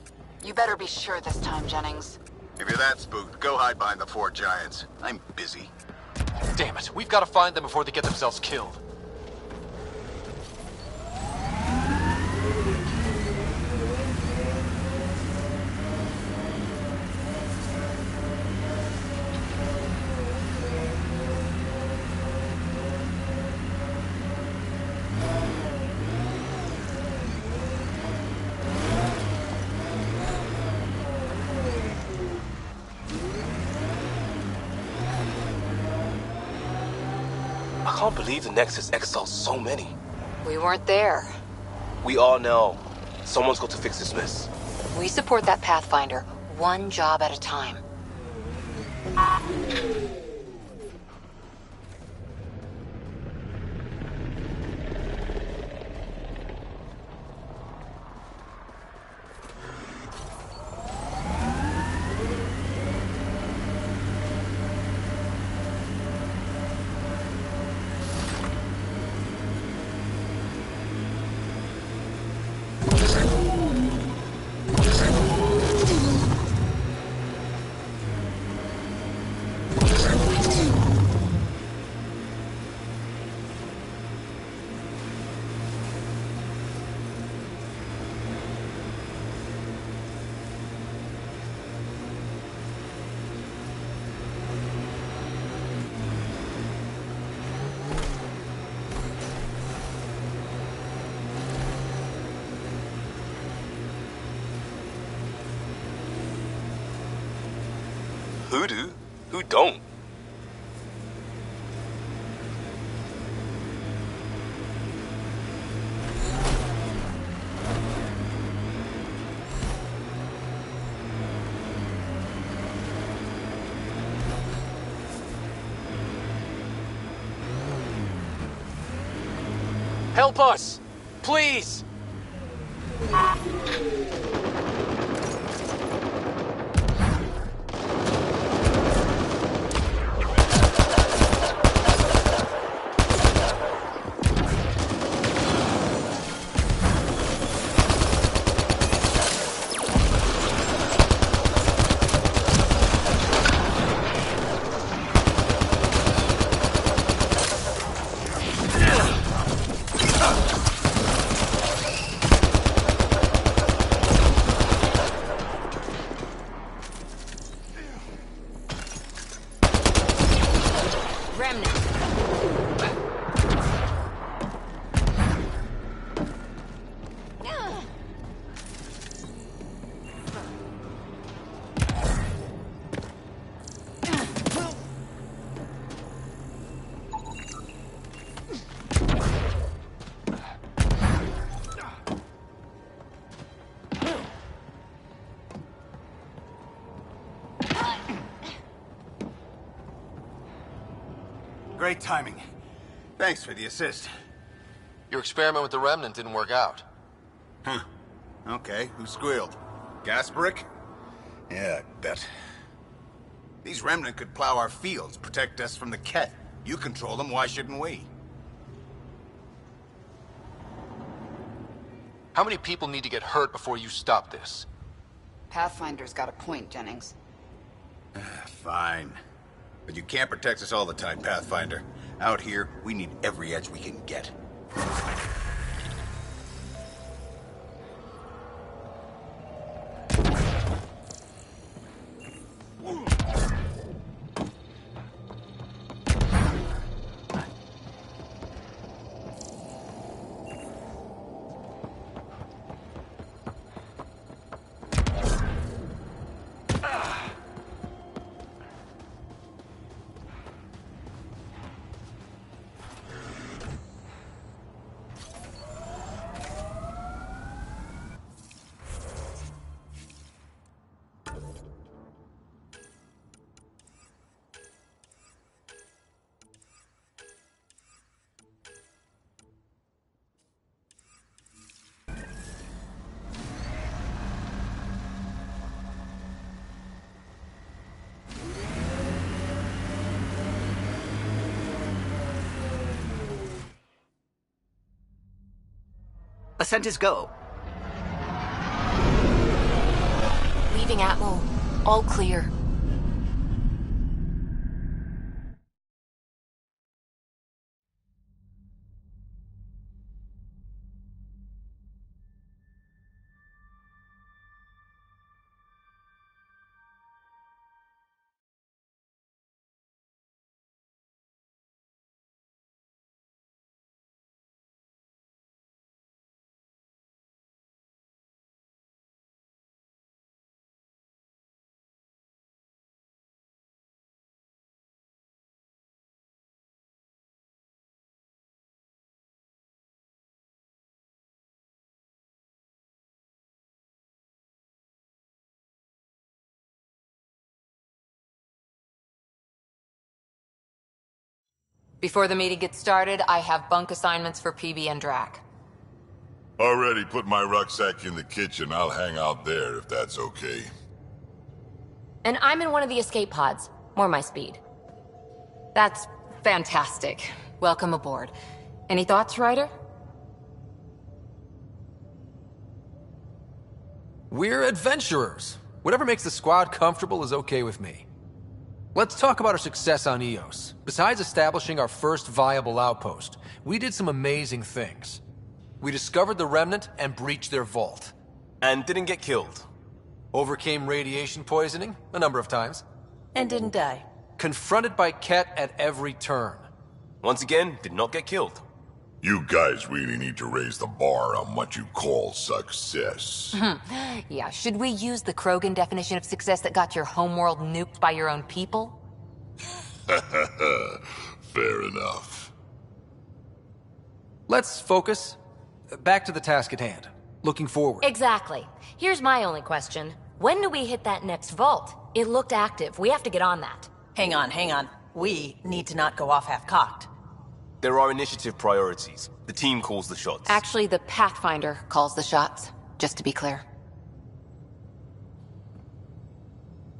[SPEAKER 3] You better be sure this time, Jennings.
[SPEAKER 20] If you're that spooked, go hide behind the 4 giants. I'm busy.
[SPEAKER 1] Damn it, we've got to find them before they get themselves killed.
[SPEAKER 10] can't believe the Nexus exiled so many.
[SPEAKER 11] We weren't there.
[SPEAKER 10] We all know. Someone's got to fix this mess.
[SPEAKER 11] We support that Pathfinder, one job at a time.
[SPEAKER 10] Who do? Who don't?
[SPEAKER 21] Help us! Please!
[SPEAKER 20] Great timing. Thanks for the assist.
[SPEAKER 1] Your experiment with the Remnant didn't work out.
[SPEAKER 20] Huh. Okay, who squealed? Gasparic? Yeah, I bet. These Remnant could plow our fields, protect us from the Ket. You control them, why shouldn't we?
[SPEAKER 1] How many people need to get hurt before you stop this?
[SPEAKER 9] Pathfinder's got a point, Jennings.
[SPEAKER 20] Fine. But you can't protect us all the time, Pathfinder. Out here, we need every edge we can get.
[SPEAKER 14] Ascent is go.
[SPEAKER 12] Leaving Atmo. All clear.
[SPEAKER 11] Before the meeting gets started, I have bunk assignments for PB and Drac.
[SPEAKER 15] Already put my rucksack in the kitchen. I'll hang out there if that's okay.
[SPEAKER 12] And I'm in one of the escape pods. More my speed.
[SPEAKER 11] That's fantastic. Welcome aboard. Any thoughts, Ryder?
[SPEAKER 7] We're adventurers. Whatever makes the squad comfortable is okay with me. Let's talk about our success on Eos. Besides establishing our first viable outpost, we did some amazing things. We discovered the Remnant and breached their vault.
[SPEAKER 10] And didn't get killed.
[SPEAKER 7] Overcame radiation poisoning a number of times.
[SPEAKER 5] And didn't die.
[SPEAKER 7] Confronted by Ket at every turn.
[SPEAKER 10] Once again, did not get killed.
[SPEAKER 15] You guys really need to raise the bar on what you call success.
[SPEAKER 11] Yeah, should we use the Krogan definition of success that got your homeworld nuked by your own people?
[SPEAKER 15] Fair enough.
[SPEAKER 7] Let's focus. Back to the task at hand. Looking forward.
[SPEAKER 12] Exactly. Here's my only question. When do we hit that next vault? It looked active. We have to get on that.
[SPEAKER 5] Hang on. We need to not go off half-cocked.
[SPEAKER 10] There are initiative priorities. The team calls the shots.
[SPEAKER 11] Actually, the Pathfinder calls the shots, just to be clear.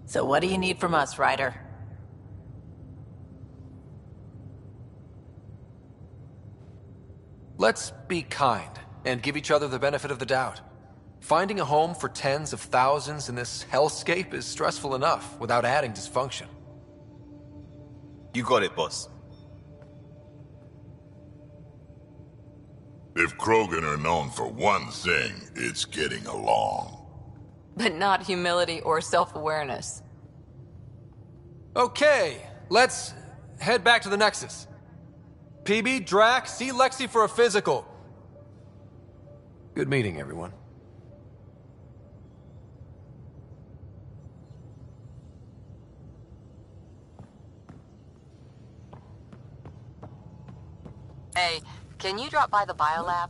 [SPEAKER 5] So what do you need from us, Ryder?
[SPEAKER 7] Let's be kind and give each other the benefit of the doubt. Finding a home for tens of thousands in this hellscape is stressful enough without adding dysfunction.
[SPEAKER 10] You got it, boss.
[SPEAKER 15] If Krogan are known for one thing, it's getting along.
[SPEAKER 11] But not humility or self-awareness.
[SPEAKER 7] Okay, let's head back to the Nexus. PB, Drac, see Lexi for a physical. Good meeting, everyone.
[SPEAKER 11] Hey, can you drop by the biolab?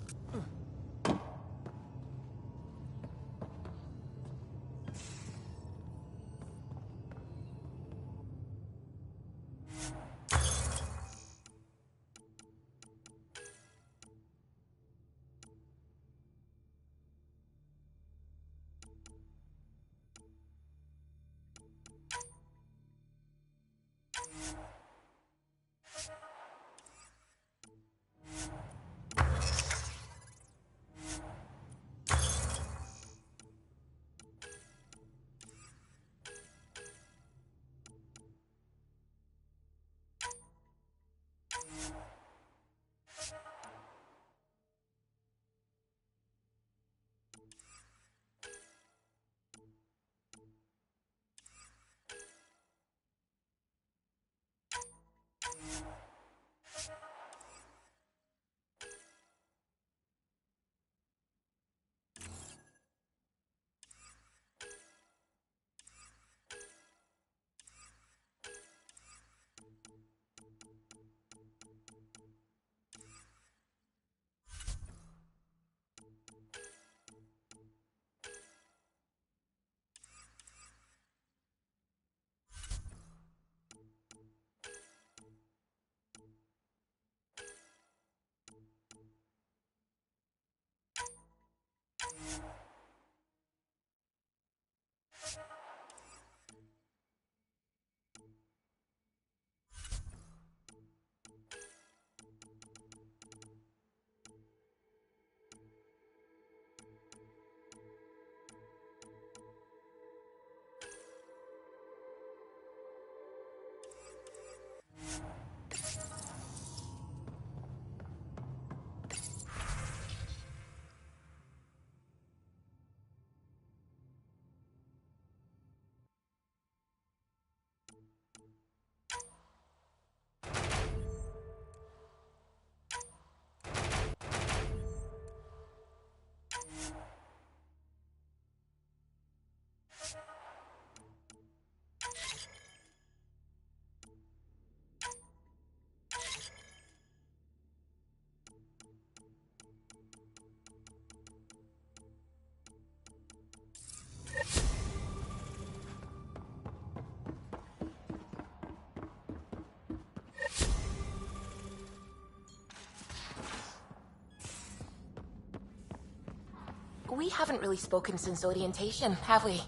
[SPEAKER 4] we haven't really spoken since orientation, have we?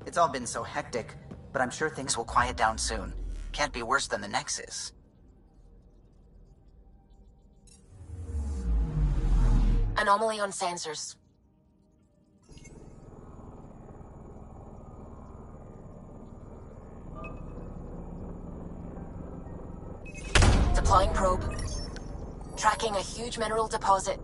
[SPEAKER 14] It's all been so hectic, but I'm sure things will quiet down soon. Can't be worse than the Nexus.
[SPEAKER 4] Anomaly on sensors. Deploying probe. Tracking a huge mineral deposit.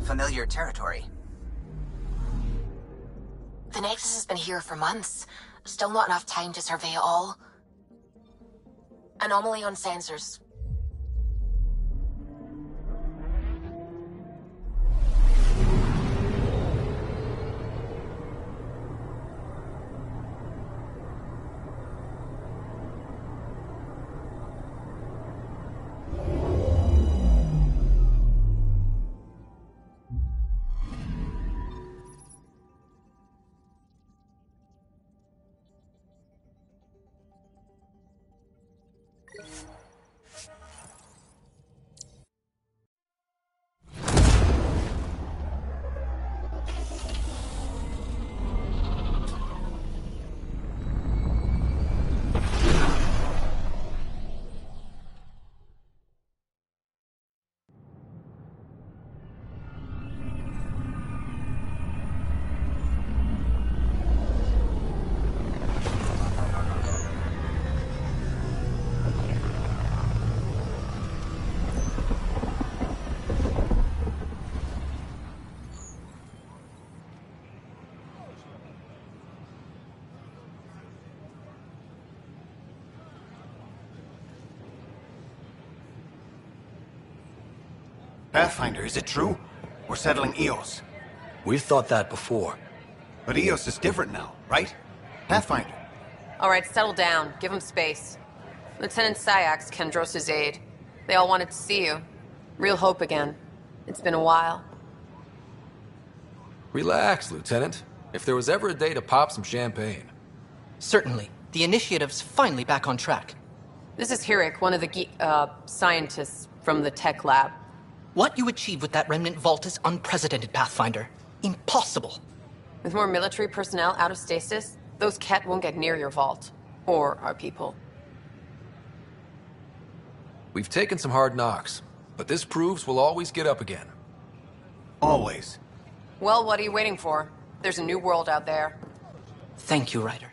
[SPEAKER 14] Familiar territory.
[SPEAKER 4] The Nexus has been here for months. Still not enough time to survey it all. Anomaly on sensors.
[SPEAKER 20] Pathfinder, is it true? We're settling Eos.
[SPEAKER 22] We've thought that before.
[SPEAKER 20] But Eos is different now, right? Pathfinder.
[SPEAKER 23] All right, settle down. Give him space. Lieutenant Syax, Kendros' aide. They all wanted to see you. Real hope again. It's been a while.
[SPEAKER 7] Relax, Lieutenant. If there was ever a day to pop some champagne.
[SPEAKER 24] Certainly. The initiative's finally back on track.
[SPEAKER 23] This is Hirik, one of the scientists from the tech lab.
[SPEAKER 24] What you achieved with that remnant vault is unprecedented, Pathfinder. Impossible.
[SPEAKER 23] With more military personnel out of stasis, those Ket won't get near your vault. Or our people.
[SPEAKER 7] We've taken some hard knocks, but this proves we'll always get up again.
[SPEAKER 20] Always.
[SPEAKER 23] Well, what are you waiting for? There's a new world out there.
[SPEAKER 24] Thank you, Ryder.